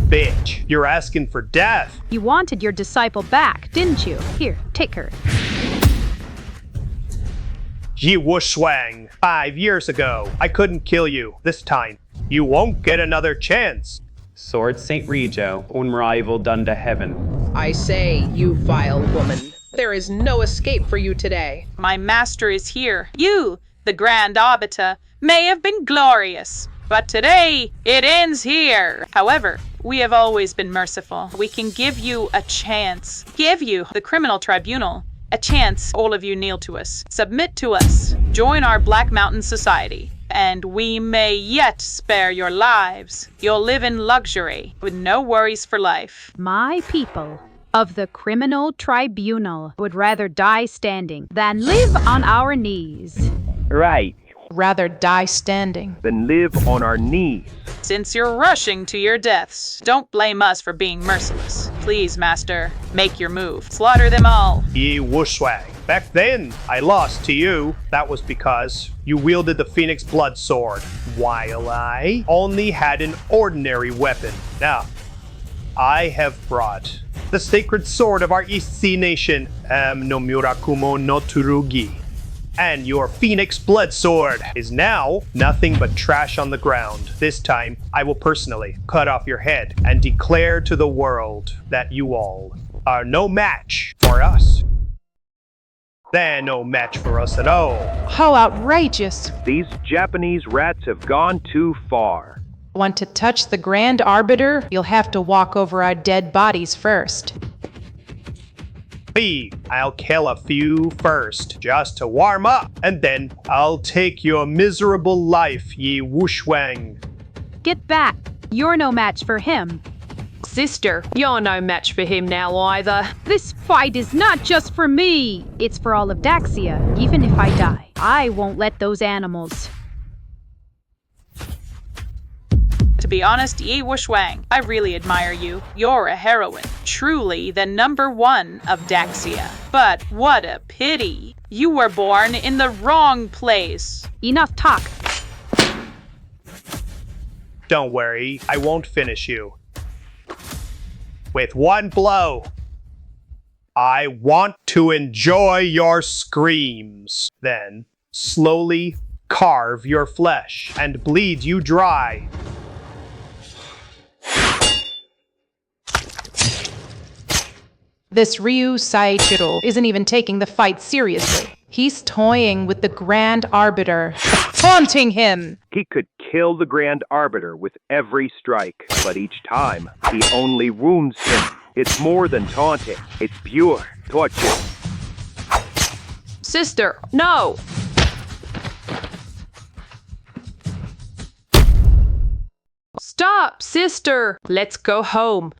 Bitch, you're asking for death. You wanted your disciple back, didn't you? Here, take her. Yi Wushwang, 5 years ago, I couldn't kill you. This time, you won't get another chance. Sword Saint Rijo, unrivaled unto heaven. I say, you vile woman, there is no escape for you today. My master is here. You, the Grand Arbiter, may have been glorious, but today it ends here. However, we have always been merciful. We can give you a chance. Give you, the criminal tribunal, a chance. All of you kneel to us. Submit to us. Join our Black Mountain Society. And we may yet spare your lives. You'll live in luxury with no worries for life. My people of the criminal tribunal would rather die standing than live on our knees. Right. Rather die standing than live on our knees. Since you're rushing to your deaths, don't blame us for being merciless. Please, master, make your move. Slaughter them all. Yi Wushwang. Back then, I lost to you. That was because you wielded the Phoenix Blood Sword, while I only had an ordinary weapon. Now, I have brought the sacred sword of our East Sea nation, no Murakumo no Tsurugi. And your Phoenix Blood Sword is now nothing but trash on the ground. This time, I will personally cut off your head and declare to the world that you all are no match for us. They're no match for us at all. How outrageous. These Japanese rats have gone too far. Want to touch the Grand Arbiter? You'll have to walk over our dead bodies first. I'll kill a few first, just to warm up, and then I'll take your miserable life, Yi Wushwang. Get back. You're no match for him. Sister, you're no match for him now either. This fight is not just for me. It's for all of Daxia. Even if I die, I won't let those animals. To be honest, Yi Wushwang, I really admire you. You're a heroine. Truly the #1 of Daxia. But what a pity. You were born in the wrong place. Enough talk. Don't worry, I won't finish you. With one blow. I want to enjoy your screams. Then, slowly carve your flesh and bleed you dry. This Ryu Saichiro isn't even taking the fight seriously. He's toying with the Grand Arbiter, taunting him. He could kill the Grand Arbiter with every strike, but each time, he only wounds him. It's more than taunting. It's pure torture. Sister, no! Stop, sister! Let's go home.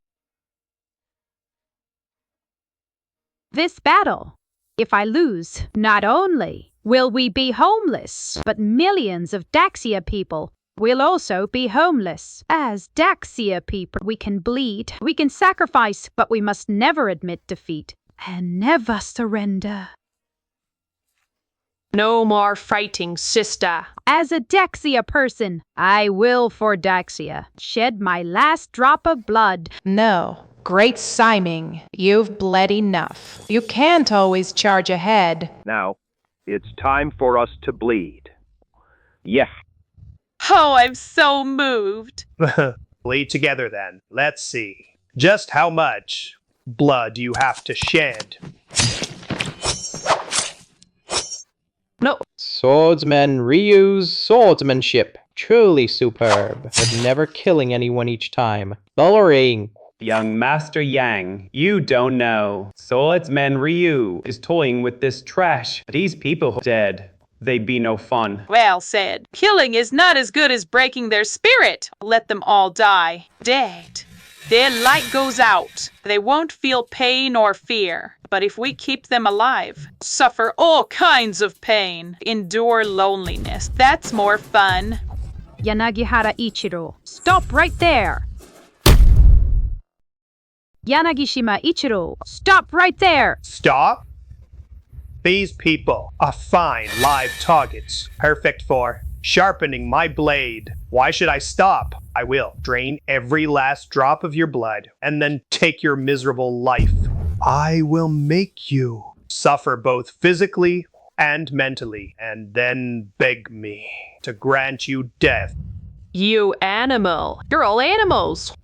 This battle, if I lose, not only will we be homeless, but millions of Daxia people will also be homeless. As Daxia people, we can bleed, we can sacrifice, but we must never admit defeat and never surrender. No more fighting, sister. As a Daxia person, I will for Daxia shed my last drop of blood. No. Great Siming, you've bled enough. You can't always charge ahead. Now, it's time for us to bleed. Yeah. Oh, I'm so moved. Bleed together then. Let's see. Just how much blood you have to shed. No. Swordsman Ryu's swordsmanship. Truly superb, but never killing anyone each time. Bullering. Young Master Yang, you don't know. Swordsman Ryu is toying with this trash. These people dead. They be no fun. Well said. Killing is not as good as breaking their spirit. Let them all die. Dead. Their light goes out. They won't feel pain or fear. But if we keep them alive, suffer all kinds of pain, endure loneliness, that's more fun. Yanagihara Ichiro, stop right there. Yanagishima Ichiro, stop right there! Stop? These people are fine live targets, perfect for sharpening my blade. Why should I stop? I will drain every last drop of your blood and then take your miserable life. I will make you suffer both physically and mentally, and then beg me to grant you death. You animal. You're all animals.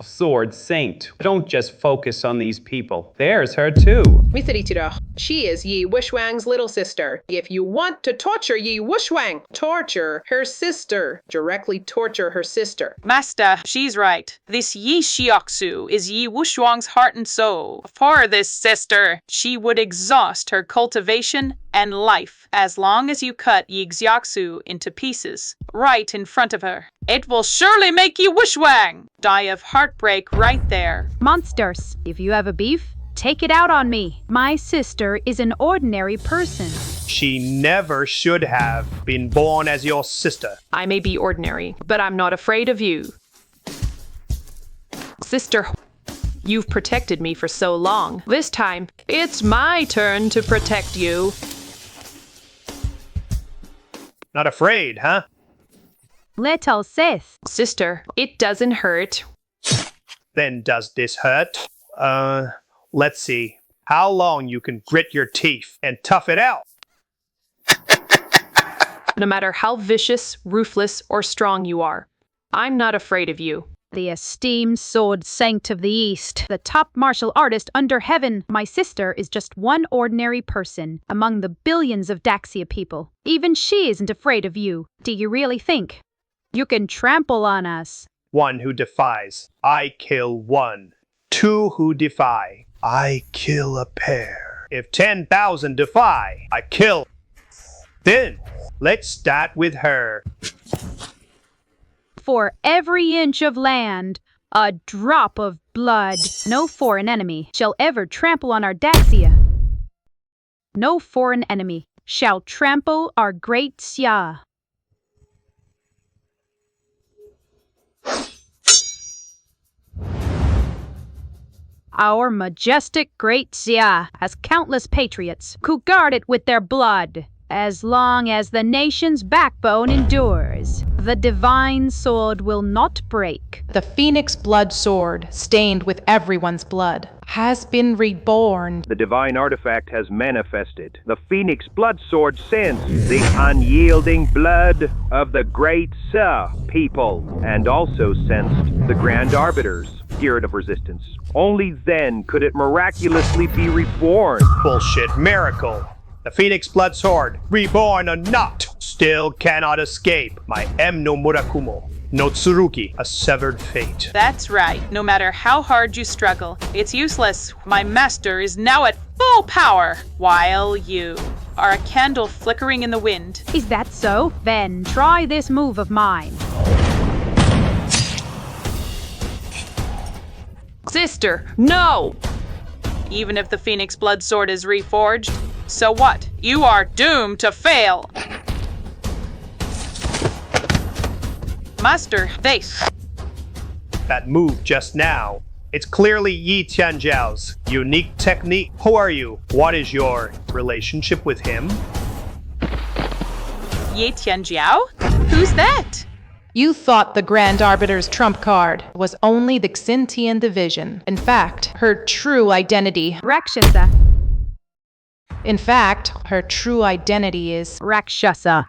Sword Saint, don't just focus on these people. There's her too. Mithrichiro, she is Yi Wushwang's little sister. If you want to torture Yi Wushwang, torture her sister. Directly torture her sister. Master, she's right. This Yi Shioksu is Yi Wushwang's heart and soul. For this sister, she would exhaust her cultivation and life as long as you cut Yi Xiaoxu into pieces, right in front of her. It will surely make Yi Wushwang die of heartbreak right there. Monsters, if you have a beef, take it out on me. My sister is an ordinary person. She never should have been born as your sister. I may be ordinary, but I'm not afraid of you. Sister, you've protected me for so long. This time, it's my turn to protect you. Not afraid, huh? Little sis. Sister, it doesn't hurt. Then does this hurt? Let's see. How long you can grit your teeth and tough it out. No matter how vicious, ruthless, or strong you are, I'm not afraid of you. The esteemed sword saint of the East, the top martial artist under heaven, my sister is just one ordinary person among the billions of Daxia people. Even she isn't afraid of you. Do you really think you can trample on us? One who defies, I kill one. Two who defy, I kill a pair. If 10,000 defy, I kill. Then, let's start with her. For every inch of land, a drop of blood. No foreign enemy shall ever trample on our Daxia. No foreign enemy shall trample our great Xia. Our majestic great Xia has countless patriots who guard it with their blood. As long as the nation's backbone endures, the divine sword will not break. The phoenix blood sword, stained with everyone's blood, has been reborn. The divine artifact has manifested. The phoenix blood sword sensed the unyielding blood of the great people, and also sensed the Grand Arbiter's spirit of resistance. Only then could it miraculously be reborn. Bullshit miracle. The Phoenix Blood Sword, reborn or not, still cannot escape my M no Murakumo, no Tsurugi, a severed fate. That's right. No matter how hard you struggle, it's useless. My master is now at full power, while you are a candle flickering in the wind. Is that so? Then try this move of mine. Sister, no! Even if the Phoenix Blood Sword is reforged, so what? You are doomed to fail! Master, this. That move just now, it's clearly Yi Tianjiao's unique technique. Who are you? What is your relationship with him? Yi Tianjiao? Who's that? You thought the Grand Arbiter's trump card was only the Xintian division. In fact, her true identity... Rakshasa. In fact, her true identity is... Rakshasa.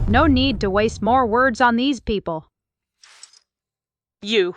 No need to waste more words on these people. You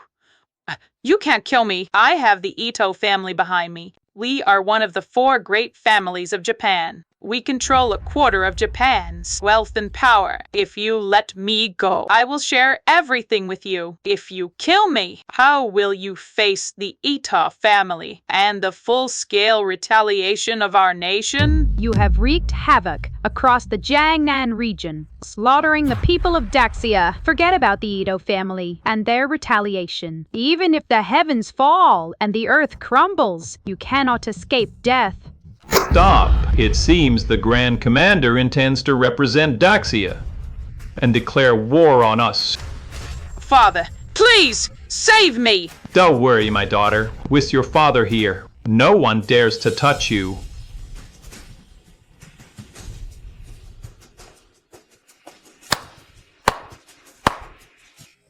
can't kill me. I have the Ito family behind me. We are one of the 4 great families of Japan. We control a quarter of Japan's wealth and power. If you let me go, I will share everything with you. If you kill me, how will you face the Ito family and the full-scale retaliation of our nation? You have wreaked havoc across the Jiangnan region, slaughtering the people of Daxia. Forget about the Ito family and their retaliation. Even if the heavens fall and the earth crumbles, you cannot escape death. Stop! It seems the Grand Commander intends to represent Daxia and declare war on us. Father, please, save me! Don't worry, my daughter. With your father here, no one dares to touch you.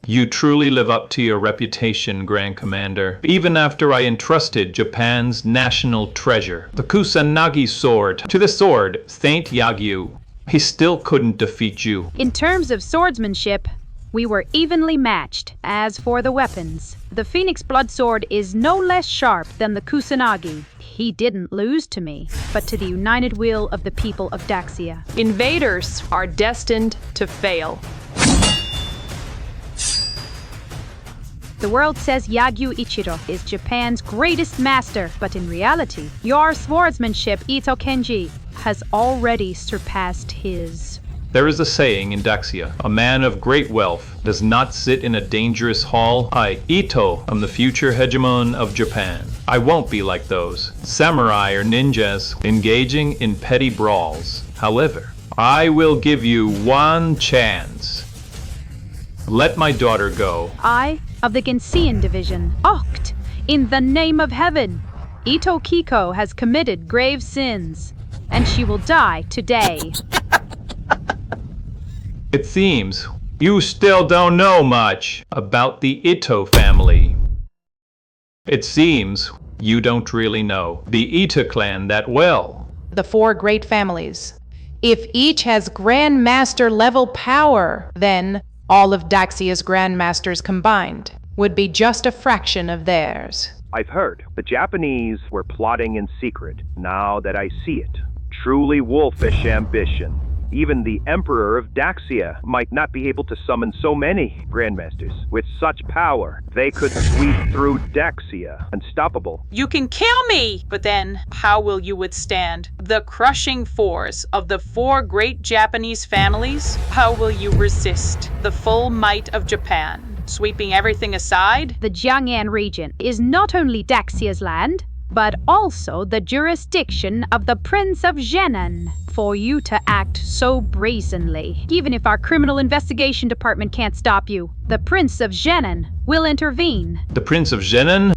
You truly live up to your reputation, Grand Commander. Even after I entrusted Japan's national treasure, the Kusanagi sword, to the sword, Saint Yagyu, he still couldn't defeat you. In terms of swordsmanship, we were evenly matched. As for the weapons, the Phoenix Blood Sword is no less sharp than the Kusanagi. He didn't lose to me, but to the united will of the people of Daxia. Invaders are destined to fail. The world says Yagyu Ichiro is Japan's greatest master, but in reality, your swordsmanship, Ito Kenji, has already surpassed his. There is a saying in Daxia, a man of great wealth does not sit in a dangerous hall. I, Ito, am the future hegemon of Japan. I won't be like those samurai or ninjas engaging in petty brawls. However, I will give you one chance. Let my daughter go. I, of the Gensian division, Oct, in the name of heaven. Ito Kiko has committed grave sins, and she will die today. It seems you still don't know much about the Ito family. It seems you don't really know the Ito clan that well. The 4 great families. If each has Grand Master level power, then all of Daxia's Grandmasters combined would be just a fraction of theirs. I've heard the Japanese were plotting in secret. Now that I see it, truly wolfish ambition. Even the Emperor of Daxia might not be able to summon so many Grandmasters. With such power, they could sweep through Daxia, unstoppable. You can kill me! But then, how will you withstand the crushing force of the 4 great Japanese families? How will you resist the full might of Japan, sweeping everything aside? The Jiangnan region is not only Daxia's land, but also the jurisdiction of the Prince of Zhenan. For you to act so brazenly, even if our criminal investigation department can't stop you, the Prince of Zhenan will intervene. The Prince of Zhenan?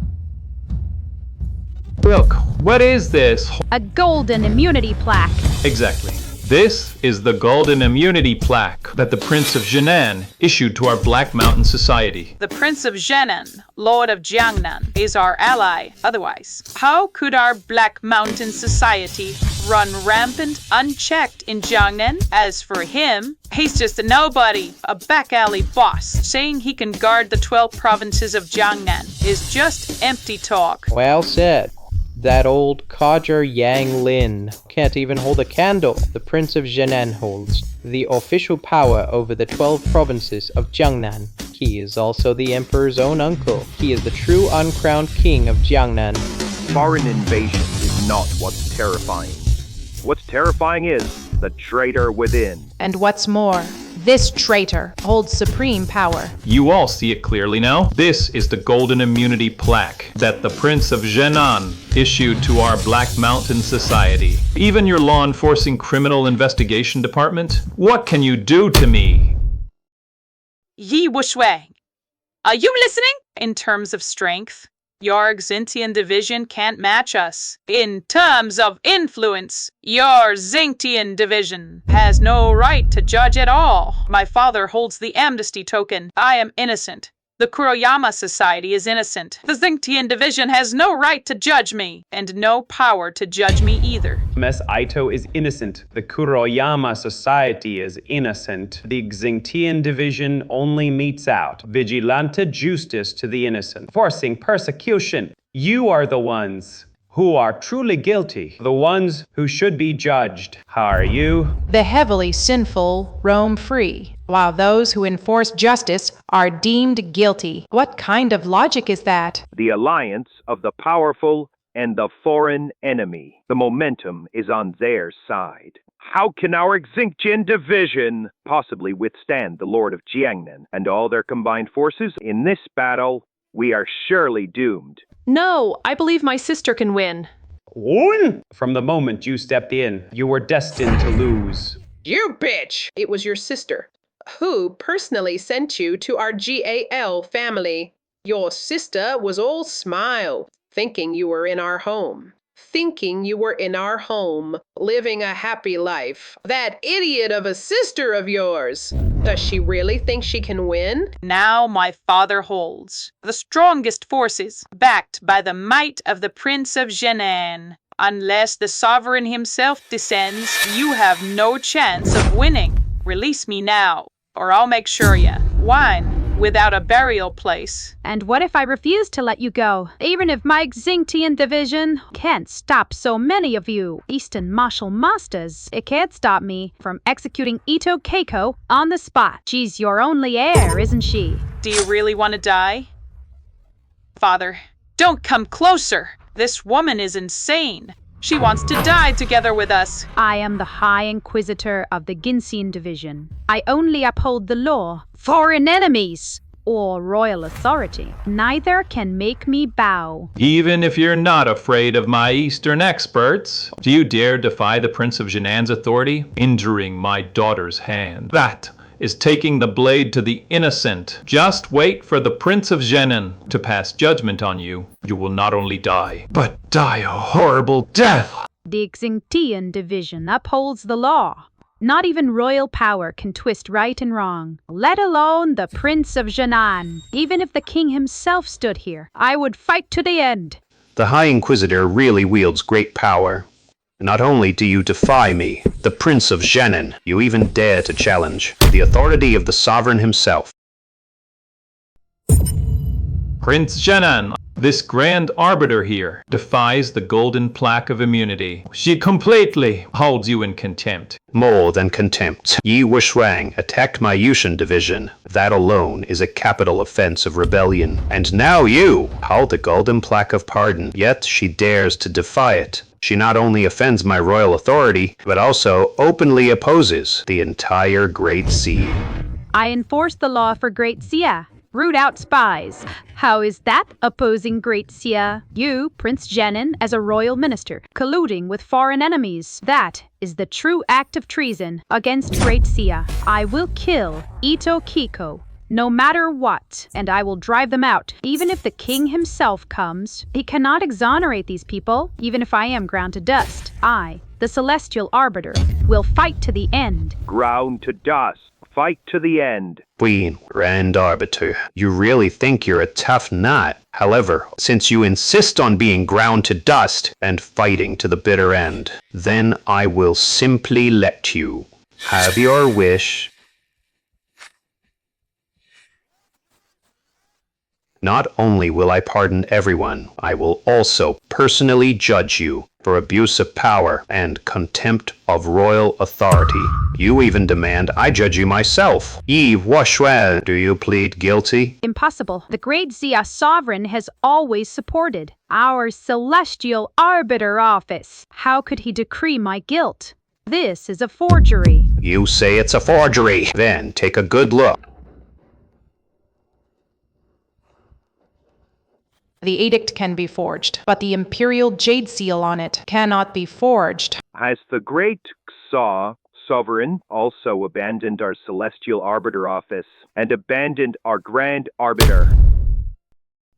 Look, what is this? A golden immunity plaque. Exactly. This is the golden immunity plaque that the Prince of Jinan issued to our Black Mountain Society. The Prince of Jinan, Lord of Jiangnan, is our ally. Otherwise, how could our Black Mountain Society run rampant, unchecked in Jiangnan? As for him, he's just a nobody, a back alley boss. Saying he can guard the 12 provinces of Jiangnan is just empty talk. Well said. That old codger Yang Lin can't even hold a candle. The Prince of Jinan holds the official power over the 12 provinces of Jiangnan. He is also the Emperor's own uncle. He is the true uncrowned king of Jiangnan. Foreign invasion is not what's terrifying. What's terrifying is the traitor within. And what's more, this traitor holds supreme power. You all see it clearly now. This is the golden immunity plaque that the Prince of Jinan issued to our Black Mountain Society. Even your law enforcing criminal investigation department? What can you do to me? Yi Wushuang, are you listening? In terms of strength, your Xintian division can't match us. In terms of influence, your Xintian division has no right to judge at all. My father holds the amnesty token. I am innocent. The Kuroyama Society is innocent. The Xintian division has no right to judge me, and no power to judge me either. Ms. Ito is innocent. The Kuroyama Society is innocent. The Xintian division only metes out vigilante justice to the innocent, forcing persecution. You are the ones who are truly guilty, the ones who should be judged. How are you? The heavily sinful roam free, while those who enforce justice are deemed guilty. What kind of logic is that? The alliance of the powerful and the foreign enemy. The momentum is on their side. How can our Xintian division possibly withstand the Lord of Jiangnan and all their combined forces? In this battle, we are surely doomed. No, I believe my sister can win. Win? From the moment you stepped in, you were destined to lose. You bitch! It was your sister, who personally sent you to our GAL family. Your sister was all smile, thinking you were in our home. Thinking you were in our home, living a happy life. That idiot of a sister of yours! Does she really think she can win? Now my father holds the strongest forces, backed by the might of the Prince of Jinan. Unless the sovereign himself descends, you have no chance of winning. Release me now, or I'll make sure ya wine without a burial place. And what if I refuse to let you go? Even if my Xintian division can't stop so many of you Eastern martial masters, it can't stop me from executing Ito Keiko on the spot. She's your only heir, isn't she? Do you really want to die? Father, don't come closer. This woman is insane. She wants to die together with us. I am the High Inquisitor of the Ginsian Division. I only uphold the law. Foreign enemies or royal authority, neither can make me bow. Even if you're not afraid of my Eastern experts, do you dare defy the Prince of Jinan's authority, injuring my daughter's hand? That is taking the blade to the innocent. Just wait for the Prince of Jinan to pass judgment on you. You will not only die, but die a horrible death. The Xintian Division upholds the law. Not even royal power can twist right and wrong, let alone the Prince of Jinan. Even if the king himself stood here, I would fight to the end. The High Inquisitor really wields great power. Not only do you defy me, the Prince of Jinan, you even dare to challenge the authority of the sovereign himself. Prince Jinan, this grand arbiter here, defies the golden plaque of immunity. She completely holds you in contempt. More than contempt. Yi Wushuang attacked my Yushan division. That alone is a capital offense of rebellion. And now you hold the golden plaque of pardon, yet she dares to defy it. She not only offends my royal authority, but also openly opposes the entire Great Sea. I enforce the law for Great Xia. Root out spies. How is that opposing Great Xia? You, Prince Jinan, as a royal minister, colluding with foreign enemies. That is the true act of treason against Great Xia. I will kill Ito Keiko no matter what, and I will drive them out. Even if the king himself comes, he cannot exonerate these people, even if I am ground to dust. I, the celestial arbiter, will fight to the end. Ground to dust. Fight to the end. Queen, Grand Arbiter, you really think you're a tough nut. However, since you insist on being ground to dust and fighting to the bitter end, then I will simply let you have your wish. Not only will I pardon everyone, I will also personally judge you for abuse of power and contempt of royal authority. You even demand I judge you myself. Yves Washwell, do you plead guilty? Impossible. The great Zia sovereign has always supported our celestial arbiter office. How could he decree my guilt? This is a forgery. You say it's a forgery. Then take a good look. The edict can be forged, but the imperial jade seal on it cannot be forged. Has the great Xa sovereign also abandoned our celestial arbiter office and abandoned our grand arbiter?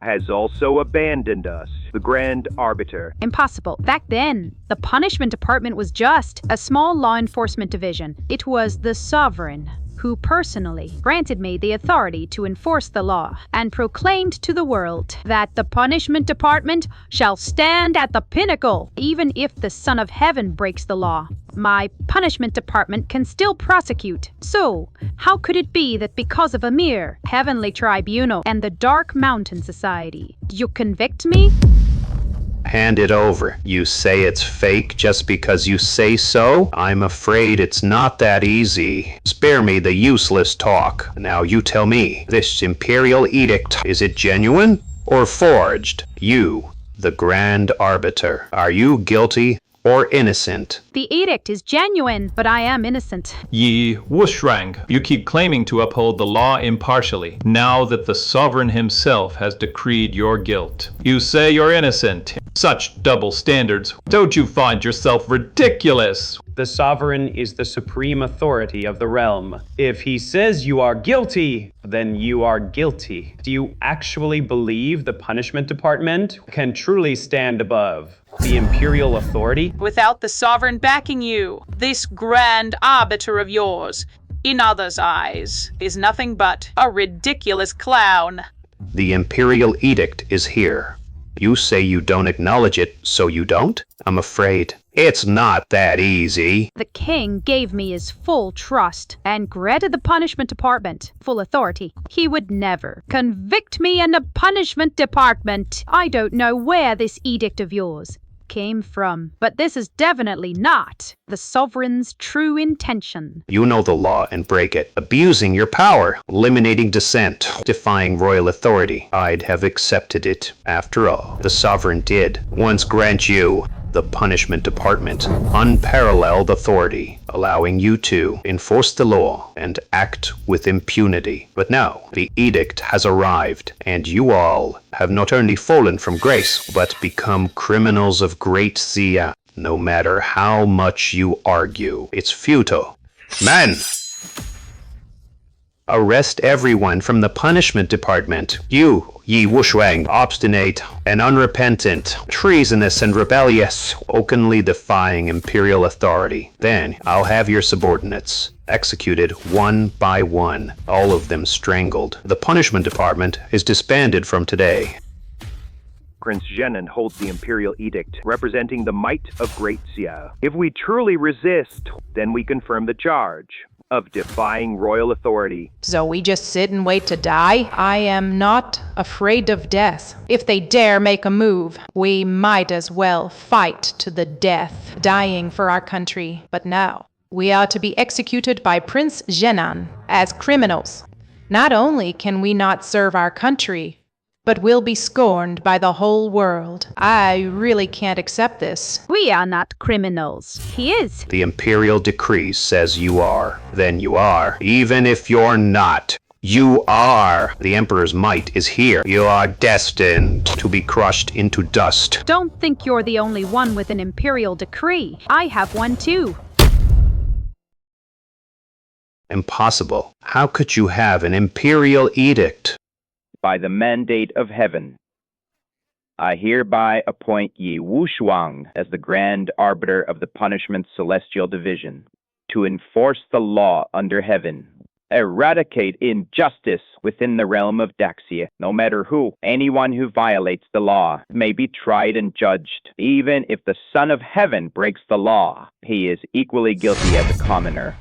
Has also abandoned us, the grand arbiter. Impossible. Back then, the punishment department was just a small law enforcement division. It was the sovereign who personally granted me the authority to enforce the law and proclaimed to the world that the punishment department shall stand at the pinnacle, even if the Son of Heaven breaks the law. My punishment department can still prosecute. So, how could it be that because of a mere heavenly tribunal and the Dark Mountain Society, you convict me? Hand it over. You say it's fake just because you say so? I'm afraid it's not that easy. Spare me the useless talk. Now you tell me, this imperial edict, is it genuine or forged? You, the Grand Arbiter, are you guilty or innocent? The edict is genuine, but I am innocent. Yi Wushrang, you keep claiming to uphold the law impartially, now that the sovereign himself has decreed your guilt. You say you're innocent. Such double standards. Don't you find yourself ridiculous? The sovereign is the supreme authority of the realm. If he says you are guilty, then you are guilty. Do you actually believe the punishment department can truly stand above the imperial authority? Without the sovereign backing you, this grand arbiter of yours, in others' eyes, is nothing but a ridiculous clown. The imperial edict is here. You say you don't acknowledge it, so you don't? I'm afraid it's not that easy. The king gave me his full trust and granted the punishment department full authority. He would never convict me in the punishment department. I don't know where this edict of yours came from, but this is definitely not the sovereign's true intention. You know the law and break it, abusing your power, eliminating dissent, defying royal authority. I'd have accepted it. After all, the sovereign did once grant you, the punishment department, unparalleled authority, allowing you to enforce the law and act with impunity. But now, the edict has arrived, and you all have not only fallen from grace, but become criminals of great Zia. No matter how much you argue, it's futile. Men! Arrest everyone from the punishment department. You, Yi Wushuang, obstinate and unrepentant, treasonous and rebellious, openly defying imperial authority. Then I'll have your subordinates executed one by one, all of them strangled. The punishment department is disbanded from today. Prince Zhenan holds the imperial edict, representing the might of Great Xia. If we truly resist, then we confirm the charge of defying royal authority. So we just sit and wait to die? I am not afraid of death. If they dare make a move, we might as well fight to the death, dying for our country. But now, we are to be executed by Prince Zhenan as criminals. Not only can we not serve our country, but will be scorned by the whole world. I really can't accept this. We are not criminals. He is. The imperial decree says you are. Then you are. Even if you're not, you are. The emperor's might is here. You are destined to be crushed into dust. Don't think you're the only one with an imperial decree. I have one too. Impossible. How could you have an imperial edict? By the mandate of heaven, I hereby appoint Yi Wushuang as the Grand Arbiter of the Punishment Celestial Division, to enforce the law under heaven, eradicate injustice within the realm of Daxia. No matter who, anyone who violates the law may be tried and judged. Even if the Son of Heaven breaks the law, he is equally guilty as a commoner.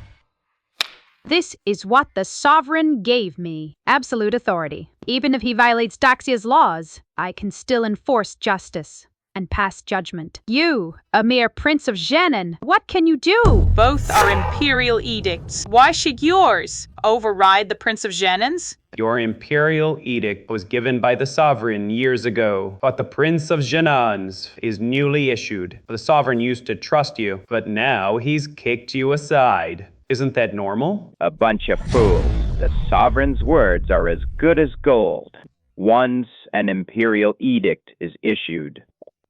This is what the sovereign gave me. Absolute authority. Even if he violates Daxia's laws, I can still enforce justice and pass judgment. You, a mere prince of Zhenan, what can you do? Both are imperial edicts. Why should yours override the Prince of Zhenan's? Your imperial edict was given by the sovereign years ago, but the Prince of Zhenan's is newly issued. The sovereign used to trust you, but now he's kicked you aside. Isn't that normal? A bunch of fools. The sovereign's words are as good as gold. Once an imperial edict is issued,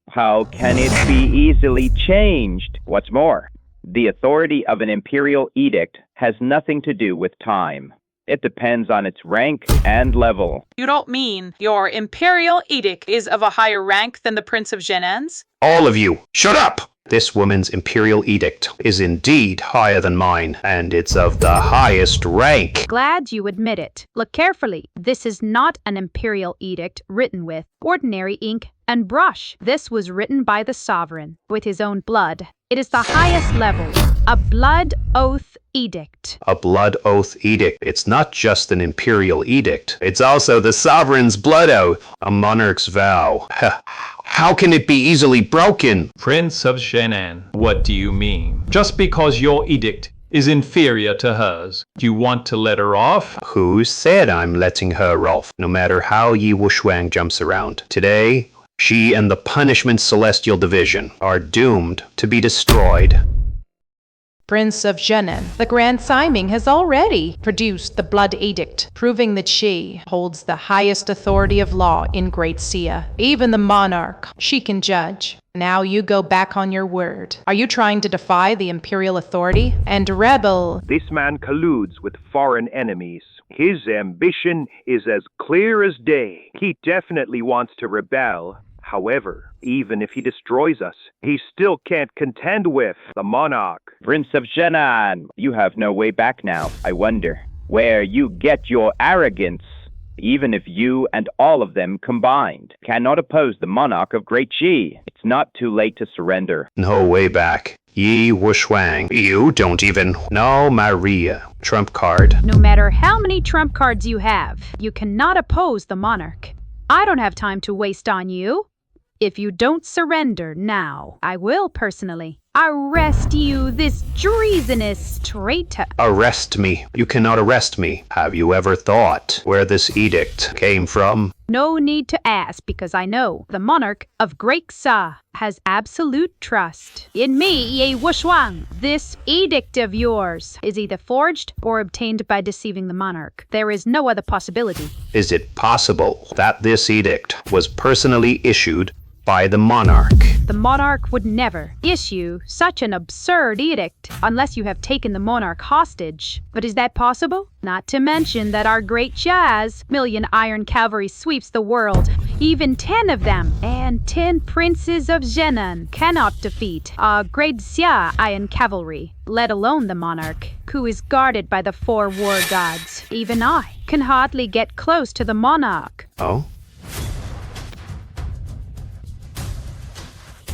how can it be easily changed? What's more, the authority of an imperial edict has nothing to do with time. It depends on its rank and level. You don't mean your imperial edict is of a higher rank than the Prince of Zhenan's? All of you, shut up! This woman's imperial edict is indeed higher than mine, and it's of the highest rank. Glad you admit it. Look carefully. This is not an imperial edict written with ordinary ink and brush. This was written by the sovereign with his own blood. It is the highest level. A blood oath edict. A blood oath edict. It's not just an imperial edict. It's also the sovereign's blood oath, a monarch's vow. How can it be easily broken? Prince of Zhenan, what do you mean? Just because your edict is inferior to hers, you want to let her off? Who said I'm letting her off? No matter how Yi Wushuang jumps around. Today, she and the Punishment Celestial Division are doomed to be destroyed. Prince of Zhenan, the Grand Siming has already produced the Blood Edict, proving that she holds the highest authority of law in Great Sia. Even the monarch, she can judge. Now you go back on your word. Are you trying to defy the imperial authority and rebel? This man colludes with foreign enemies. His ambition is as clear as day. He definitely wants to rebel. However, even if he destroys us, he still can't contend with the monarch. Prince of Zhenan, you have no way back now. I wonder where you get your arrogance. Even if you and all of them combined cannot oppose the monarch of Great Xi, it's not too late to surrender. No way back. Yi Wushuang, you don't even know Maria. Trump card. No matter how many trump cards you have, you cannot oppose the monarch. I don't have time to waste on you. If you don't surrender now, I will personally arrest you, this treasonous traitor. Arrest me. You cannot arrest me. Have you ever thought where this edict came from? No need to ask, because I know the monarch of Great Xa has absolute trust in me, Yi Wushuang. This edict of yours is either forged or obtained by deceiving the monarch. There is no other possibility. Is it possible that this edict was personally issued by the monarch? The monarch would never issue such an absurd edict unless you have taken the monarch hostage. But is that possible? Not to mention that our great Xia's million iron cavalry sweeps the world. Even 10 of them and 10 princes of Zhenan cannot defeat our great Xia iron cavalry, let alone the monarch, who is guarded by the 4 war gods. Even I can hardly get close to the monarch. Oh?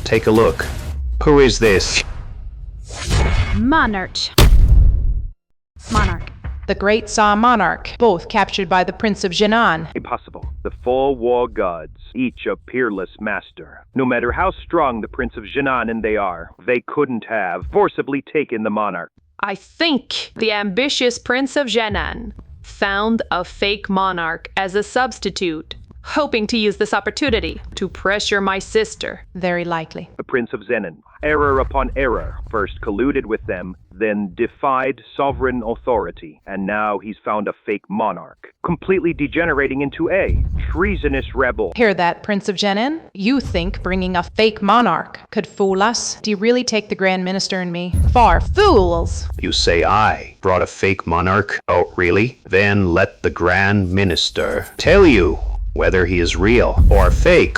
Take a look. Who is this? Monarch. The Great Xa monarch, both captured by the Prince of Zhenan. Impossible. The 4 war gods, each a peerless master. No matter how strong the Prince of Zhenan and they are, they couldn't have forcibly taken the monarch. I think the ambitious Prince of Zhenan found a fake monarch as a substitute, hoping to use this opportunity to pressure my sister. Very likely. The Prince of Zhenan, error upon error, first colluded with them, then defied sovereign authority, and now he's found a fake monarch, completely degenerating into a treasonous rebel. Hear that, Prince of Jenin? You think bringing a fake monarch could fool us? Do you really take the Grand Minister and me? Far fools! You say I brought a fake monarch? Oh, really? Then let the Grand Minister tell you whether he is real or fake.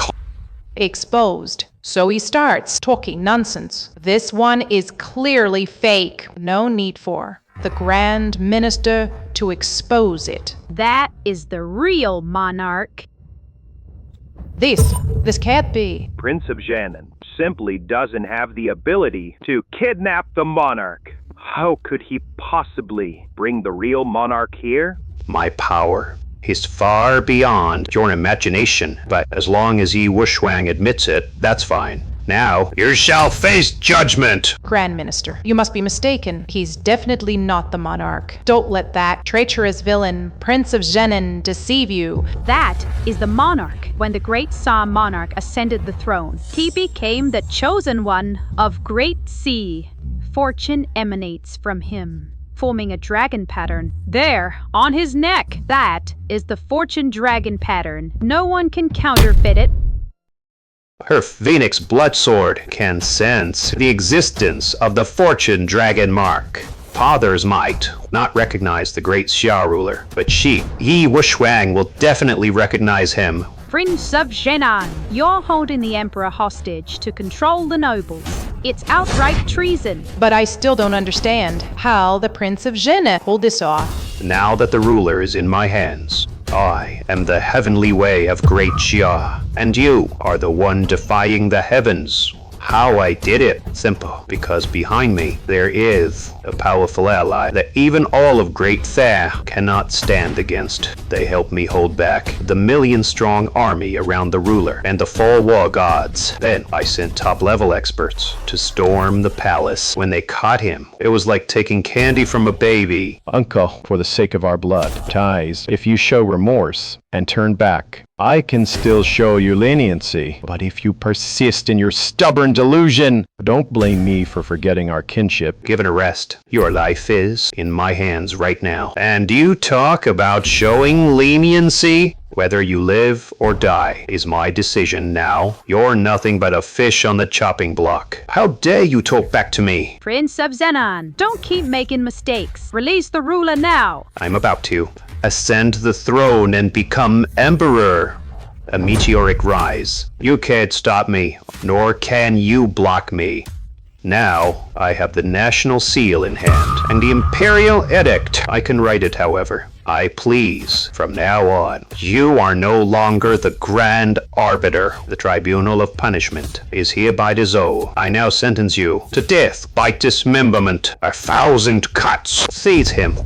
Exposed. So he starts talking nonsense. This one is clearly fake. No need for the Grand Minister to expose it. That is the real monarch. This can't be. Prince of Jenin simply doesn't have the ability to kidnap the monarch. How could he possibly bring the real monarch here? My power is far beyond your imagination, but as long as Yi Wushwang admits it, that's fine. Now, you shall face judgment! Grand Minister, you must be mistaken. He's definitely not the monarch. Don't let that treacherous villain, Prince of Jenin, deceive you. That is the monarch. When the great Sa monarch ascended the throne, he became the chosen one of Great Sea. Fortune emanates from him, forming a dragon pattern there on his neck. That is the fortune dragon pattern. No one can counterfeit it. Her Phoenix blood sword can sense the existence of the fortune dragon mark. Fathers might not recognize the great Xia ruler, but she, Yi Wushwang, will definitely recognize him. Prince of Jenin, you're holding the Emperor hostage to control the nobles. It's outright treason. But I still don't understand how the Prince of Jenin pulled this off. Now that the ruler is in my hands, I am the heavenly way of great Xia, and you are the one defying the heavens. How I did it? Simple, because behind me there is a powerful ally that even all of Great Thair cannot stand against. They help me hold back the million-strong army around the ruler and the 4 war gods. Then I sent top-level experts to storm the palace. When they caught him, it was like taking candy from a baby. Uncle, for the sake of our blood ties, if you show remorse and turn back, I can still show you leniency. But if you persist in your stubborn delusion, don't blame me for forgetting our kinship. Give it a rest. Your life is in my hands right now. And you talk about showing leniency? Whether you live or die is my decision now. You're nothing but a fish on the chopping block. How dare you talk back to me? Prince of Jenin, don't keep making mistakes. Release the ruler now. I'm about to ascend the throne and become emperor. A meteoric rise. You can't stop me, nor can you block me. Now, I have the national seal in hand, and the imperial edict. I can write it, however I please. From now on, you are no longer the grand arbiter. The tribunal of punishment is hereby dissolved. I now sentence you to death by dismemberment. 1,000 cuts. Seize him.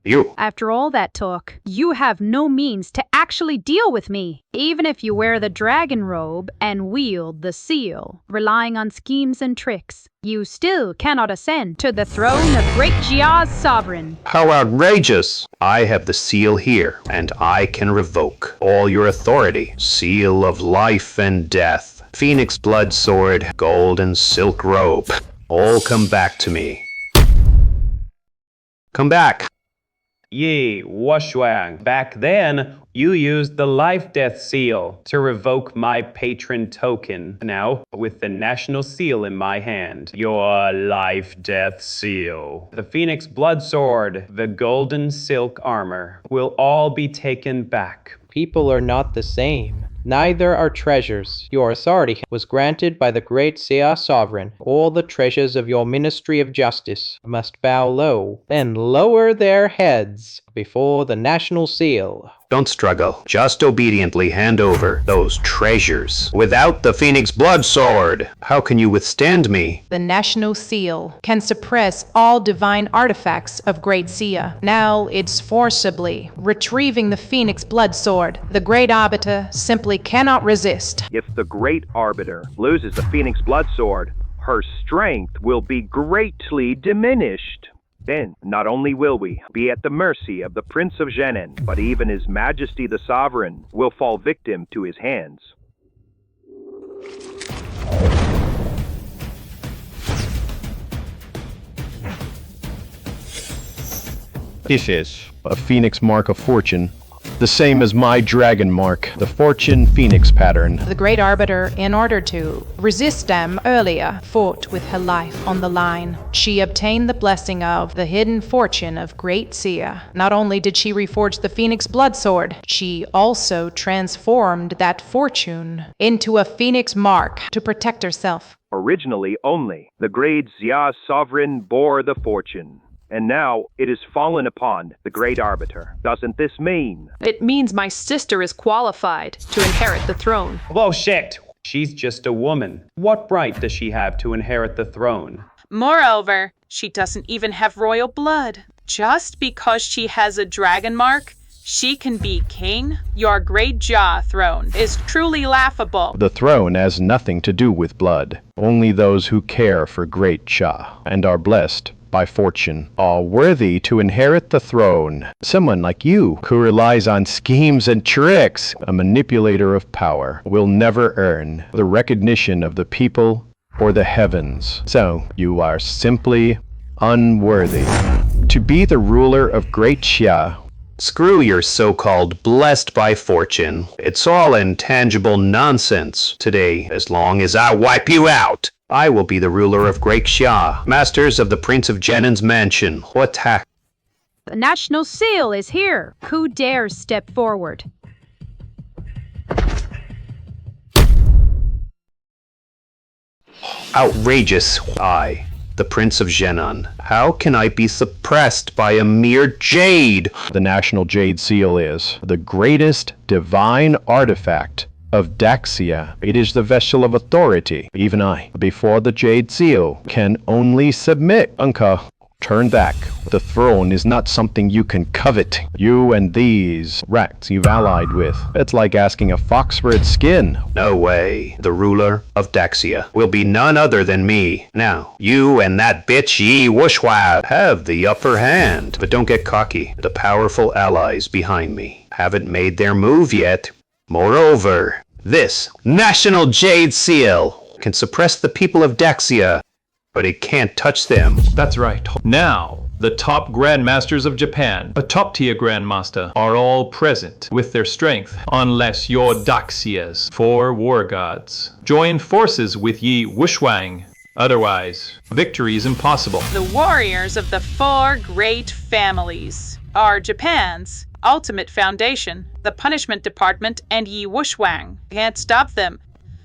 You. After all that talk, you have no means to actually deal with me. Even if you wear the dragon robe and wield the seal, relying on schemes and tricks, you still cannot ascend to the throne of Great Xia's sovereign. How outrageous! I have the seal here, and I can revoke all your authority. Seal of life and death, Phoenix blood sword, golden silk robe. All come back to me. Come back. Yi Wushwang, back then, you used the life-death seal to revoke my patron token. Now, with the national seal in my hand, your life-death seal, the Phoenix blood sword, the golden silk armor, will all be taken back. People are not the same. Neither are treasures. Your authority was granted by the great Xia sovereign. All the treasures of your Ministry of Justice must bow low, then lower their heads before the national seal. Don't struggle. Just obediently hand over those treasures. Without the Phoenix blood sword, how can you withstand me? The national seal can suppress all divine artifacts of Great Xia. Now it's forcibly retrieving the Phoenix blood sword. The great arbiter simply cannot resist. If the great arbiter loses the Phoenix blood sword, her strength will be greatly diminished. Then, not only will we be at the mercy of the Prince of Jenin, but even His Majesty the Sovereign will fall victim to his hands. This is a phoenix mark of fortune, the same as my dragon mark, the fortune phoenix pattern. The Great Arbiter, in order to resist them earlier, fought with her life on the line. She obtained the blessing of the hidden fortune of Great Seer. Not only did she reforge the Phoenix Blood Sword, she also transformed that fortune into a phoenix mark to protect herself. Originally only the great Xia sovereign bore the fortune, and now it is fallen upon the Great Arbiter. Doesn't this mean? It means my sister is qualified to inherit the throne. Bullshit! She's just a woman. What right does she have to inherit the throne? Moreover, she doesn't even have royal blood. Just because she has a dragon mark, she can be king? Your great jaw throne is truly laughable. The throne has nothing to do with blood. Only those who care for Great Cha and are blessed by fortune are worthy to inherit the throne. Someone like you, who relies on schemes and tricks, a manipulator of power, will never earn the recognition of the people or the heavens. So you are simply unworthy to be the ruler of Great Xia. Screw your so-called blessed by fortune. It's all intangible nonsense. Today, as long as I wipe you out, I will be the ruler of Great Xia, masters of the Prince of Jenan's mansion. What heck? The national seal is here. Who dares step forward? Outrageous. I, the Prince of Jenan. How can I be suppressed by a mere jade? The National Jade Seal is the greatest divine artifact of Daxia. It is the vessel of authority. Even I, before the Jade Seal, can only submit. Unka, turn back. The throne is not something you can covet. You and these rats you've allied with. It's like asking a fox for its skin. No way. The ruler of Daxia will be none other than me. Now, you and that bitch Yi Wushua have the upper hand. But don't get cocky. The powerful allies behind me haven't made their move yet. Moreover, this National Jade Seal can suppress the people of Daxia, but it can't touch them. That's right. Now, the top grandmasters of Japan, a top-tier grandmaster, are all present with their strength, unless your Daxia's 4 war gods join forces with Yi Wushwang. Otherwise, victory is impossible. The warriors of the 4 great families are Japan's ultimate foundation, the punishment department, and Yi Wushwang. Can't stop them.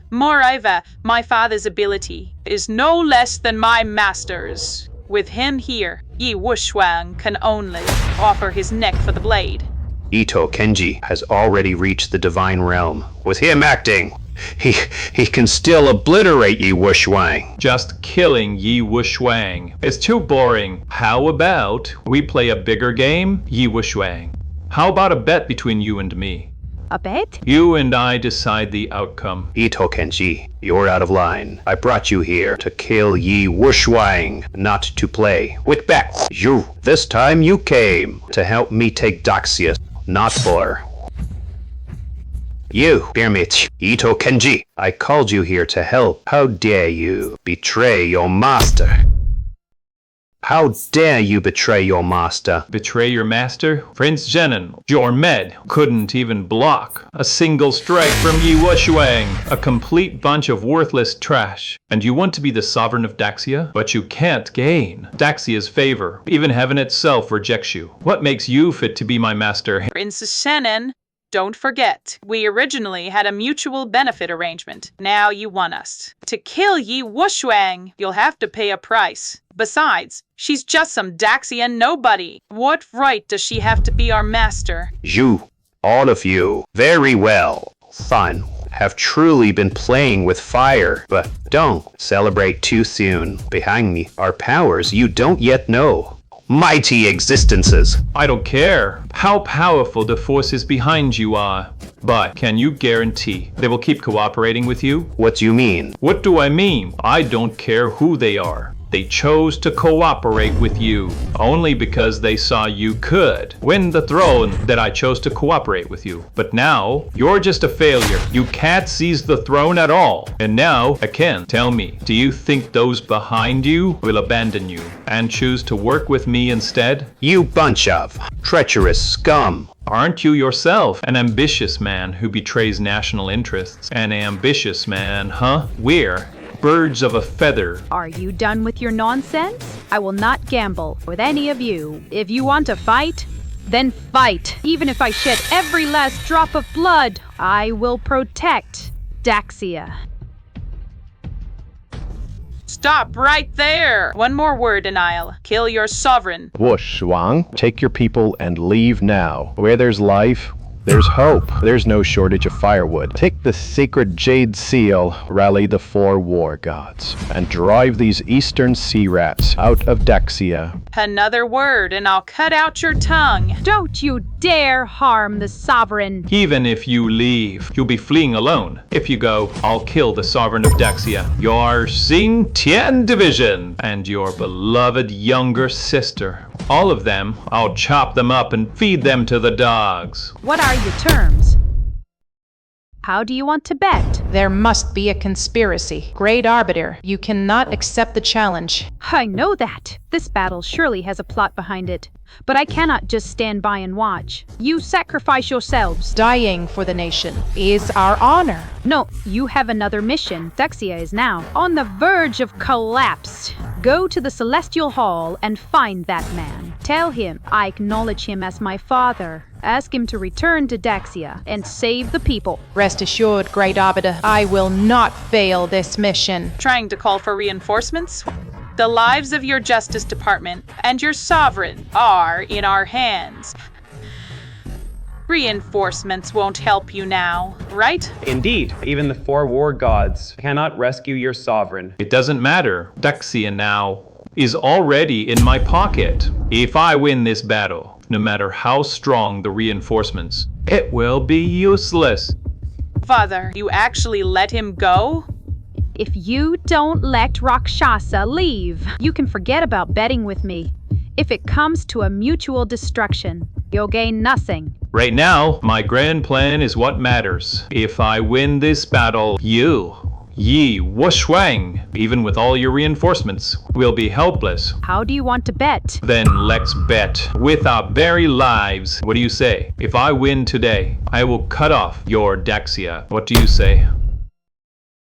Moreover, my father's ability is no less than my master's. With him here, Yi Wushwang can only offer his neck for the blade. Ito Kenji has already reached the divine realm. With him acting, he can still obliterate Yi Wushwang. Just killing Yi Wushwang is too boring. How about we play a bigger game, Yi Wushwang? How about a bet between you and me? A bet? You and I decide the outcome. Ito Kenji, you're out of line. I brought you here to kill Yi Wushwang, not to play. With back, you. This time you came to help me take Daxia, not for you. Dear mate, Ito Kenji, I called you here to help. How dare you betray your master? How dare you betray your master? Betray your master? Prince Jenan, your med, couldn't even block a single strike from Yi Wushwang, a complete bunch of worthless trash. And you want to be the sovereign of Daxia? But you can't gain Daxia's favor. Even heaven itself rejects you. What makes you fit to be my master? Princess Shenan, don't forget, we originally had a mutual benefit arrangement. Now you want us. To kill Yi Wushwang, you'll have to pay a price. Besides, she's just some Daxian nobody. What right does she have to be our master? You, all of you, very well. Fun. Have truly been playing with fire, but don't celebrate too soon. Behind me are powers you don't yet know. Mighty existences. I don't care how powerful the forces behind you are, but can you guarantee they will keep cooperating with you? What do you mean? What do I mean? I don't care who they are. They chose to cooperate with you only because they saw you could win the throne that I chose to cooperate with you. But now, you're just a failure. You can't seize the throne at all. And now, again, tell me, do you think those behind you will abandon you and choose to work with me instead? You bunch of treacherous scum. Aren't you yourself an ambitious man who betrays national interests? An ambitious man, huh? We're birds of a feather. Are you done with your nonsense? I will not gamble with any of you. If you want to fight, then fight. Even if I shed every last drop of blood, I will protect Daxia. Stop right there! One more word and I'll kill your sovereign. Wush, Wang, take your people and leave now. Where there's life, there's hope. There's no shortage of firewood. Take the sacred jade seal, rally the 4 war gods, and drive these eastern sea rats out of Daxia. Another word and I'll cut out your tongue. Don't you dare harm the sovereign. Even if you leave, you'll be fleeing alone. If you go, I'll kill the sovereign of Daxia, your Xing Tian division, and your beloved younger sister. All of them, I'll chop them up and feed them to the dogs. What are your terms? How do you want to bet? There must be a conspiracy. Great Arbiter, you cannot accept the challenge. I know that. This battle surely has a plot behind it. But I cannot just stand by and watch. You sacrifice yourselves. Dying for the nation is our honor. No, you have another mission. Daxia is now on the verge of collapse. Go to the Celestial Hall and find that man. Tell him I acknowledge him as my father. Ask him to return to Daxia and save the people. Rest assured, Great Arbiter, I will not fail this mission. Trying to call for reinforcements? The lives of your Justice Department and your sovereign are in our hands. Reinforcements won't help you now, right? Indeed, even the 4 war gods cannot rescue your sovereign. It doesn't matter. Daxia now is already in my pocket. If I win this battle, no matter how strong the reinforcements, it will be useless. Father, you actually let him go? If you don't let Rakshasa leave, you can forget about betting with me. If it comes to a mutual destruction, you'll gain nothing. Right now, my grand plan is what matters. If I win this battle, you, Yi Wushwang, even with all your reinforcements, will be helpless. How do you want to bet? Then let's bet with our very lives. What do you say? If I win today, I will cut off your Daxia. What do you say?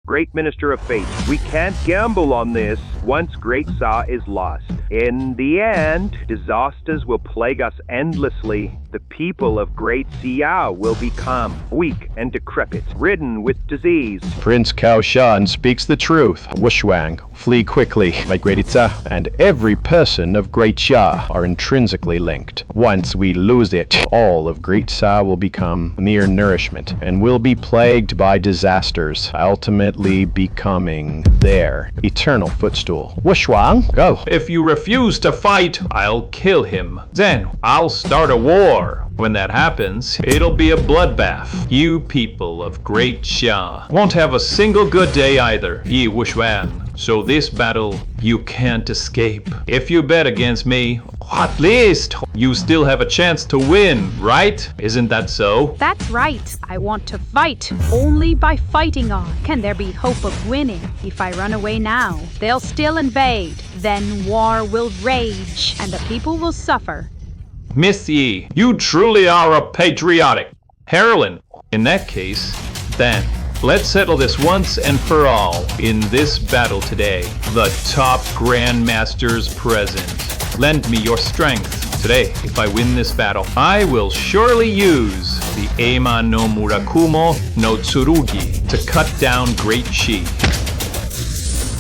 Great Minister of Fate, we can't gamble on this once Great Sa is lost. In the end, disasters will plague us endlessly. The people of Great Xiao will become weak and decrepit, ridden with disease. Prince Cao Shan speaks the truth. Wushwang, flee quickly. My Great Itza and every person of Great Xia are intrinsically linked. Once we lose it, all of Great Xia will become mere nourishment and will be plagued by disasters, ultimately becoming their eternal footstool. Wushwang, go. If you refuse to fight, I'll kill him. Then I'll start a war. When that happens, it'll be a bloodbath. You people of Great Xia won't have a single good day either, Yi Wushwan. So this battle, you can't escape. If you bet against me, at least you still have a chance to win, right? Isn't that so? That's right. I want to fight. Only by fighting on can there be hope of winning. If I run away now, they'll still invade. Then war will rage, and the people will suffer. Miss Yi, you truly are a patriotic heroine. In that case, then, let's settle this once and for all in this battle today. The top Grandmasters present. Lend me your strength. Today, if I win this battle, I will surely use the Eima no Murakumo no Tsurugi to cut down Great Shi.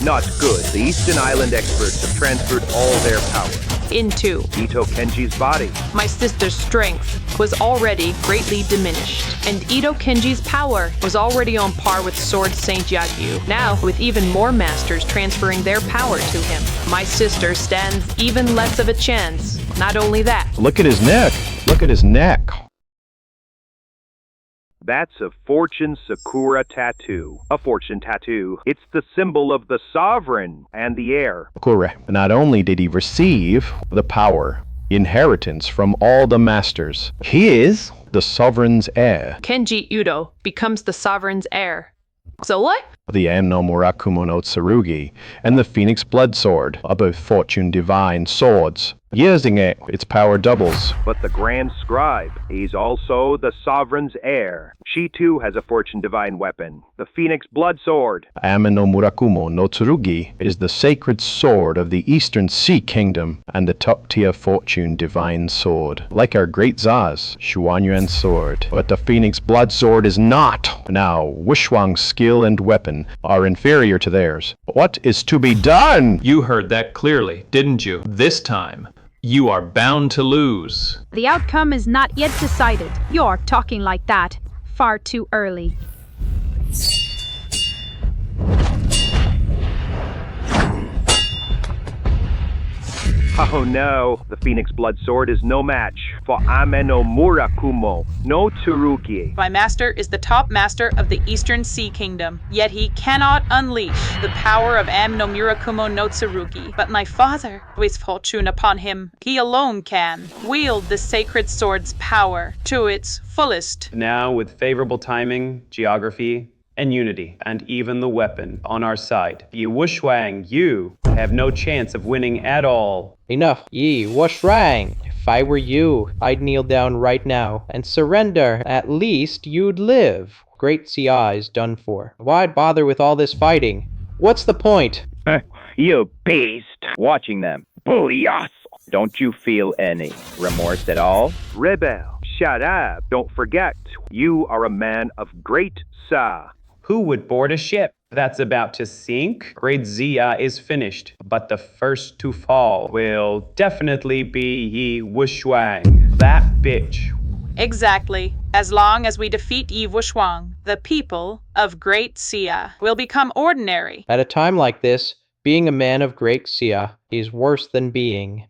Not good. The Eastern Island experts have transferred all their power into Ito Kenji's body. My sister's strength was already greatly diminished, and Ito Kenji's power was already on par with Sword Saint Yagyu. Now, with even more masters transferring their power to him, my sister stands even less of a chance. Not only that, Look at his neck. Look at his neck. That's a fortune sakura tattoo. A fortune tattoo. It's the symbol of the sovereign and the heir. Correct. Not only did he receive the power, inheritance from all the masters, he is the sovereign's heir. Kenji Udo becomes the sovereign's heir. So what? The Amno Murakumo no Tsurugi and the Phoenix Blood Sword are both fortune divine swords. Using it, its power doubles. But the Grand Scribe, he's also the sovereign's heir. She too has a fortune divine weapon, the Phoenix Blood Sword. Amno Murakumo no Tsurugi is the sacred sword of the Eastern Sea Kingdom and the top-tier fortune divine sword. Like our great Zaz, Xuanyuan sword. But the Phoenix Blood Sword is not. Now, Wushuang's skill and weapon are inferior to theirs. What is to be done? You heard that clearly, didn't you? This time, you are bound to lose. The outcome is not yet decided. You're talking like that far too early. Oh no, the Phoenix Blood Sword is no match for Ame no Murakumo no Tsurugi. My master is the top master of the Eastern Sea Kingdom, yet he cannot unleash the power of Am no Murakumo no Tsurugi. But my father, with fortune upon him, he alone can wield the sacred sword's power to its fullest. Now, with favorable timing, geography, and unity, and even the weapon on our side, Yi Wushuang, you have no chance of winning at all. Enough, Yi Wushuang. If I were you, I'd kneel down right now and surrender. At least you'd live. Great Xia is done for. Why'd bother with all this fighting? What's the point? You beast! Watching them. Booyah! Don't you feel any remorse at all? Rebel, shut up. Don't forget, you are a man of great Sa. Who would board a ship that's about to sink? Great Xia is finished, but the first to fall will definitely be Yi Wushuang. That bitch. Exactly. As long as we defeat Yi Wushuang, the people of Great Xia will become ordinary. At a time like this, being a man of Great Xia is worse than being.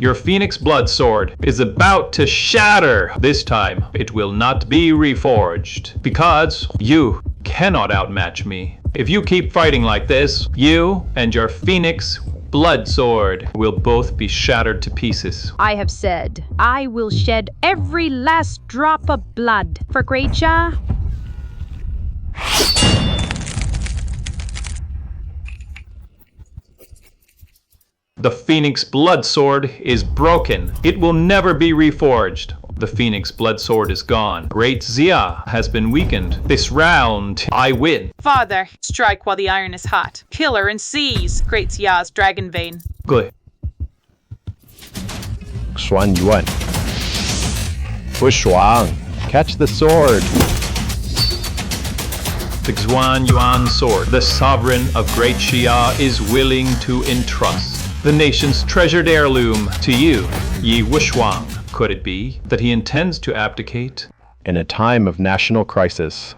Your Phoenix Blood Sword is about to shatter. This time, it will not be reforged, because you cannot outmatch me. If you keep fighting like this, you and your Phoenix Blood Sword will both be shattered to pieces. I have said, I will shed every last drop of blood for Great Xia. The Phoenix Blood Sword is broken. It will never be reforged. The Phoenix Blood Sword is gone. Great Xia has been weakened. This round, I win. Father, strike while the iron is hot. Kill her and seize Great Xia's dragon vein. Good. Xuanyuan. Wushuang, catch the sword. The Xuanyuan Sword, the sovereign of Great Xia, is willing to entrust the nation's treasured heirloom to you, Yi Wushuang. Could it be that he intends to abdicate? In a time of national crisis,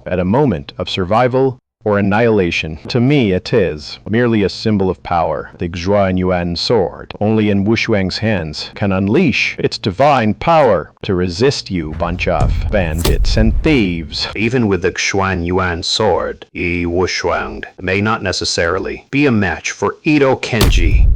at a moment of survival or annihilation, to me it is merely a symbol of power. The Xuanyuan sword, only in Wushuang's hands, can unleash its divine power to resist you, bunch of bandits and thieves. Even with the Xuanyuan sword, Yi Wushuang may not necessarily be a match for Ito Kenji.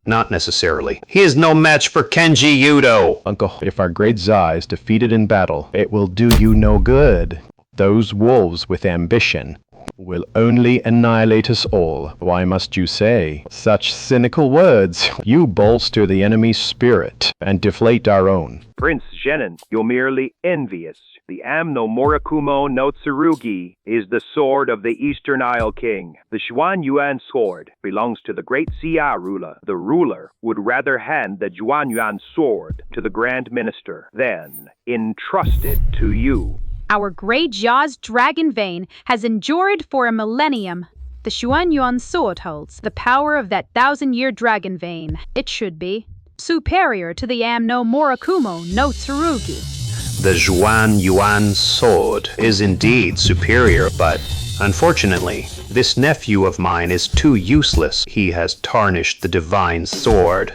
Not necessarily. He is no match for Kenji Udo. Uncle, if our great Xia is defeated in battle, it will do you no good. Those wolves with ambition will only annihilate us all. Why must you say such cynical words? You bolster the enemy's spirit and deflate our own. Prince Zenon, you're merely envious. The Amno Murakumo no Tsurugi is the sword of the Eastern Isle King. The Xuanyuan sword belongs to the Great Xia ruler. The ruler would rather hand the Xuanyuan sword to the Grand Minister than entrust it to you. Our Great Xia's dragon vein has endured for a millennium. The Xuanyuan sword holds the power of that 1,000-year dragon vein. It should be superior to the Amno Murakumo no Tsurugi. The Xuanyuan sword is indeed superior, but unfortunately, this nephew of mine is too useless. He has tarnished the divine sword.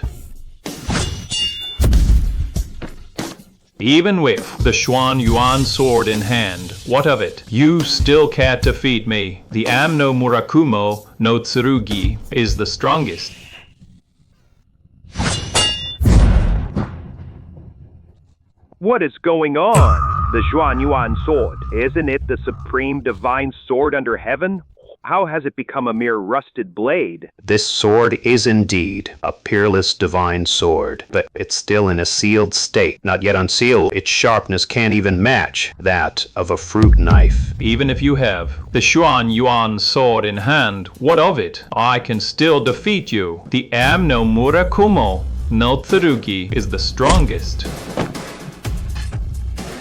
Even with the Xuan Yuan sword in hand, what of it? You still can't defeat me. The Amno Murakumo no Tsurugi is the strongest. What is going on? The Xuan Yuan sword, isn't it the supreme divine sword under heaven? How has it become a mere rusted blade? This sword is indeed a peerless divine sword, but it's still in a sealed state, not yet unsealed. Its sharpness can't even match that of a fruit knife. Even if you have the Xuan Yuan sword in hand, what of it? I can still defeat you. The Amno Murakumo no Tsurugi is the strongest.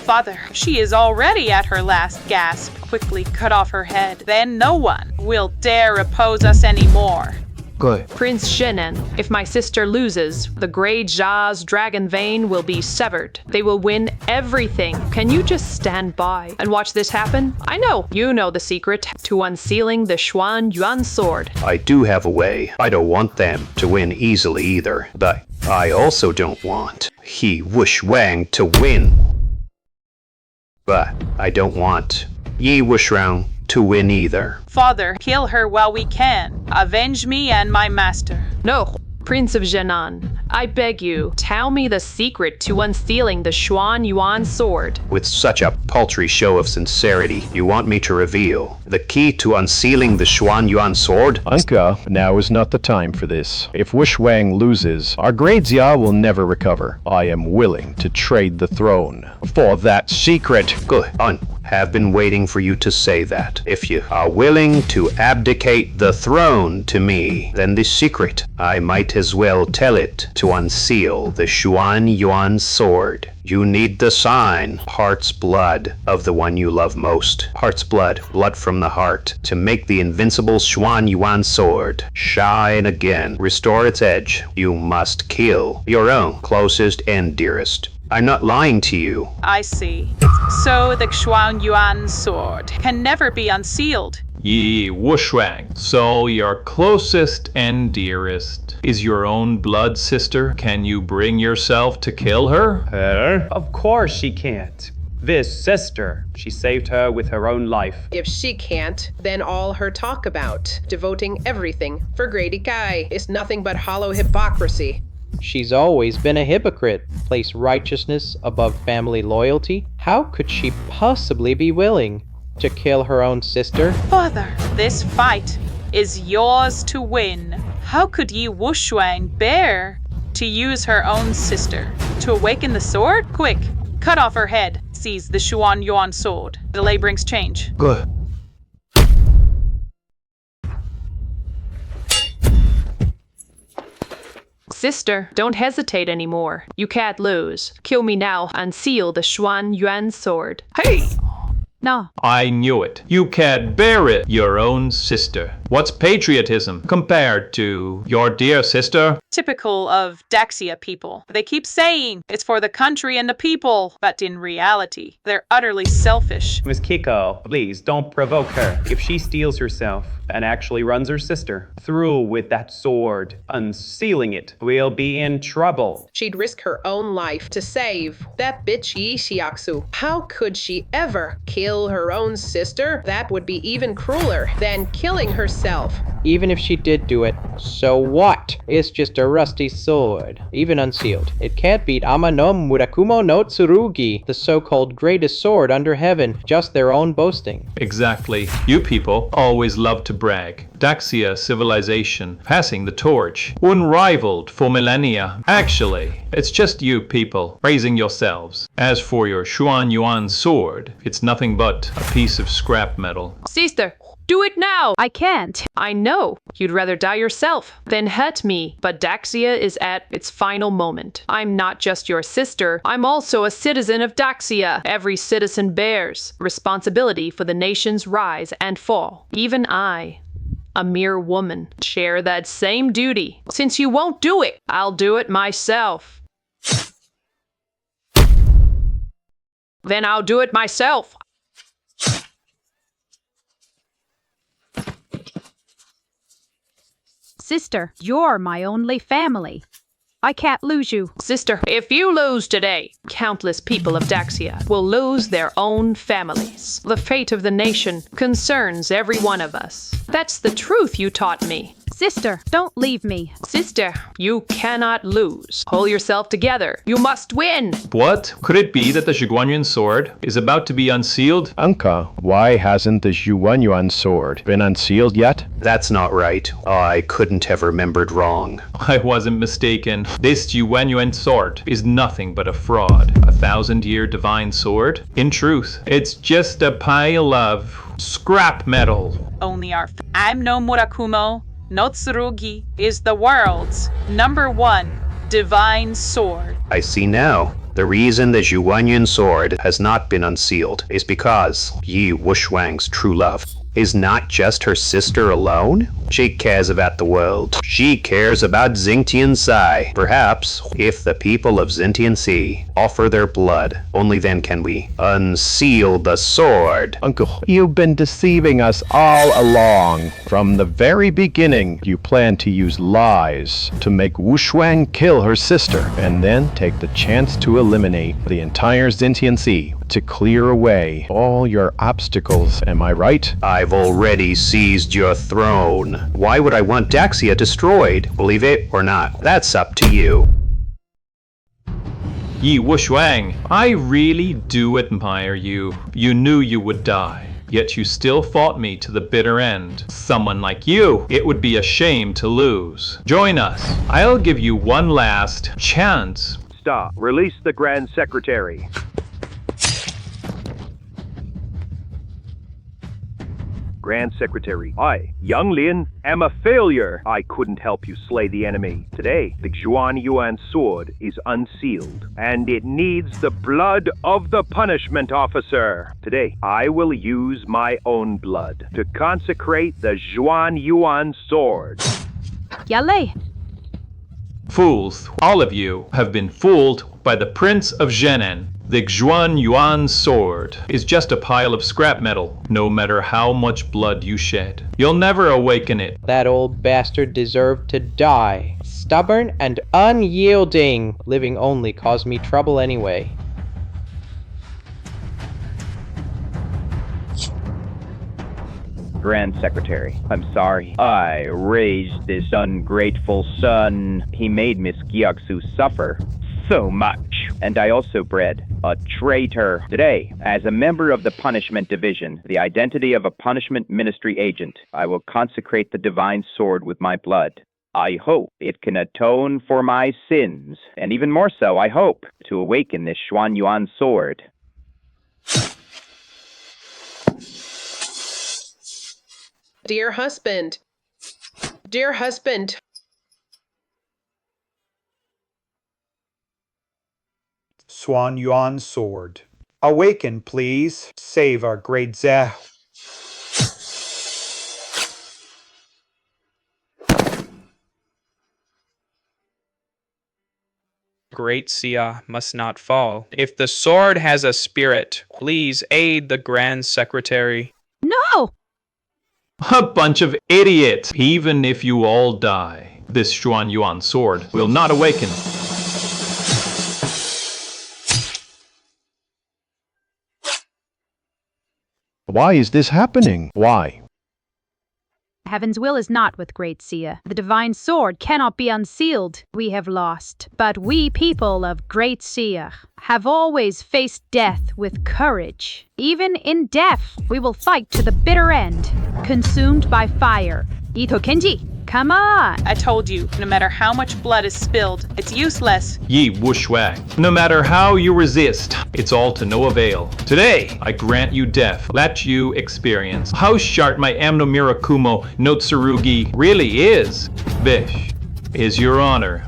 Father, she is already at her last gasp. Quickly cut off her head. Then no one will dare oppose us anymore. Good. Prince Shenan, if my sister loses, the Grey Ja's dragon vein will be severed. They will win everything. Can you just stand by and watch this happen? I know you know the secret to unsealing the Xuan Yuan sword. I do have a way. I don't want them to win easily either, but I also don't want He Wush Wang to win. But I don't want Yi Wushrang to win either. Father, kill her while we can. Avenge me and my master. No, Prince of Zhenan, I beg you, tell me the secret to unsealing the Xuan Yuan sword. With such a paltry show of sincerity, you want me to reveal the key to unsealing the Xuan Yuan sword? Anka, now is not the time for this. If Wush Wang loses, our great Xia will never recover. I am willing to trade the throne for that secret. Good. Have been waiting for you to say that. If you are willing to abdicate the throne to me, then the secret, I might as well tell it to unseal the Xuan Yuan sword. You need the sign, heart's blood, of the one you love most. Heart's blood, blood from the heart, to make the invincible Xuan Yuan sword shine again, restore its edge. You must kill your own closest and dearest. I'm not lying to you. I see. So the Xuan Yuan sword can never be unsealed. Yi Wushuang, so your closest and dearest is your own blood sister. Can you bring yourself to kill her? Her? Of course she can't. This sister, she saved her with her own life. If she can't, then all her talk about devoting everything for Grady Kai is nothing but hollow hypocrisy. She's always been a hypocrite. Place righteousness above family loyalty. How could she possibly be willing to kill her own sister? Father, this fight is yours to win. How could Yi Wushuang bear to use her own sister to awaken the sword? Quick, cut off her head. Seize the Xuan Yuan sword. Delay brings change. Good. Sister, don't hesitate anymore. You can't lose. Kill me now and seal the Xuan Yuan sword. Hey! No. I knew it. You can't bear it, your own sister. What's patriotism compared to your dear sister? Typical of Daxia people. They keep saying it's for the country and the people, but in reality, they're utterly selfish. Miss Kiko, please don't provoke her. If she steals herself and actually runs her sister through with that sword, unsealing it, we'll be in trouble. She'd risk her own life to save that bitch Yi Xiaoxu. How could she ever kill her own sister? That would be even crueler than killing herself. Even if she did do it, so what? It's just a rusty sword, even unsealed. It can't beat Amano Murakumo no Tsurugi, the so-called greatest sword under heaven, just their own boasting. Exactly. You people always love to brag. Daxia civilization, passing the torch, unrivaled for millennia. Actually, it's just you people praising yourselves. As for your Xuan Yuan sword, it's nothing but a piece of scrap metal. Sister, do it now! I can't. I know. You'd rather die yourself than hurt me. But Daxia is at its final moment. I'm not just your sister. I'm also a citizen of Daxia. Every citizen bears responsibility for the nation's rise and fall. Even I, a mere woman, share that same duty. Since you won't do it, I'll do it myself. Then I'll do it myself. Sister, you're my only family. I can't lose you. Sister, if you lose today, countless people of Daxia will lose their own families. The fate of the nation concerns every one of us. That's the truth you taught me. Sister, don't leave me. Sister, you cannot lose. Pull yourself together. You must win. What? Could it be that the Zhiguanyuan sword is about to be unsealed? Uncle, why hasn't the Zhuanyuan sword been unsealed yet? That's not right. I couldn't have remembered wrong. I wasn't mistaken. This Zhuanyuan sword is nothing but a fraud. A 1,000-year divine sword? In truth, it's just a pile of scrap metal. Only I'm no Murakumo. No Tsurugi is the world's #1 divine sword. I see now. The reason the Zhuanyuan sword has not been unsealed is because Yi Wushwang's true love is not just her sister alone. She cares about the world. She cares about Xingtian Sai. Perhaps, if the people of Xingtian Sea offer their blood, only then can we unseal the sword. Uncle, you've been deceiving us all along. From the very beginning, you planned to use lies to make Wushwang kill her sister, and then take the chance to eliminate the entire Xingtian Sea to clear away all your obstacles. Am I right? I've already seized your throne. Why would I want Daxia destroyed? Believe it or not, that's up to you. Yi Wushwang, I really do admire you. You knew you would die, yet you still fought me to the bitter end. Someone like you, it would be a shame to lose. Join us. I'll give you one last chance. Stop. Release the Grand Secretary. Grand Secretary, I, Yang Lin, am a failure. I couldn't help you slay the enemy. Today, the Zhuanyuan sword is unsealed, and it needs the blood of the punishment officer. Today, I will use my own blood to consecrate the Zhuanyuan sword. Yale. Fools, all of you have been fooled by the Prince of Zhenan. The Zhuanyuan sword is just a pile of scrap metal, no matter how much blood you shed. You'll never awaken it. That old bastard deserved to die. Stubborn and unyielding. Living only caused me trouble anyway. Grand Secretary, I'm sorry. I raised this ungrateful son. He made Miss Gyaksu suffer so much. And I also bred a traitor. Today, as a member of the Punishment Division, the identity of a Punishment Ministry agent, I will consecrate the divine sword with my blood. I hope it can atone for my sins, and even more so, I hope to awaken this Zhuanyuan sword. Dear husband. Dear husband. Zhuanyuan sword. Awaken, please. Save our great Zhe. Great Xia must not fall. If the sword has a spirit, please aid the Grand Secretary. No! A bunch of idiots! Even if you all die, this Zhuanyuan sword will not awaken. Why is this happening? Why? Heaven's will is not with Great Xia. The divine sword cannot be unsealed. We have lost. But we people of Great Xia have always faced death with courage. Even in death, we will fight to the bitter end. Consumed by fire. Ito Kenji, come on! I told you, no matter how much blood is spilled, it's useless. Yi Wushwang, no matter how you resist, it's all to no avail. Today, I grant you death. Let you experience how sharp my Amno Mirakumo no Tsurugi really is. Bish is your honor.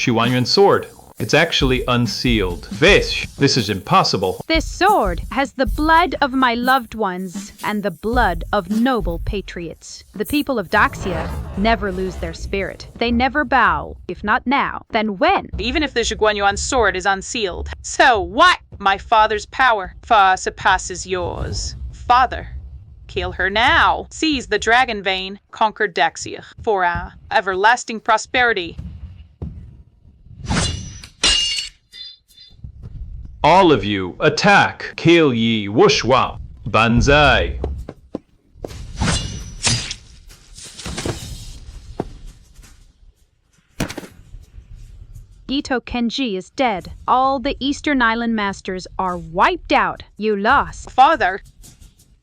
Zhuanyuan sword. It's actually unsealed. Vish, this is impossible. This sword has the blood of my loved ones and the blood of noble patriots. The people of Daxia never lose their spirit. They never bow. If not now, then when? Even if the Zhiguanyuan sword is unsealed. So what? My father's power far surpasses yours. Father, kill her now. Seize the dragon vein, conquer Daxia for our everlasting prosperity. All of you, attack! Kill ye Wushwa! Banzai! Ito Kenji is dead. All the Eastern Island masters are wiped out. You lost. Father!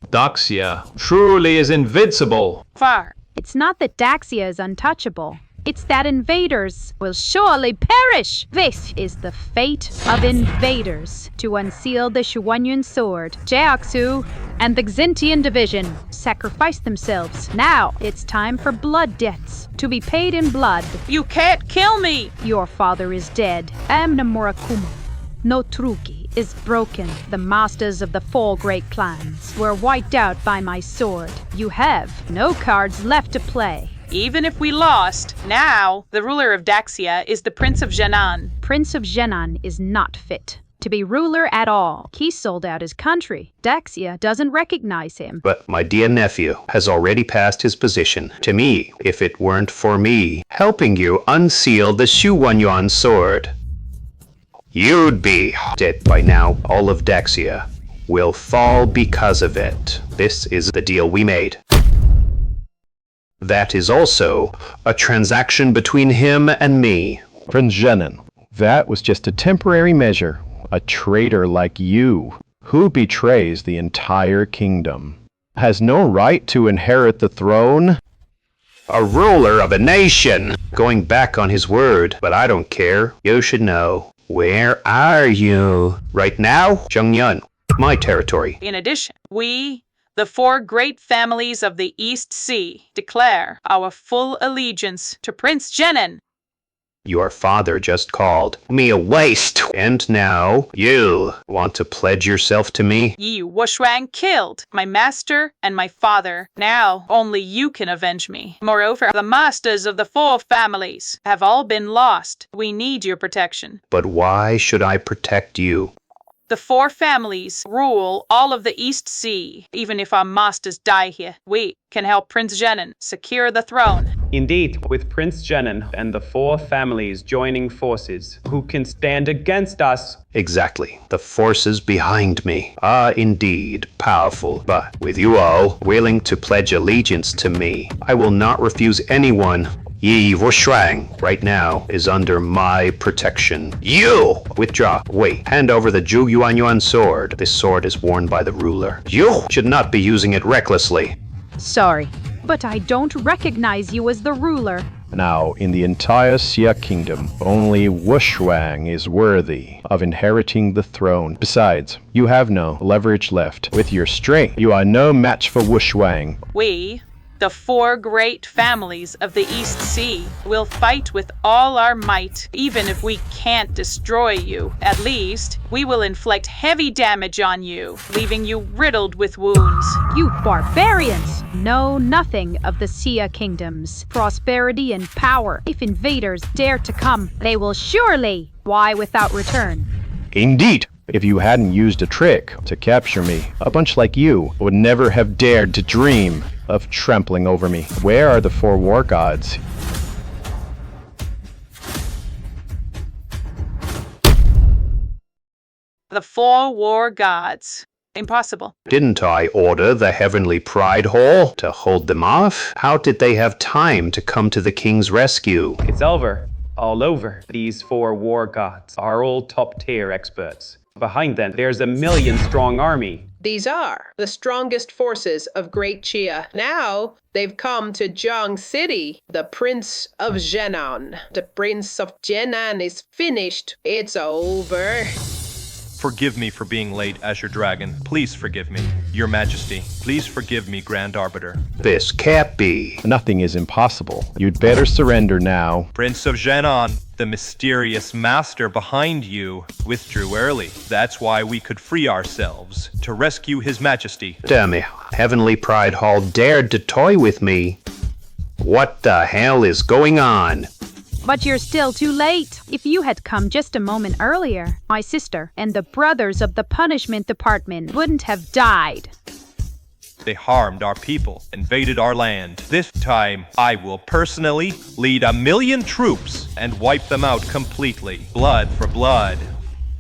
Daxia truly is invincible. Far. It's not that Daxia is untouchable. It's that invaders will surely perish. This is the fate of invaders. To unseal the Shuanyun sword, Jiaxu and the Xintian division sacrifice themselves. Now it's time for blood debts to be paid in blood. You can't kill me! Your father is dead. Amna Murakumo. No Truki is broken. The masters of the 4 great clans were wiped out by my sword. You have no cards left to play. Even if we lost, now the ruler of Daxia is the Prince of Zhenan. Prince of Zhenan is not fit to be ruler at all. He sold out his country. Daxia doesn't recognize him. But my dear nephew has already passed his position to me. If it weren't for me helping you unseal the Shuanyuan sword, you'd be dead by now. All of Daxia will fall because of it. This is the deal we made. That is also a transaction between him and me. Prince Zhenan, that was just a temporary measure. A traitor like you, who betrays the entire kingdom, has no right to inherit the throne. A ruler of a nation, going back on his word, but I don't care. You should know. Where are you? Right now, Zhengyun, my territory. In addition, we, the 4 great families of the East Sea, declare our full allegiance to Prince Zhenan. Your father just called me a waste, and now you want to pledge yourself to me? Yi Wushwang killed my master and my father. Now only you can avenge me. Moreover, the masters of the 4 families have all been lost. We need your protection. But why should I protect you? The 4 families rule all of the East Sea. Even if our masters die here, we can help Prince Zhenan secure the throne. Indeed, with Prince Zhenan and the 4 families joining forces, who can stand against us? Exactly. The forces behind me are indeed powerful, but with you all willing to pledge allegiance to me, I will not refuse anyone. Yi Wushwang right now is under my protection. You withdraw. Wait. Hand over the Zhu Yuanyuan sword. This sword is worn by the ruler. You should not be using it recklessly. Sorry, but I don't recognize you as the ruler. Now, in the entire Xia kingdom, only Wushwang is worthy of inheriting the throne. Besides, you have no leverage left. With your strength, you are no match for Wushwang. We, the 4 great families of the East Sea, will fight with all our might. Even if we can't destroy you, at least we will inflict heavy damage on you, leaving you riddled with wounds. You barbarians know nothing of the Xia kingdom's prosperity and power. If invaders dare to come, they will surely fly without return. Indeed. If you hadn't used a trick to capture me, a bunch like you would never have dared to dream of trampling over me. Where are the 4 war gods? The 4 war gods. Impossible. Didn't I order the Heavenly Pride Hall to hold them off? How did they have time to come to the king's rescue? It's over. All over. These 4 war gods are all top-tier experts. Behind them, there's a 1 million-strong army. These are the strongest forces of Great Chia. Now they've come to Jiang City. The Prince of Zhenan. The Prince of Zhenan is finished. It's over. Forgive me for being late, Azure Dragon. Please forgive me. Your Majesty, please forgive me, Grand Arbiter. This can't be. Nothing is impossible. You'd better surrender now. Prince of Genon, the mysterious master behind you, withdrew early. That's why we could free ourselves to rescue His Majesty. Damn it. Heavenly Pride Hall dared to toy with me. What the hell is going on? But you're still too late. If you had come just a moment earlier, my sister and the brothers of the punishment department wouldn't have died. They harmed our people, invaded our land. This time, I will personally lead 1,000,000 troops and wipe them out completely. Blood for blood.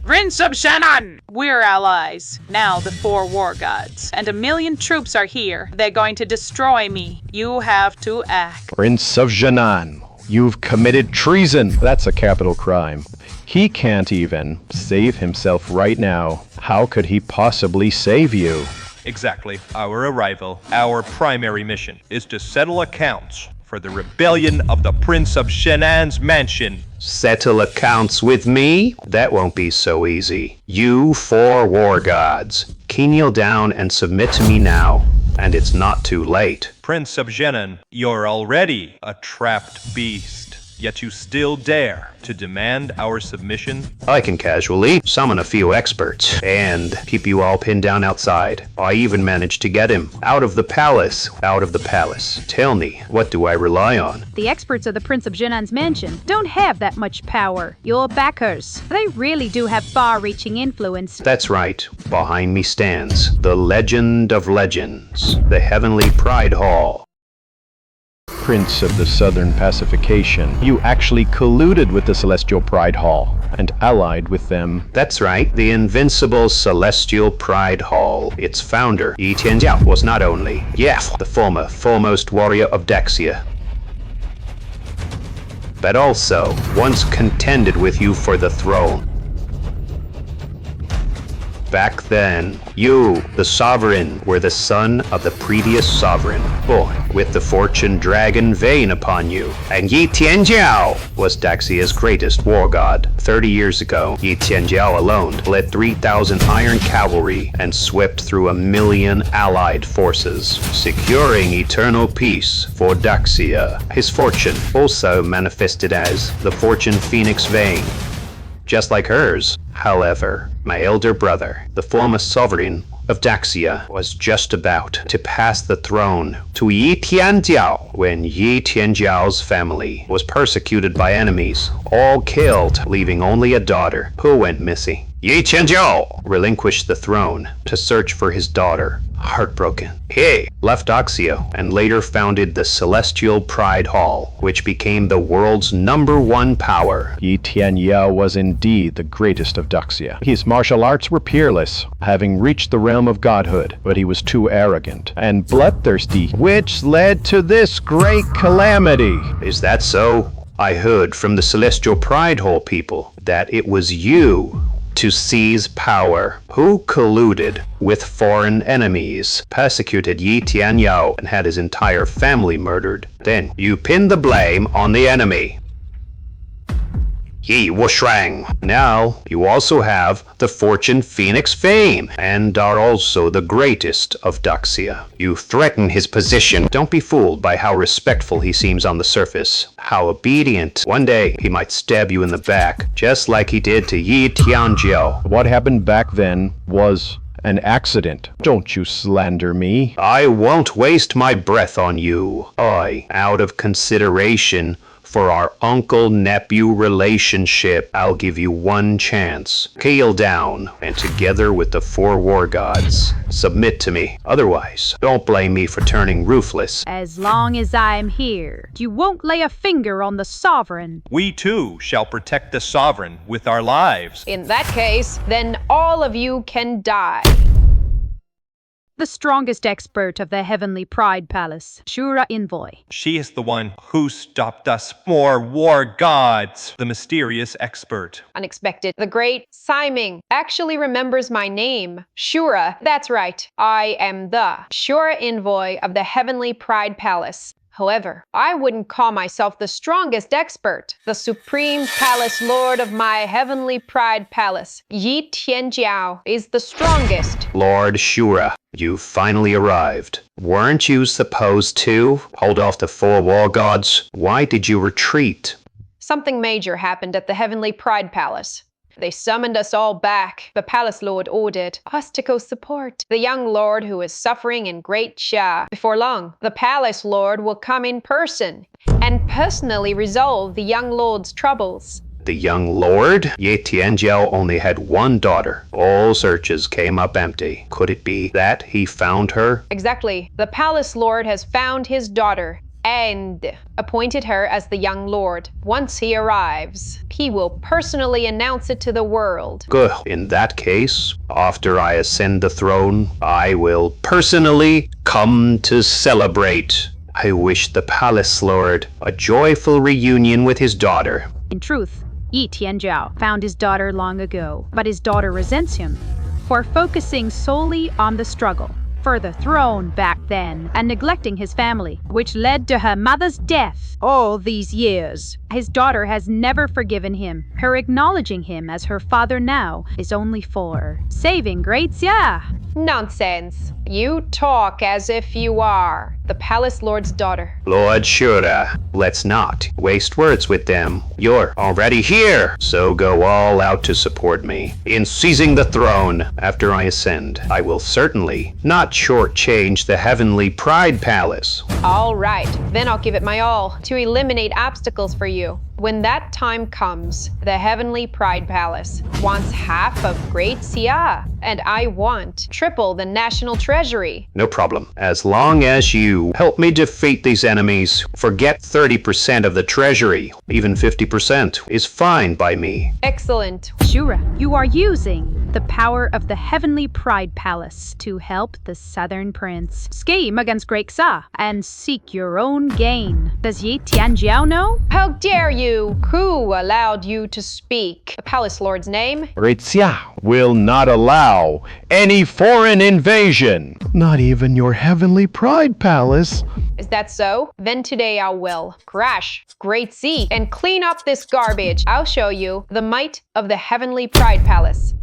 Prince of Shannon! We're allies. Now the 4 war gods. And 1,000,000 troops are here. They're going to destroy me. You have to act. Prince of Janan, you've committed treason. That's a capital crime. He can't even save himself right now. How could he possibly save you? Exactly. Our arrival, our primary mission, is to settle accounts for the rebellion of the Prince of Shanan's mansion. Settle accounts with me? That won't be so easy. You 4 war gods, kneel down and submit to me now. And it's not too late. Prince of Genon, you're already a trapped beast. Yet you still dare to demand our submission? I can casually summon a few experts and keep you all pinned down outside. I even managed to get him out of the palace. Out of the palace. Tell me, what do I rely on? The experts of the Prince of Jenan's mansion don't have that much power. Your backers, they really do have far-reaching influence. That's right. Behind me stands the legend of legends, the Heavenly Pride Hall. Prince of the Southern Pacification, you actually colluded with the Celestial Pride Hall and allied with them. That's right, the invincible Celestial Pride Hall. Its founder, Yi Tianjiao, was not only, the former foremost warrior of Daxia, but also once contended with you for the throne. Back then, you, the sovereign, were the son of the previous sovereign, born with the fortune dragon vein upon you. And Yi Tianjiao was Daxia's greatest war god. 30 years ago, Yi Tianjiao alone led 3,000 iron cavalry and swept through 1,000,000 allied forces, securing eternal peace for Daxia. His fortune also manifested as the fortune phoenix vein. Just like hers, however, my elder brother, the former sovereign of Daxia, was just about to pass the throne to Yi Tianjiao when Yi Tianjiao's family was persecuted by enemies, all killed, leaving only a daughter who went missing. Yi Tianjiao relinquished the throne to search for his daughter. Heartbroken, he left Daxia and later founded the Celestial Pride Hall, which became the world's #1 power. Yi Tianyao was indeed the greatest of Daxia. His martial arts were peerless, having reached the realm of godhood, but he was too arrogant and bloodthirsty, which led to this great calamity. Is that so? I heard from the Celestial Pride Hall people that it was you to seize power, who colluded with foreign enemies, persecuted Yi Tianyao, and had his entire family murdered. Then you pinned the blame on the enemy, Yi Wushang. Now you also have the Fortune Phoenix fame and are also the greatest of Daxia. You threaten his position. Don't be fooled by how respectful he seems on the surface, how obedient. One day he might stab you in the back, just like he did to Yi Tianjiao. What happened back then was an accident. Don't you slander me. I won't waste my breath on you. Out of consideration for our uncle-nephew relationship, I'll give you one chance. Kneel down, and together with the 4 war gods, submit to me. Otherwise, don't blame me for turning ruthless. As long as I'm here, you won't lay a finger on the sovereign. We too shall protect the sovereign with our lives. In that case, then all of you can die. The strongest expert of the Heavenly Pride Palace, Shura Envoy. She is the one who stopped us, 4 war gods, the mysterious expert. Unexpected. The great Siming actually remembers my name. Shura, that's right. I am the Shura Envoy of the Heavenly Pride Palace. However, I wouldn't call myself the strongest expert. The supreme palace lord of my heavenly pride palace, Yi Tianjiao, is the strongest. Lord Shura, you finally arrived. Weren't you supposed to hold off the four war gods? Why did you retreat? Something major happened at the heavenly pride palace. They summoned us all back. The palace lord ordered us to go support the young lord who is suffering in great Sha. Before long, the palace lord will come in person and personally resolve the young lord's troubles. The young lord? Ye Tianjiao only had one daughter. All searches came up empty. Could it be that he found her? Exactly. The palace lord has found his daughter and appointed her as the young lord. Once he arrives, he will personally announce it to the world. Good. In that case, after I ascend the throne, I will personally come to celebrate. I wish the palace lord a joyful reunion with his daughter. In truth, Yi Tianjiao found his daughter long ago, but his daughter resents him for focusing solely on the struggle for the throne back then and neglecting his family, which led to her mother's death all these years. His daughter has never forgiven him. Her acknowledging him as her father now is only for saving Great Xia. Nonsense. You talk as if you are the palace lord's daughter. Lord Shura, let's not waste words with them. You're already here, so go all out to support me in seizing the throne. After I ascend, I will certainly not shortchange the heavenly pride palace. All right, then I'll give it my all to eliminate obstacles for you. When that time comes, the heavenly pride palace wants half of Great Xia, and I want triple the national treasury. No problem. As long as you help me defeat these enemies, forget 30% of the treasury. Even 50% is fine by me. Excellent. Shura, you are using the power of the heavenly pride palace to help the southern prince scheme against Great Xia and seek your own gain. Does Yi Tianjiao know? How dare you? Who allowed you to speak the palace lord's name? Great Xia will not allow any foreign invasion. Not even your heavenly pride palace. Is that so? Then today I will crash Great Sea and clean up this garbage. I'll show you the might of the heavenly pride palace.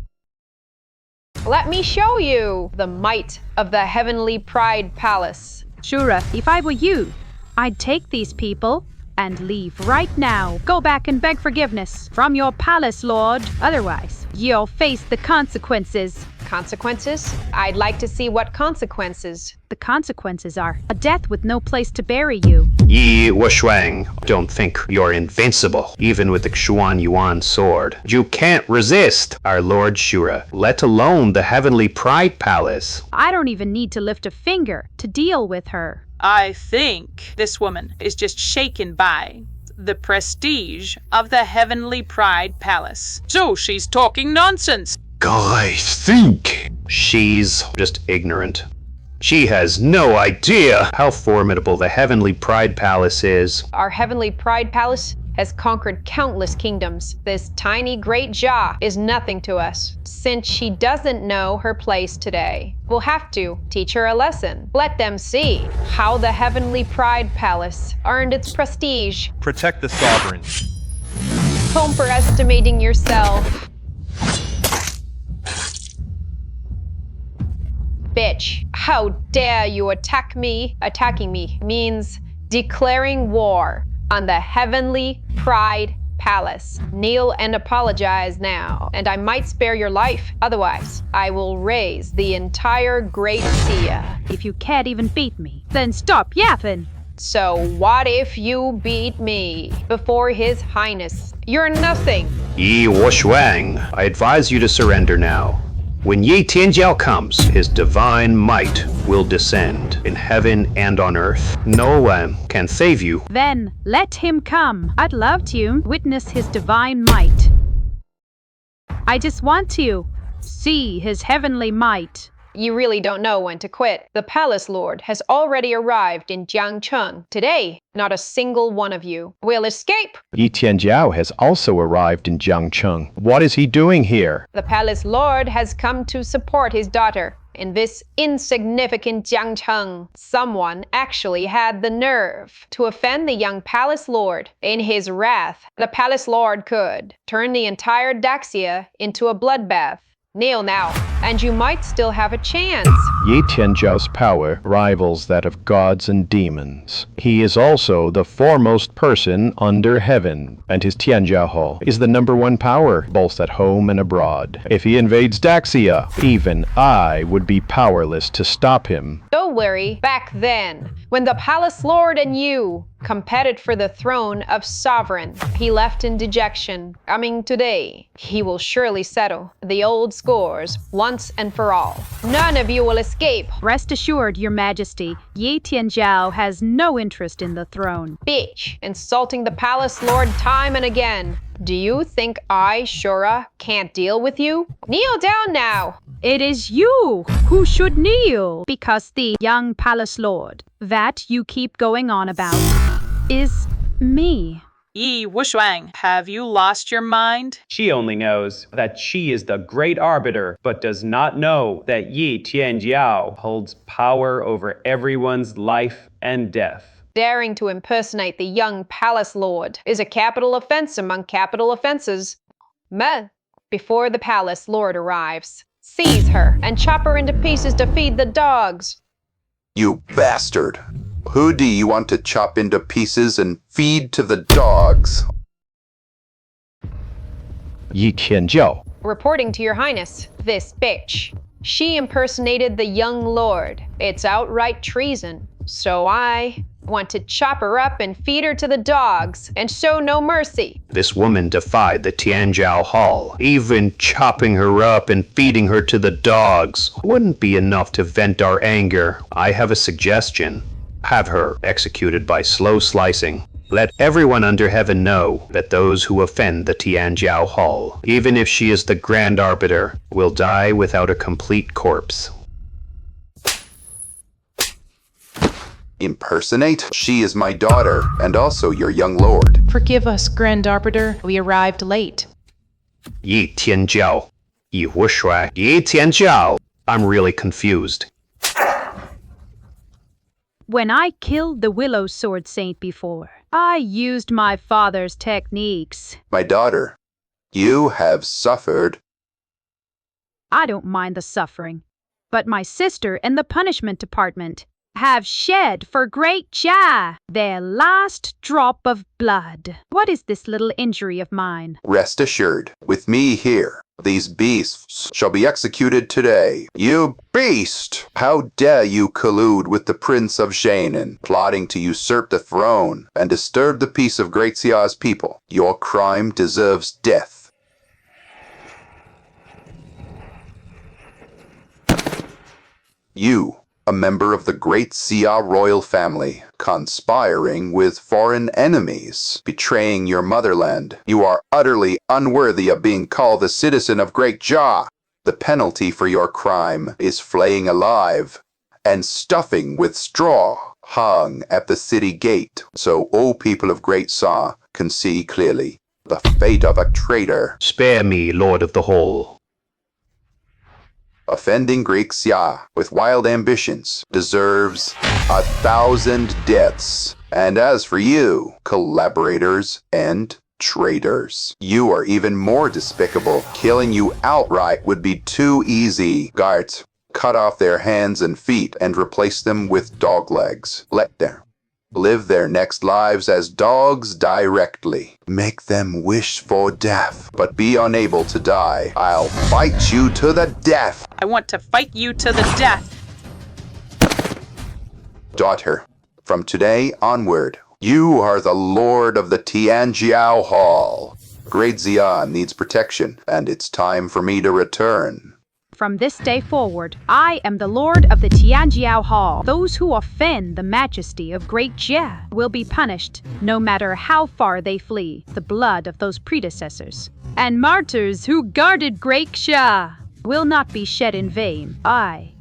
Let me show you the might of the heavenly pride palace. Shura, if I were you, I'd take these people and leave right now. Go back and beg forgiveness from your palace lord. Otherwise, you'll face the consequences. Consequences? I'd like to see what consequences. The consequences are a death with no place to bury you. Yi Wushwang, don't think you're invincible, even with the Xuan Yuan sword. You can't resist our Lord Shura, let alone the heavenly pride palace. I don't even need to lift a finger to deal with her. I think this woman is just shaken by the prestige of the heavenly pride palace. So she's talking nonsense. I think she's just ignorant. She has no idea how formidable the heavenly pride palace is. Our heavenly pride palace has conquered countless kingdoms. This tiny great Jia is nothing to us. Since she doesn't know her place today, we'll have to teach her a lesson. Let them see how the heavenly pride palace earned its prestige. Protect the sovereign. Home for estimating yourself. Bitch, how dare you attack me? Attacking me means declaring war on the heavenly pride palace. Kneel and apologize now, and I might spare your life. Otherwise, I will raise the entire Great Xia. If you can't even beat me, then stop yapping. So what if you beat me before His Highness? You're nothing. Yi Wushwang, I advise you to surrender now. When Yi Tianjiao comes, his divine might will descend in heaven and on earth. No one can save you. Then let him come. I'd love to witness his divine might. I just want to see his heavenly might. You really don't know when to quit. The palace lord has already arrived in Jiangcheng. Today, not a single one of you will escape. Yi Tianjiao has also arrived in Jiangcheng. What is he doing here? The palace lord has come to support his daughter. In this insignificant Jiangcheng, someone actually had the nerve to offend the young palace lord. In his wrath, the palace lord could turn the entire Daxia into a bloodbath. Kneel now, and you might still have a chance. Yi Tianjiao's power rivals that of gods and demons. He is also the foremost person under heaven, and his Tianjia Hall is the #1 power, both at home and abroad. If he invades Daxia, even I would be powerless to stop him. Don't worry, back then, when the palace lord and you competed for the throne of sovereign, he left in dejection. Coming today, he will surely settle the old scores once and for all. None of you will escape. Rest assured, Your Majesty, Yi Tianjiao has no interest in the throne. Bitch, insulting the palace lord time and again. Do you think I, Shura, can't deal with you? Kneel down now. It is you who should kneel, because the young palace lord that you keep going on about is me. Yi Wushwang, have you lost your mind? She only knows that she is the great arbiter, but does not know that Yi Tianjiao holds power over everyone's life and death. Daring to impersonate the young palace lord is a capital offense among capital offenses. Meh. Before the palace lord arrives, seize her and chop her into pieces to feed the dogs. You bastard! Who do you want to chop into pieces and feed to the dogs? Yi Tianjiao. Reporting to your highness, this bitch. She impersonated the young lord. It's outright treason. So I want to chop her up and feed her to the dogs and show no mercy. This woman defied the Tianjiao Hall. Even chopping her up and feeding her to the dogs wouldn't be enough to vent our anger. I have a suggestion. Have her executed by slow slicing. Let everyone under heaven know that those who offend the Tianjiao Hall, even if she is the Grand Arbiter, will die without a complete corpse. Impersonate? She is my daughter, and also your young lord. Forgive us, Grand Arbiter. We arrived late. Yi Tianjiao. Yi Wushui. Yi Tianjiao. I'm really confused. When I killed the Willow Sword Saint before, I used my father's techniques. My daughter, you have suffered. I don't mind the suffering, but my sister and the punishment department have shed for Great Jia their last drop of blood. What is this little injury of mine? Rest assured, with me here, these beasts shall be executed today. You beast! How dare you collude with the Prince of Zhenan, plotting to usurp the throne and disturb the peace of Great Xia's people? Your crime deserves death. You, a member of the Great Xia royal family, conspiring with foreign enemies, betraying your motherland. You are utterly unworthy of being called a citizen of Great Jia. The penalty for your crime is flaying alive and stuffing with straw, hung at the city gate, so all people of Great Xia can see clearly the fate of a traitor. Spare me, Lord of the Hall. Offending Great Xia with wild ambitions deserves 1,000 deaths. And as for you, collaborators and traitors, you are even more despicable. Killing you outright would be too easy. Guards, cut off their hands and feet and replace them with dog legs. Let them live their next lives as dogs directly. Make them wish for death, but be unable to die. I'll fight you to the death. I want to fight you to the death. Daughter, from today onward, you are the Lord of the Tianjiao Hall. Great Xia needs protection, and it's time for me to return. From this day forward, I am the Lord of the Tianjiao Hall. Those who offend the majesty of Great Jia will be punished, no matter how far they flee the blood of those predecessors. And martyrs who guarded Great Jia will not be shed in vain. I,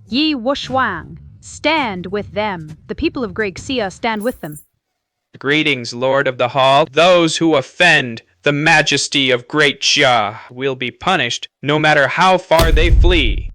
Yi Wushuang, stand with them. The people of Great Xia stand with them. Greetings, Lord of the Hall. Those who offend the majesty of Great Jia will be punished, no matter how far they flee